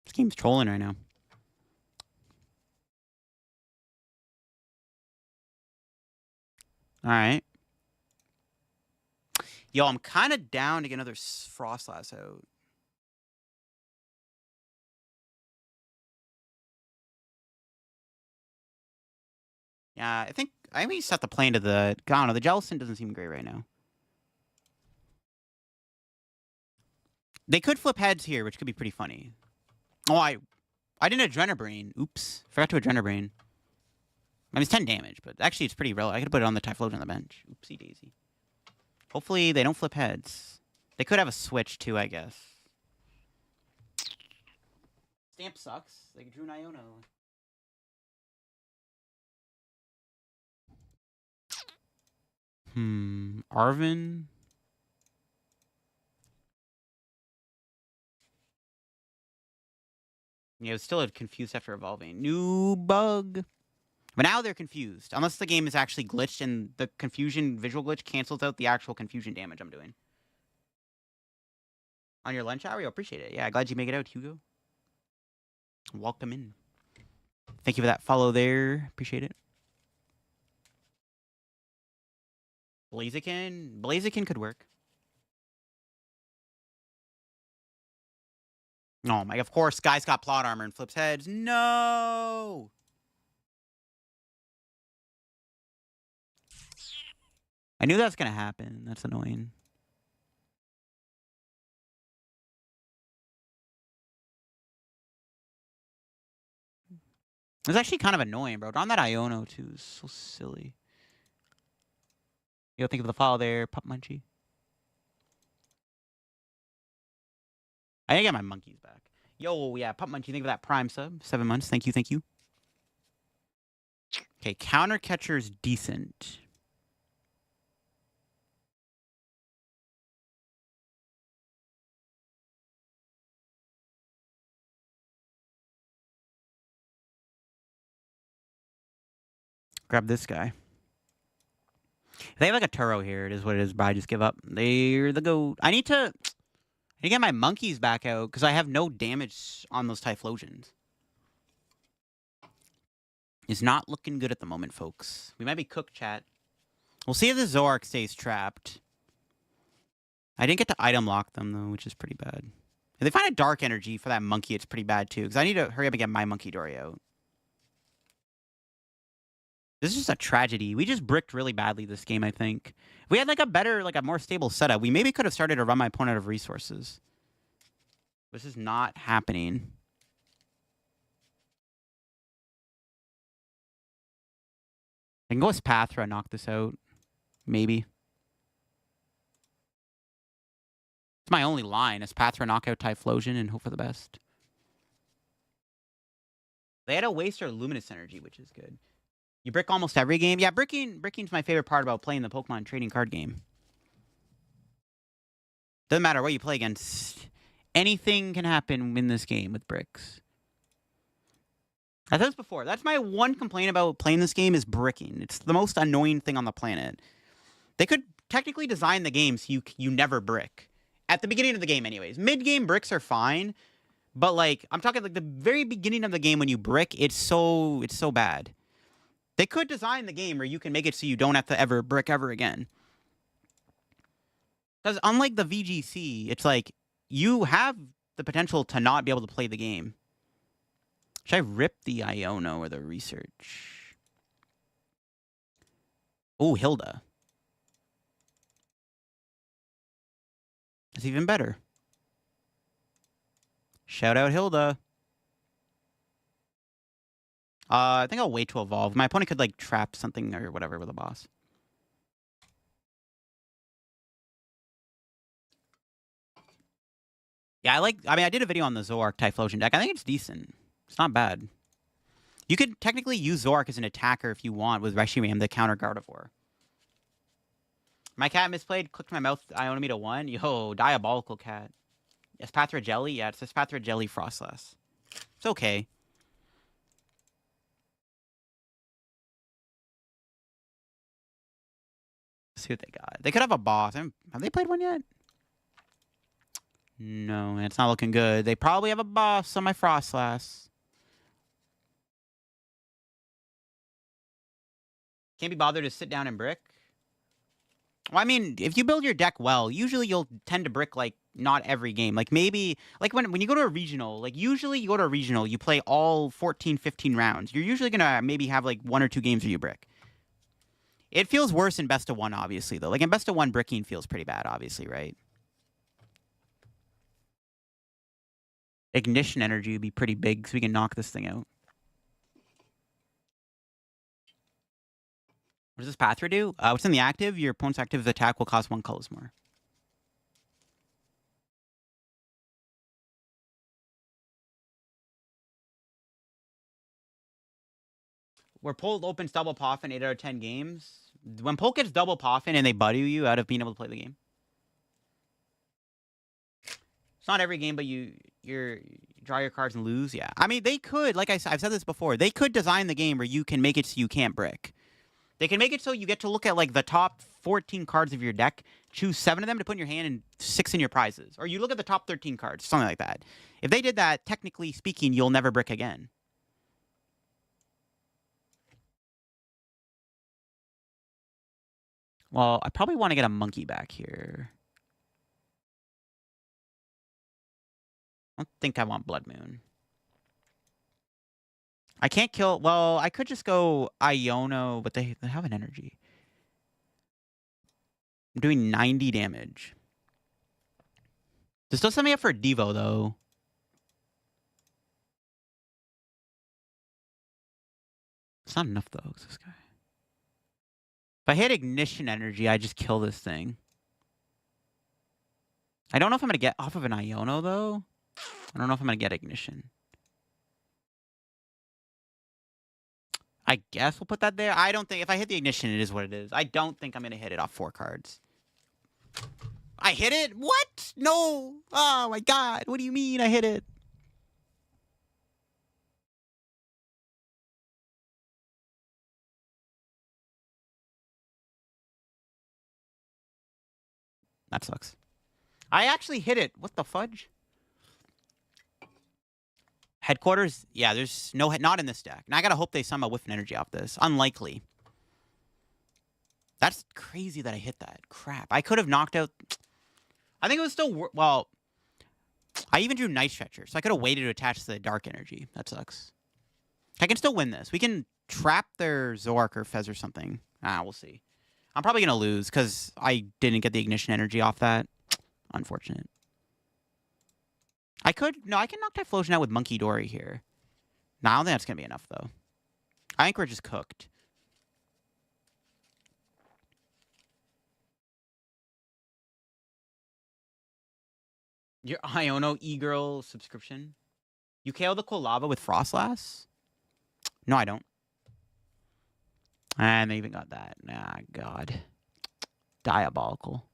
This game's trolling right now. All right. Yo, I'm kind of down to get another Frostlass out. Yeah, I think I may set the plane to the. I don't know. The Jellicent doesn't seem great right now. They could flip heads here, which could be pretty funny. Oh, I didn't Adrenabrain. Oops, forgot to Adrenabrain. I mean, it's 10 damage, but actually it's pretty relevant. I could put it on the Typhlosion on the bench. Oopsie daisy. Hopefully they don't flip heads. They could have a switch too, I guess. Stamp sucks. They drew an Iono. Arvin. Yeah, it was still confused after evolving. New bug. But now they're confused. Unless the game is actually glitched and the confusion visual glitch cancels out the actual confusion damage I'm doing. On your lunch hour? Yo, appreciate it. Yeah, glad you make it out, Hugo. Welcome in. Thank you for that follow there. Appreciate it. Blaziken? Blaziken could work. Oh my, of course, guy's got plot armor and flips heads. No! I knew that was going to happen. That's annoying. It's actually kind of annoying, bro. On that Iono, too. It's so silly. Yo, think of the follow there, Pup Munchie. I didn't get my monkeys back. Yo, yeah, Pup Munchie, think of that Prime sub. 7 months. Thank you, thank you. Okay, Counter Catcher's decent. Grab this guy. If they have like a Turo here, it is what it is, but I just give up. They're the goat. I need to get my monkeys back out because I have no damage on those Typhlosions. It's not looking good at the moment, folks. We might be cooked, chat. We'll see if the Zoroark stays trapped. I didn't get to item lock them, though, which is pretty bad. If they find a Dark Energy for that monkey, it's pretty bad, too, because I need to hurry up and get my Monkey Dory out. This is just a tragedy. We just bricked really badly this game, I think. If we had, like, a better, like, a more stable setup, we maybe could have started to run my opponent out of resources. This is not happening. I can go with Pathra and knock this out. Maybe. It's my only line. Is Pathra knock out Typhlosion and hope for the best. They had a waste or Luminous Energy, which is good. You brick almost every game? Yeah, bricking's my favorite part about playing the Pokemon trading card game. Doesn't matter what you play against. Anything can happen in this game with bricks. I said this before. That's my one complaint about playing this game is bricking. It's the most annoying thing on the planet. They could technically design the game so you never brick. At the beginning of the game, anyways. Mid-game bricks are fine. But, like, I'm talking, like, the very beginning of the game when you brick, it's so bad. They could design the game where you can make it so you don't have to ever brick ever again. Because unlike the VGC, it's like, you have the potential to not be able to play the game. Should I rip the Iono or the research? Oh, Hilda. That's even better. Shout out Hilda. I think I'll wait to evolve. My opponent could, like, trap something or whatever with a boss. Yeah, I did a video on the Zoroark Typhlosion deck. I think it's decent. It's not bad. You could technically use Zoroark as an attacker if you want with Reshiram, the counter Gardevoir. My cat misplayed, clicked my mouth, Iono me to 1. Yo, diabolical cat. Espathra Jelly? Yeah, it's Espathra Jelly Frostless. It's okay. Let's see what they got. They could have a boss. Have they played one yet? No, it's not looking good. They probably have a boss on my Frostlass. Can't be bothered to sit down and brick. Well, I mean, if you build your deck well, usually you'll tend to brick, like, not every game. Like, maybe, like, when you go to a regional, like, usually you go to a regional, you play all 14, 15 rounds. You're usually going to maybe have, like, 1 or 2 games where you brick. It feels worse in best of 1, obviously, though. Like, in best of 1, bricking feels pretty bad, obviously, right? Ignition energy would be pretty big, so we can knock this thing out. What does this Pathra do? What's in the active? Your opponent's active attack will cost 1 colors more. Where Polt opens double Poffin 8 out of 10 games. When Polt gets double Poffin and they buddy you out of being able to play the game. It's not every game, but you're draw your cards and lose. Yeah, I mean they could. Like I've said this before. They could design the game where you can make it so you can't brick. They can make it so you get to look at like the top 14 cards of your deck, choose 7 of them to put in your hand and 6 in your prizes, or you look at the top 13 cards, something like that. If they did that, technically speaking, you'll never brick again. Well, I probably want to get a monkey back here. I don't think I want Blood Moon. I can't kill... Well, I could just go Iono, but they have an energy. I'm doing 90 damage. This still set me up for a Devo, though. It's not enough, though, this guy. If I hit Ignition Energy, I just kill this thing. I don't know if I'm going to get off of an Iono, though. I don't know if I'm going to get Ignition. I guess we'll put that there. I don't think... If I hit the Ignition, it is what it is. I don't think I'm going to hit it off 4 cards. I hit it? What? No! Oh, my God. What do you mean I hit it? That sucks. I actually hit it. What the fudge? Headquarters? Yeah, there's no... Not in this deck. Now I gotta hope they somehow whiff an energy off this. Unlikely. That's crazy that I hit that. Crap. I could have knocked out... I think it was still... Well, I even drew Night Stretcher, so I could have waited to attach to the Dark Energy. That sucks. I can still win this. We can trap their Zork or Fez or something. We'll see. I'm probably going to lose because I didn't get the Ignition Energy off that. Unfortunate. I could... No, I can knock Typhlosion out with Monkey Dory here. No, I don't think that's going to be enough, though. I think we're just cooked. Your Iono e-girl subscription? You KO the Kolava with Frostlass? No, I don't. And they even got that. Ah, God. Diabolical.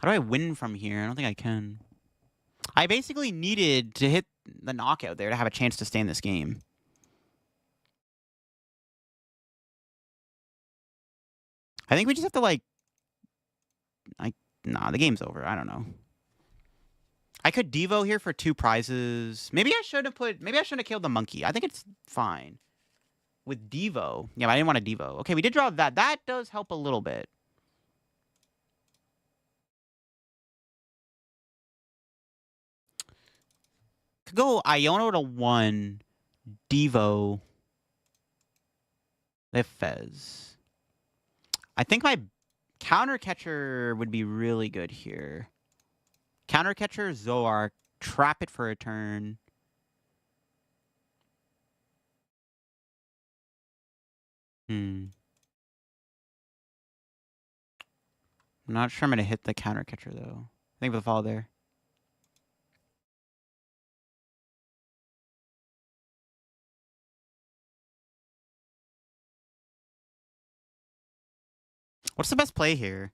How do I win from here? I don't think I can. I basically needed to hit the knockout there to have a chance to stay in this game. I think we just have to, like... Nah, the game's over. I don't know. I could Devo here for 2 prizes. Maybe I should have put... Maybe I shouldn't have killed the monkey. I think it's fine. With Devo. Yeah, but I didn't want to Devo. Okay, we did draw that. That does help a little bit. Could go Iono to 1. Devo. They have Fez. I think my counter catcher would be really good here. Counter catcher, Zoark. Trap it for a turn. I'm not sure I'm going to hit the counter catcher, though. I think with the fall there. What's the best play here?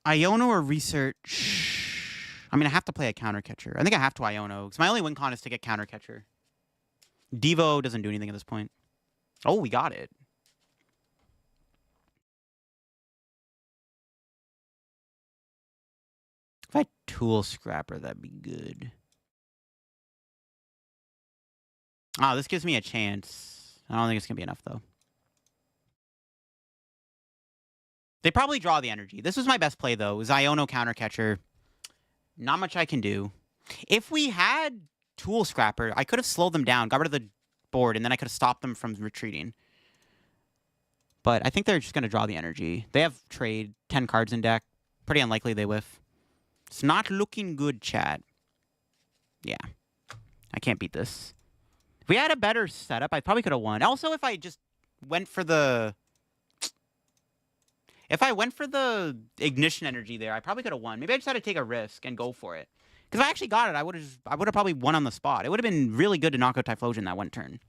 Iono or Research? I mean, I have to play a counter catcher. I think I have to Iono, because my only win con is to get counter catcher. Devo doesn't do anything at this point. Oh, we got it. If I had Tool Scrapper, that'd be good. Oh, this gives me a chance. I don't think it's going to be enough, though. They probably draw the energy. This was my best play, though. It was Iono counter catcher. Not much I can do. If we had Tool Scrapper, I could have slowed them down, got rid of the board, and then I could have stopped them from retreating. But I think they're just going to draw the energy. They have trade, 10 cards in deck. Pretty unlikely they whiff. It's not looking good, chat. Yeah. I can't beat this. If we had a better setup, I probably could have won. Also, if I just went for the... If I went for the Ignition Energy there, I probably could have won. Maybe I just had to take a risk and go for it. Because if I actually got it, I would have probably won on the spot. It would have been really good to knock out Typhlosion that one turn.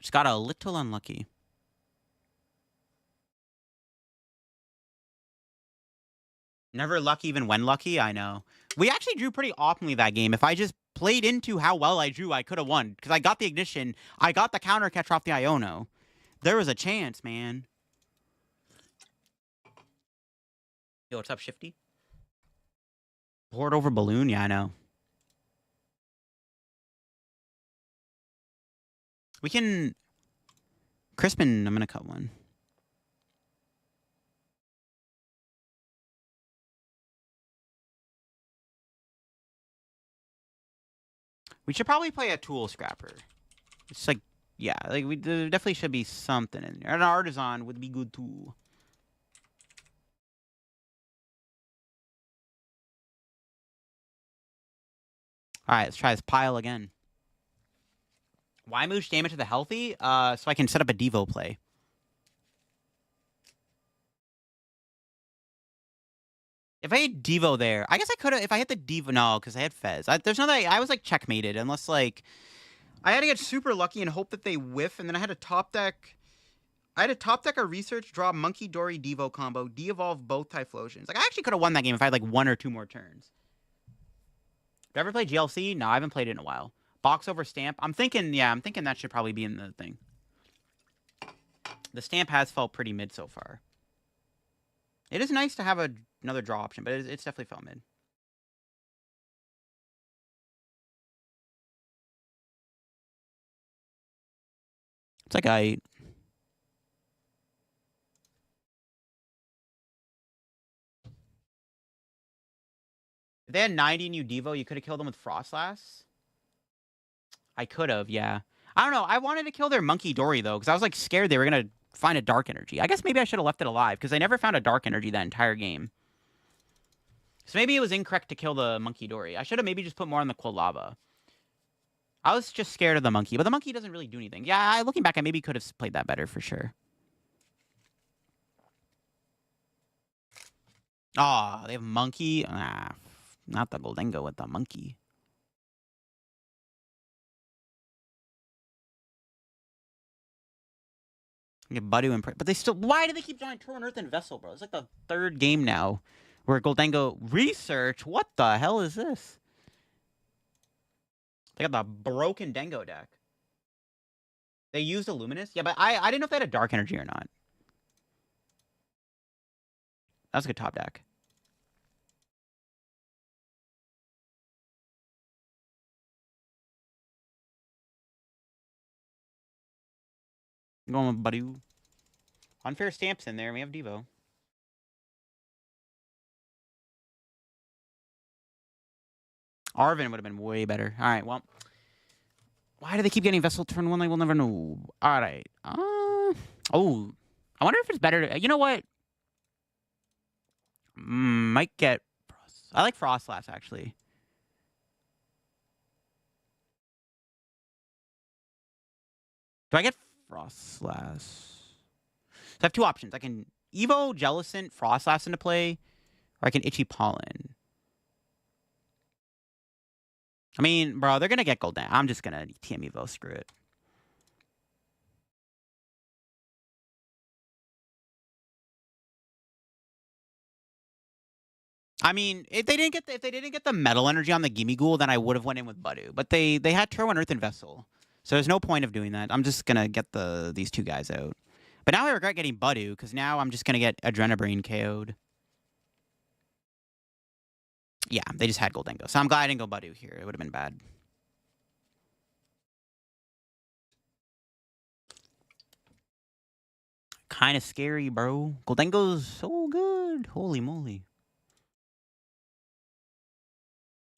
Just got a little unlucky. Never lucky even when lucky, I know. We actually drew pretty optimally that game. If I just played into how well I drew, I could have won. Because I got the ignition. I got the counter catch off the Iono. There was a chance, man. Yo, what's up, Shifty? Board over balloon? Yeah, I know. We can... Crispin, I'm going to cut one. We should probably play a tool scrapper. It's like, yeah, like there definitely should be something in there. An artisan would be good too. All right, let's try this pile again. Why moosh damage to the healthy? So I can set up a Devo play. If I had Devo there, I guess I could have. If I hit the Devo, no, because I had Fez. There's no way. I was like checkmated unless like I had to get super lucky and hope that they whiff, and then I had to top deck. I had to top deck a research, draw Monkey Dory Devo combo, de-evolve both Typhlosions. Like I actually could have won that game if I had like 1 or 2 more turns. Did I ever play GLC? No, I haven't played it in a while. Box over stamp. I'm thinking that should probably be in the thing. The stamp has felt pretty mid so far. It is nice to have another draw option, but it's definitely felt mid. It's like if they had 90 new Devo, you could have killed them with Frostlass. I could have, yeah. I don't know. I wanted to kill their Monkey Dory, though, because I was, like, scared they were going to find a Dark Energy. I guess maybe I should have left it alive, because they never found a Dark Energy that entire game. So maybe it was incorrect to kill the Monkey Dory. I should have maybe just put more on the Quilava. I was just scared of the monkey, but the monkey doesn't really do anything. Yeah, looking back, I maybe could have played that better for sure. Oh, they have monkey. Ah, not the Goldengo with the monkey. Get Budu and but they still. Why do they keep drawing Torn Earth and Vessel, bro? It's like the 3rd game now where Goldengo research. What the hell is this? They got the broken Dengo deck. They used a Luminous? Yeah, but I didn't know if they had a Dark Energy or not. That's a good top deck. I'm going with Badu. Unfair Stamps in there. We have Devo. Arvin would have been way better. All right, well. Why do they keep getting Vessel turn 1? I will never know. All right. Oh. I wonder if it's better to... You know what? Might get... I like Frostlass, actually. Do I get Frostlass? So I have 2 options. I can Evo, Jellicent, Frostlass into play, or I can Itchy Pollen. I mean, bro, they're going to get Golden. I'm just going to TM Evo. Screw it. I mean, if they didn't get the Metal Energy on the Gimme Ghoul, then I would have went in with Budu. But they had Turbo and Earth and Vessel. So there's no point of doing that. I'm just going to get these 2 guys out. But now I regret getting Budu, because now I'm just going to get Adrenabrain KO'd. Yeah, they just had Goldengo. So I'm glad I didn't go Budu here. It would have been bad. Kind of scary, bro. Goldengo's so good. Holy moly.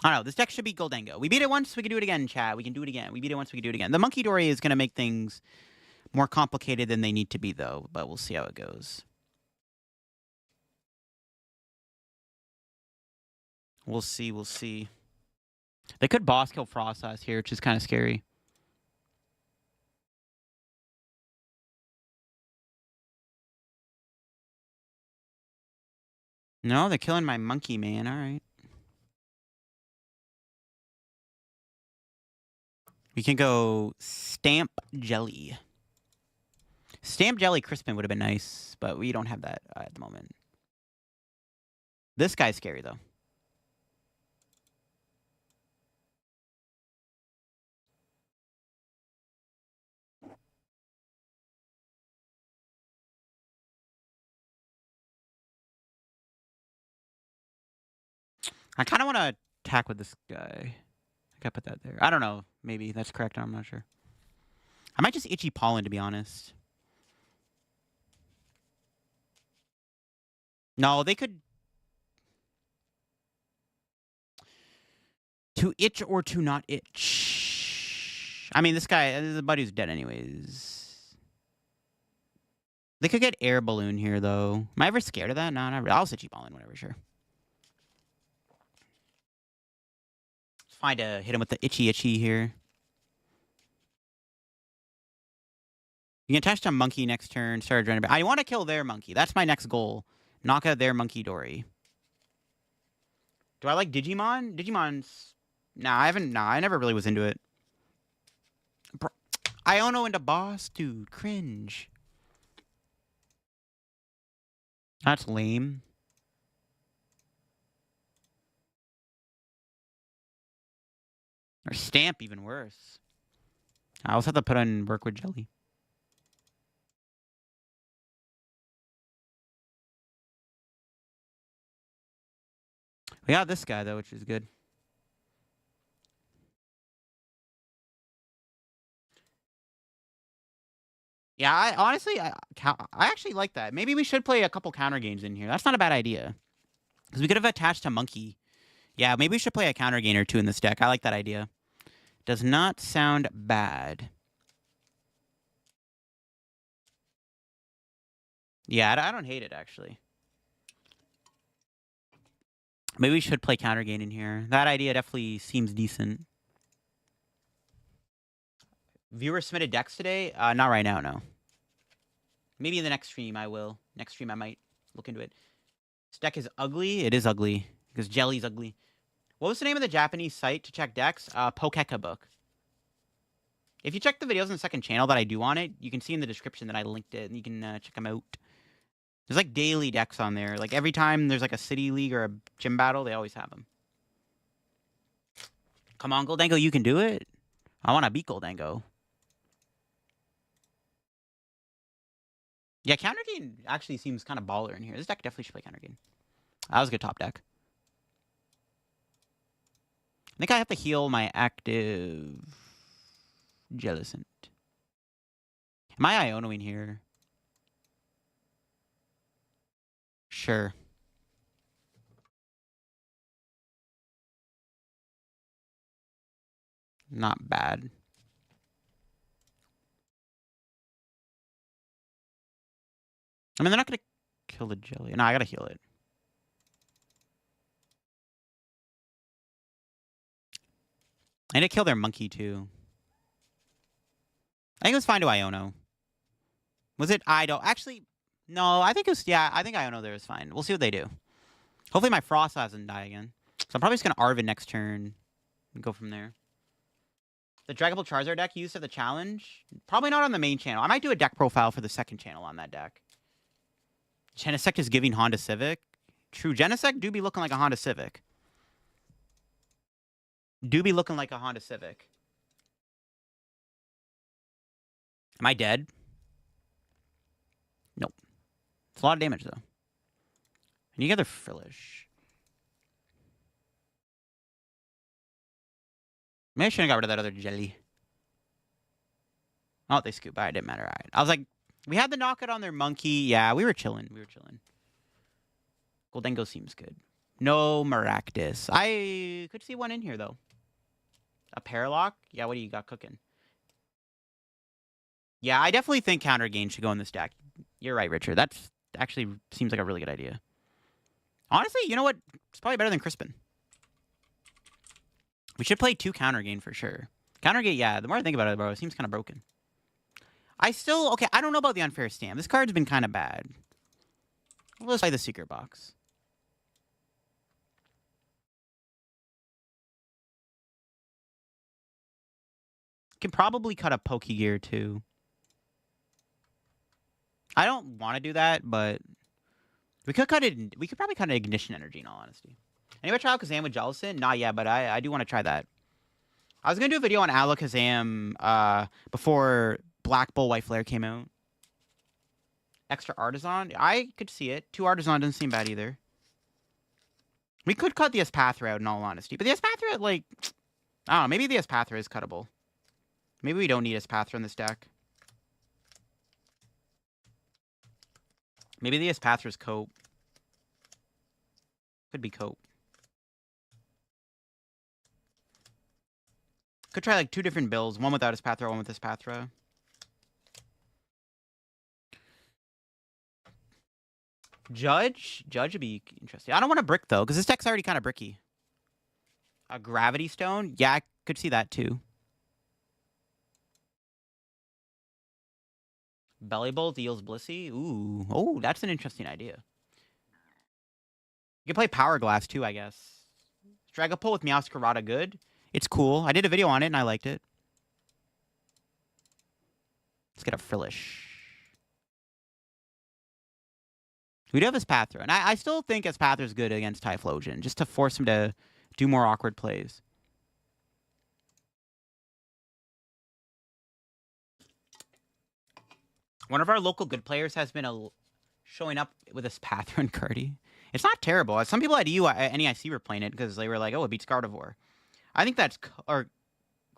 I don't know. This deck should be Goldengo. We beat it once. We can do it again, chat. We can do it again. We beat it once. We can do it again. The Monkey Dory is going to make things more complicated than they need to be, though. But we'll see how it goes. We'll see. We'll see. They could boss kill Frostlass here, which is kind of scary. No, they're killing my monkey, man. All right. We can go Stamp Jelly. Stamp Jelly Crispin would have been nice, but we don't have that at the moment. This guy's scary, though. I kind of want to attack with this guy. I gotta put that there. I don't know. Maybe that's correct. I'm not sure. I might just itchy pollen, to be honest. No, they could... To itch or to not itch. I mean, this guy, the buddy's dead anyways. They could get air balloon here, though. Am I ever scared of that? No, not really. I'll itchy pollen, whatever, sure. It's fine to hit him with the itchy here. You can attach to monkey next turn. Start adrenaline. I want to kill their monkey. That's my next goal. Knock out their monkey Dory. Do I like Digimon? Digimon's... Nah, I haven't... Nah, I never really was into it. Bro, Iono into boss? Dude, cringe. That's lame. Or Stamp, even worse. I also have to put on work with Jelly. We got this guy, though, which is good. Yeah, I actually like that. Maybe we should play a couple counter games in here. That's not a bad idea. Because we could have attached a monkey. Yeah, maybe we should play a counter game or two in this deck. I like that idea. Does not sound bad. Yeah, I don't hate it, actually. Maybe we should play counter game in here. That idea definitely seems decent. Viewer submitted decks today? Not right now, no. Maybe in the next stream I will. Next stream I might look into it. This deck is ugly. It is ugly. Because Jelly's ugly. What was the name of the Japanese site to check decks? Pokeka Book. If you check the videos on the second channel that I do on it, you can see in the description that I linked it, and you can check them out. There's like daily decks on there. Like every time there's like a city league or a gym battle, they always have them. Come on, Goldango, you can do it. I want to beat Goldango. Yeah, counter game actually seems kind of baller in here. This deck definitely should play counter game. That was a good top deck. I think I have to heal my active Jellicent. Am I Ionoing here? Sure. Not bad. I mean, they're not going to kill the Jelly. No, I got to heal it. I need to kill their monkey, too. I think it was fine to Iono. Was it Ido? Actually, no, I think it was... Yeah, I think Iono there was fine. We'll see what they do. Hopefully my Frost doesn't die again. So I'm probably just going to Arvid next turn and go from there. The Dragon Ball Charizard deck used at the challenge? Probably not on the main channel. I might do a deck profile for the second channel on that deck. Genesect is giving Honda Civic. True, Genesect do be looking like a Honda Civic. Do be looking like a Honda Civic. Am I dead? Nope. It's a lot of damage, though. And you get their Frillish. Maybe I shouldn't have got rid of that other Jelly. Oh, they scoop. All right, didn't matter. All right. I was like, we had the knockout on their monkey. Yeah, we were chilling. We were chilling. Goldango seems good. No Maractus. I could see one in here, though. A Paralock? Yeah, what do you got cooking? Yeah, I definitely think counter gain should go in this deck. You're right, Richard. That actually seems like a really good idea. Honestly, you know what? It's probably better than Crispin. We should play 2 counter gain for sure. Counter gain, yeah, the more I think about it, bro, it seems kind of broken. Okay, I don't know about the unfair stamp. This card's been kind of bad. Let's play the secret box. Can probably cut a Pokegear too. I don't want to do that, but We could cut it. We could probably cut an ignition energy. In all honesty, anybody try Alakazam with Jellicent? Not yet, but I do want to try that. I was gonna do a video on Alakazam before Black Bull White Flare came out. Extra Artisan. I could see it. 2 Artisan doesn't seem bad either. We could cut the Espathra out in all honesty, but the Espathra, like, I don't know. Maybe the Espathra is cuttable. Maybe we don't need Espathra in this deck. Maybe the Espathra is Cope. Could be Cope. Could try like 2 different builds. One without Espathra, one with Espathra. Judge would be interesting. I don't want to brick though, because this deck's already kind of bricky. A Gravity Stone? Yeah, I could see that too. Belly Bolt deals Blissey? Ooh. Oh, that's an interesting idea. You can play Power Glass too, I guess. Dragapult with Meowscarada good. It's cool. I did a video on it and I liked it. Let's get a Frillish. We do have Espathra, and I still think Espathra's good against Typhlosion, just to force him to do more awkward plays. One of our local good players has been showing up with Espathra and Cardi. It's not terrible. Some people at NEIC were playing it because they were like, oh, it beats Gardevoir. I think that's... Or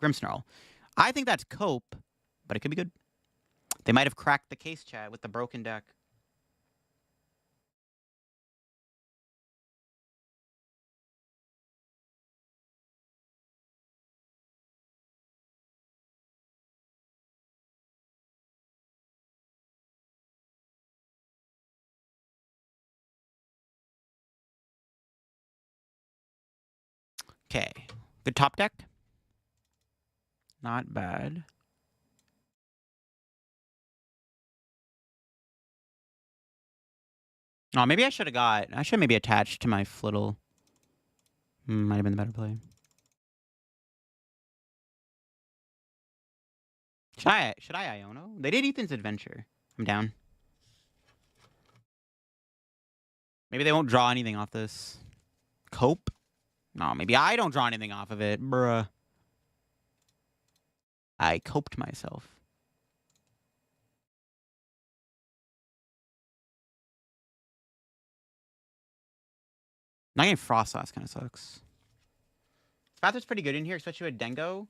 Grimmsnarl. I think that's Cope, but it could be good. They might have cracked the case, chat, with the broken deck. Okay. Good top deck. Not bad. Oh, maybe I should have got... I should maybe attach to my Flittle. Might have been the better play. Should I Iono? They did Ethan's Adventure. I'm down. Maybe they won't draw anything off this. Cope? No, maybe I don't draw anything off of it. Bruh. I coped myself. Not getting Frostlass kind of sucks. Spathra's pretty good in here, especially with Dengo.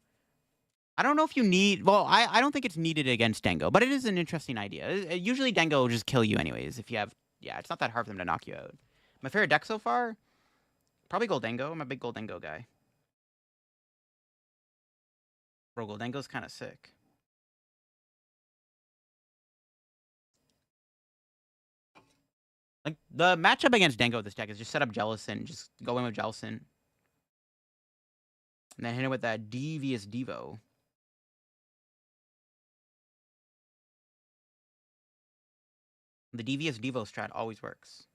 I don't know if you need... Well, I don't think it's needed against Dengo, but it is an interesting idea. Usually Dengo will just kill you anyways if you have... Yeah, it's not that hard for them to knock you out. My favorite deck so far? Probably Goldengo. I'm a big Goldengo guy. Bro, Goldengo's kind of sick. Like, the matchup against Dengo with this deck is just set up Jellicent, just go in with Jellicent. And then hit it with that Devious Devo. The Devious Devo strat always works.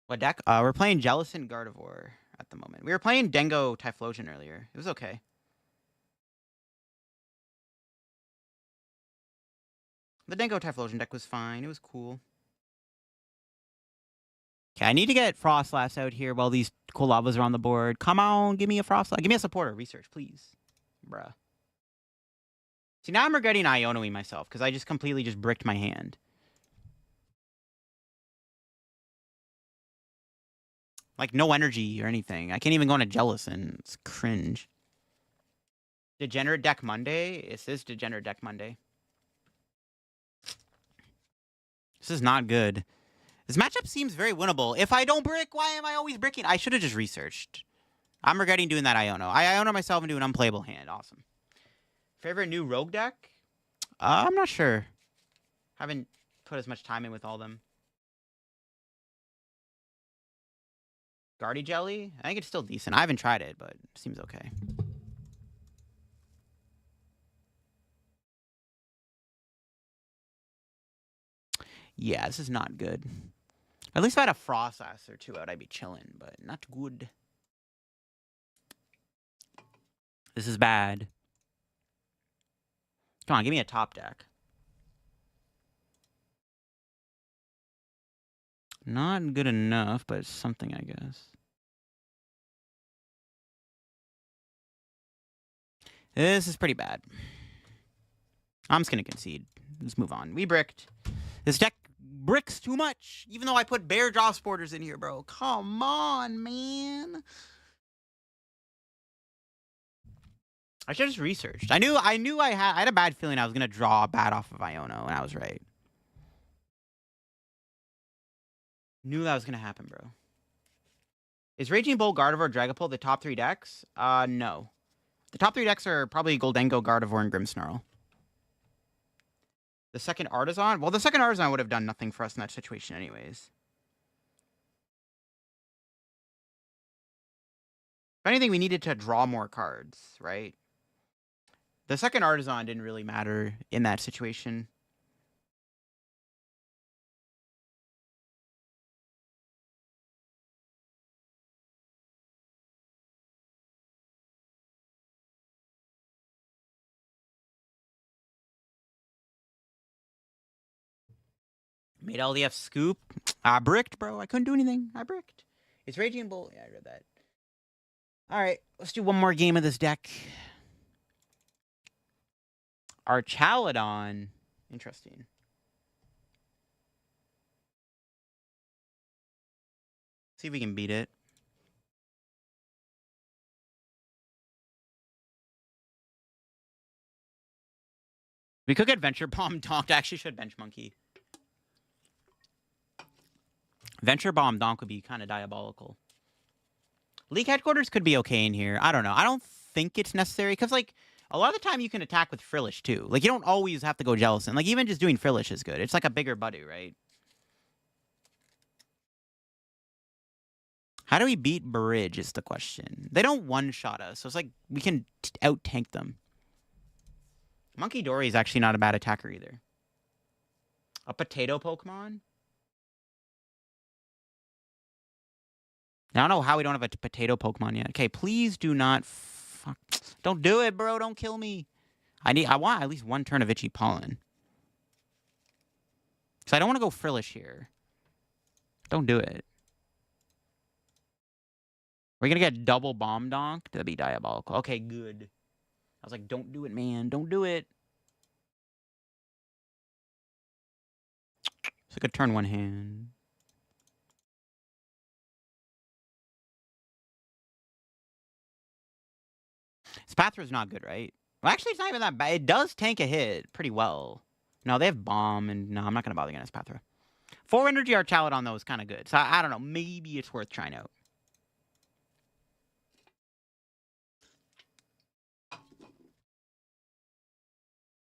What deck? We're playing Jellicent Gardevoir at the moment. We were playing Dengo Typhlosion earlier. It was okay. The Dengo Typhlosion deck was fine. It was cool. Okay, I need to get Frostlass out here while these Kolavas are on the board. Come on, give me a Frostlass. Give me a supporter. Research, please. Bruh. See, now I'm regretting Ionoing myself because I just completely just bricked my hand. Like, no energy or anything. I can't even go into Jellicent. It's cringe. Degenerate Deck Monday? It says Degenerate Deck Monday. This is not good. This matchup seems very winnable. If I don't brick, why am I always bricking? I should have just researched. I'm regretting doing that Iono. I Iono myself into an unplayable hand. Awesome. Favorite new rogue deck? I'm not sure. Haven't put as much time in with all of them. Guardy Jelly? I think it's still decent. I haven't tried it, but it seems okay. Yeah, this is not good. At least if I had a Frostlass or 2 out, I'd be chilling, but not good. This is bad. Come on, give me a top deck. Not good enough, but it's something, I guess. This is pretty bad. I'm just going to concede. Let's move on. We bricked. This deck bricks too much, even though I put Bear Jaw Sporters in here, bro. Come on, man. I should have just researched. I knew I had a bad feeling I was going to draw a bat off of Iono, and I was right. Knew that was going to happen, bro. Is Raging Bull, Gardevoir, Dragapult the top 3 decks? No. The top 3 decks are probably Goldengo, Gardevoir, and Grimmsnarl. The second Artisan? Well, the second Artisan would have done nothing for us in that situation anyways. If anything, we needed to draw more cards, right? The second Artisan didn't really matter in that situation. Made LDF scoop. I bricked, bro. I couldn't do anything. I bricked. It's Raging Bull. Yeah, I read that. All right, let's do one more game of this deck. Our Chaladon. Interesting. See if we can beat it. We could get Venture Bomb Donk. Actually, should bench Monkey. Venture Bomb Donk would be kind of diabolical. League Headquarters could be okay in here. I don't know. I don't think it's necessary because, like, a lot of the time you can attack with Frillish, too. Like, you don't always have to go Jellicent. Like, even just doing Frillish is good. It's like a bigger Budu, right? How do we beat Bridge is the question. They don't one-shot us, so it's like we can out-tank them. Monkey Dory is actually not a bad attacker either. A potato Pokemon? I don't know how we don't have a potato Pokemon yet. Okay, please do not... Fuck. Don't do it, bro. Don't kill me. I want at least one turn of Itchy Pollen. So I don't want to go Frillish here. Don't do it. We're going to get double Bomb Donk? That'd be diabolical. Okay, good. I was like, don't do it, man. Don't do it. So I could turn one hand. Spathra's not good, right? Well, actually, it's not even that bad. It does tank a hit pretty well. No, they have Bomb, and no, I'm not going to bother against Spathra. 4 Energy Archaladon, though, is kind of good. So I don't know. Maybe it's worth trying out.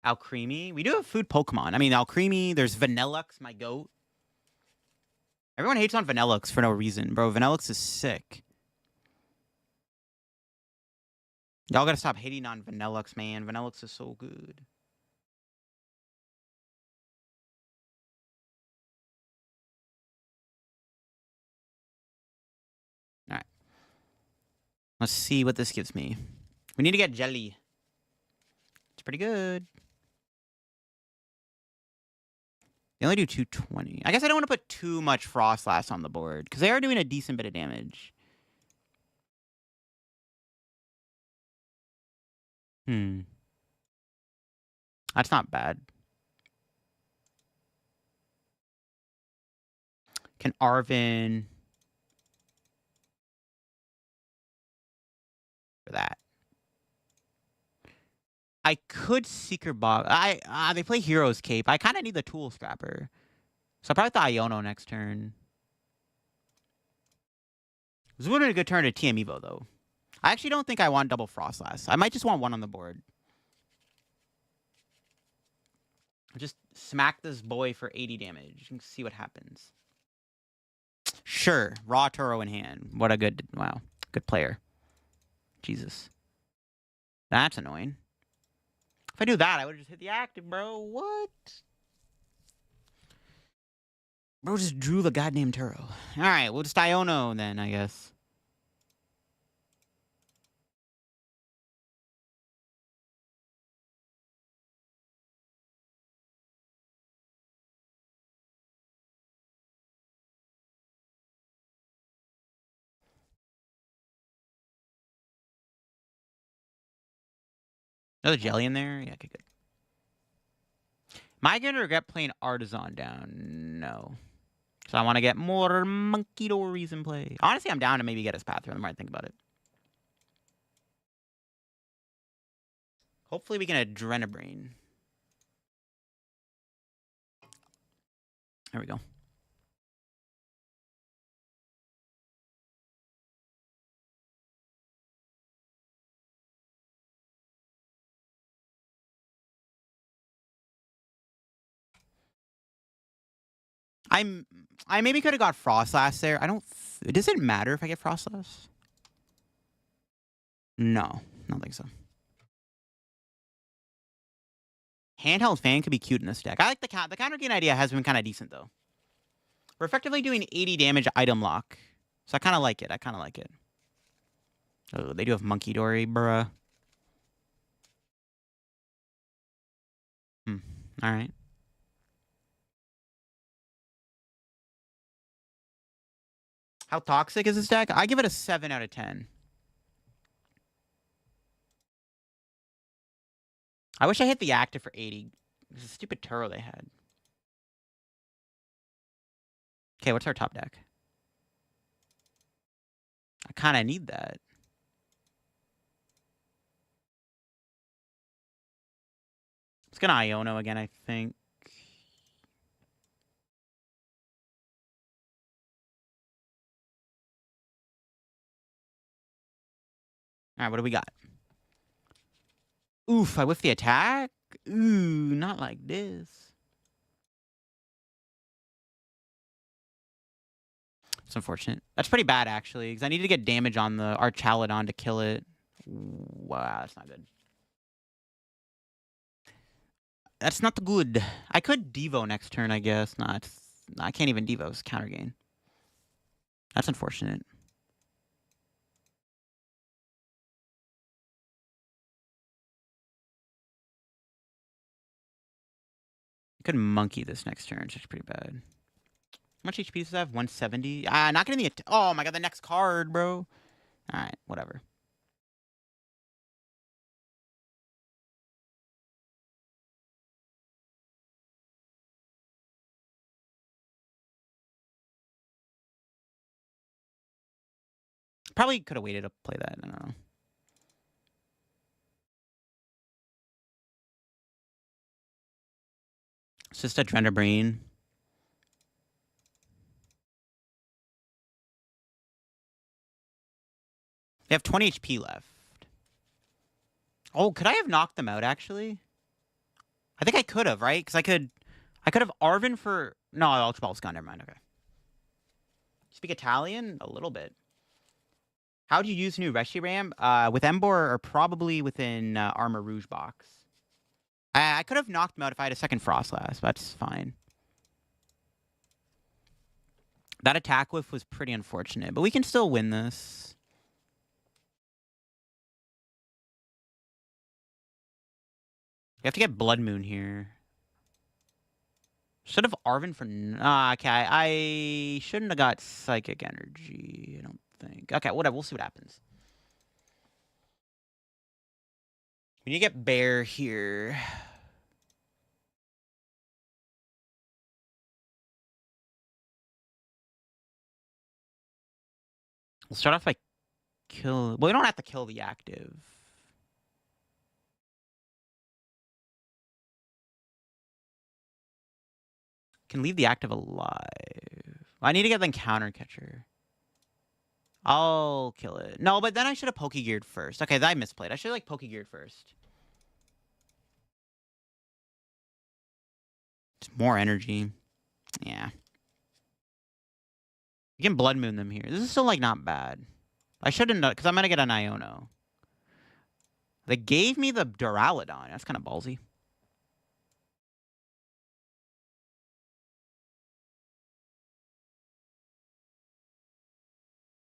Alcremie. We do have food Pokemon. I mean, Alcremie. There's Vanillux, my goat. Everyone hates on Vanillux for no reason, bro. Vanillux is sick. Y'all gotta stop hating on Vanillux, man. Vanillux is so good. Alright. Let's see what this gives me. We need to get Jelly. It's pretty good. They only do 220. I guess I don't want to put too much Frostlass on the board, because they are doing a decent bit of damage. That's not bad. Can Arvin... for that. I could Seeker Bob. They play Hero's Cape. I kind of need the Tool Scrapper. So I'll probably the Iono next turn. This would have been a good turn to TM Evo, though. I actually don't think I want double Frostlass. I might just want one on the board. Just smack this boy for 80 damage and see what happens. Sure. Raw Toro in hand. What a good... Wow. Good player. Jesus. That's annoying. If I do that, I would have just hit the active, bro. What? Bro just drew the goddamn Turo. Alright, we'll just Iono then, I guess. Another jelly in there? Yeah, okay, good. Am I going to regret playing Artisan down? No. So I want to get more Monkey Dories in play. Honestly, I'm down to maybe get his path through the more I think about it. Hopefully we can Adrenabrain. There we go. I maybe could have got Frostlass there. I don't... Does it matter if I get Frostlass? No, I don't think so. Handheld Fan could be cute in this deck. I like the counter gain idea has been kind of decent, though. We're effectively doing 80 damage item lock. So I kind of like it. Oh, they do have Monkey Dory, bruh. Alright. How toxic is this deck? I give it a 7 out of 10. I wish I hit the active for 80. This is a stupid Turo they had. Okay, what's our top deck? I kind of need that. It's gonna Iono again, I think. Alright, what do we got? Oof, I whiffed the attack? Ooh, not like this. It's unfortunate. That's pretty bad, actually, because I need to get damage on the Archaludon to kill it. Wow, that's not good. That's not good. I could Devo next turn, I guess. No, I can't even Devo. It's counter gain. That's unfortunate. I could monkey this next turn, which is pretty bad. How much HP does it have? 170? Not getting the... Oh my god, the next card, bro. Alright, whatever. Probably could have waited to play that. I don't know. It's just a Adrenabrain. They have 20 HP left. Oh, could I have knocked them out, actually? I think I could have, right? Because I could have Arven for... No, Ultra Ball's gone. Never mind. Okay. Speak Italian? A little bit. How'd you use new Reshiram? With Embor or probably within Armor Rouge box. I could have knocked him out if I had a second Frostlass, but that's fine. That attack whiff was pretty unfortunate, but we can still win this. We have to get Blood Moon here. Should have Arven for... okay, I shouldn't have got Psychic Energy, I don't think. Okay, whatever, we'll see what happens. We need to get Bear here. We'll start off by kill... Well, we don't have to kill the active. Can leave the active alive. I need to get the Counter Catcher. I'll kill it. No, but then I should have Pokegeared first. Okay, I misplayed. I should have, like, Pokegeared first. It's more energy. Yeah. You can Blood Moon them here. This is still, like, not bad. I shouldn't, because I'm going to get an Iono. They gave me the Duraludon. That's kind of ballsy.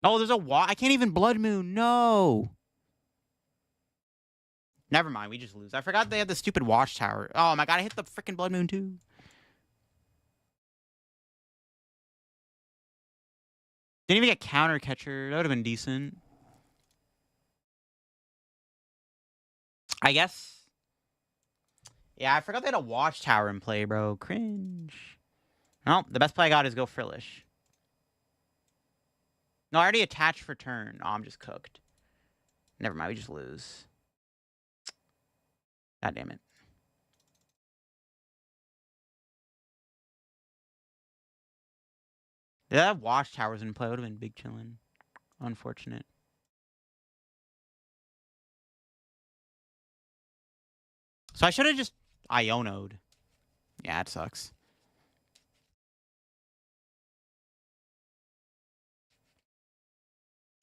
Oh, there's a I can't even Blood Moon. No. Never mind. We just lose. I forgot they had the stupid Watchtower. Oh, my God. I hit the freaking Blood Moon, too. Didn't even get Counter Catcher. That would have been decent. I guess Yeah, I forgot they had a Watchtower in play, bro. Cringe. Well, the best play I got is go Frillish. No, I already attached for turn. Oh, I'm just cooked. Never mind, we just lose. God damn it. Did that have Watchtowers in play? Would have been big chillin'. Unfortunate. So I should have just Iono'd. Yeah, it sucks.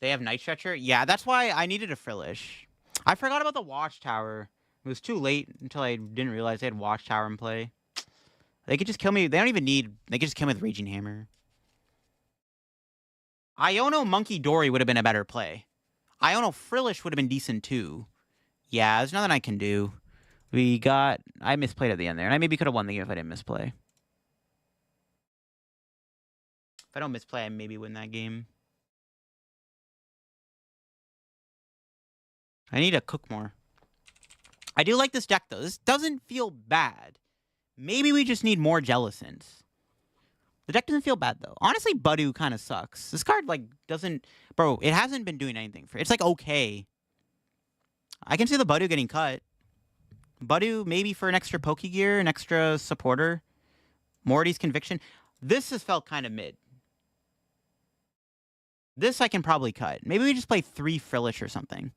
They have Night Stretcher? Yeah, that's why I needed a Frillish. I forgot about the Watchtower. It was too late until I didn't realize they had Watchtower in play. They could just kill me. They don't even need... They could just kill me with Raging Hammer. Iono Monkey Dory would have been a better play. Iono Frillish would have been decent too. Yeah, there's nothing I can do. We got... I misplayed at the end there, and I maybe could have won the game if I didn't misplay. If I don't misplay, I maybe win that game. I need to cook more. I do like this deck, though. This doesn't feel bad. Maybe we just need more Jellicents. The deck doesn't feel bad, though. Honestly, Budu kind of sucks. This card, like, doesn't... Bro, it hasn't been doing anything for... It's, like, okay. I can see the Budu getting cut. Budu, maybe for an extra Pokegear, an extra supporter. Morty's Conviction. This has felt kind of mid. This I can probably cut. Maybe we just play 3 Frillish or something.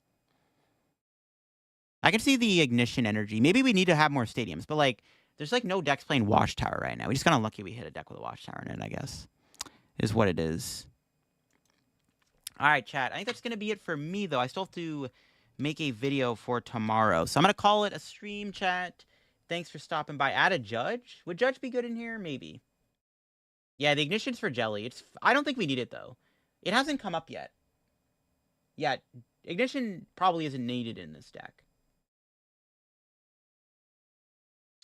I can see the Ignition energy. Maybe we need to have more stadiums, but, like, there's, like, no decks playing Watchtower right now. We just got unlucky we hit a deck with a Watchtower in it, I guess. Is what it is. All right, chat. I think that's going to be it for me, though. I still have to make a video for tomorrow. So I'm going to call it a stream, chat. Thanks for stopping by. Add a Judge? Would Judge be good in here? Maybe. Yeah, the Ignition's for Jelly. I don't think we need it, though. It hasn't come up yet. Yeah, Ignition probably isn't needed in this deck.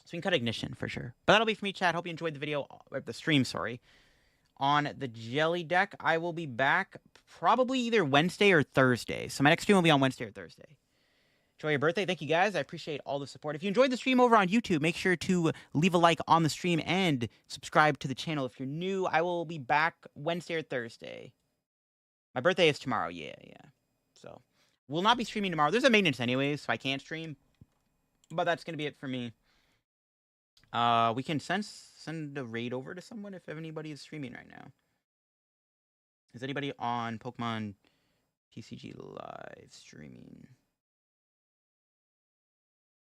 So we can cut Ignition for sure. But that'll be for me, chat. Hope you enjoyed the video, or the stream, sorry. On the Jelly deck, I will be back probably either Wednesday or Thursday. So my next stream will be on Wednesday or Thursday. Enjoy your birthday. Thank you, guys. I appreciate all the support. If you enjoyed the stream over on YouTube, make sure to leave a like on the stream and subscribe to the channel if you're new. I will be back Wednesday or Thursday. My birthday is tomorrow. Yeah. So we'll not be streaming tomorrow. There's a maintenance anyways, so I can't stream. But that's going to be it for me. We can send a raid over to someone if anybody is streaming right now. Is anybody on Pokemon TCG live streaming?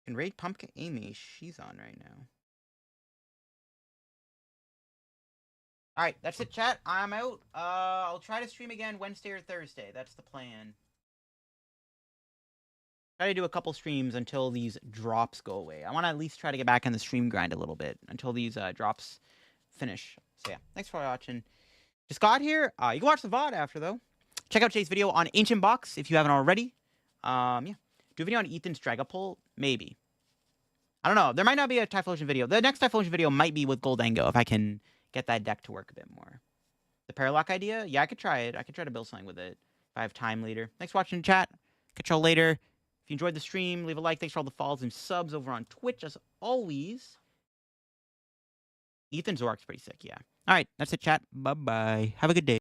Can raid Pumpkin Amy? She's on right now. All right, that's it, chat. I'm out. I'll try to stream again Wednesday or Thursday. That's the plan. Try to do a couple streams until these drops go away. I want to at least try to get back in the stream grind a little bit until these drops finish. So yeah, thanks for watching. Just got here. You can watch the VOD after, though. Check out Jay's video on Ancient Box if you haven't already. Yeah. Do a video on Ethan's Dragapult? Maybe. I don't know. There might not be a Typhlosion video. The next Typhlosion video might be with Goldango if I can get that deck to work a bit more. The Paralock idea? Yeah, I could try it. I could try to build something with it if I have time later. Thanks for watching, chat. Catch y'all later. If you enjoyed the stream, leave a like. Thanks for all the follows and subs over on Twitch, as always. Ethan Zork's pretty sick, yeah. All right, that's it, chat. Bye-bye. Have a good day.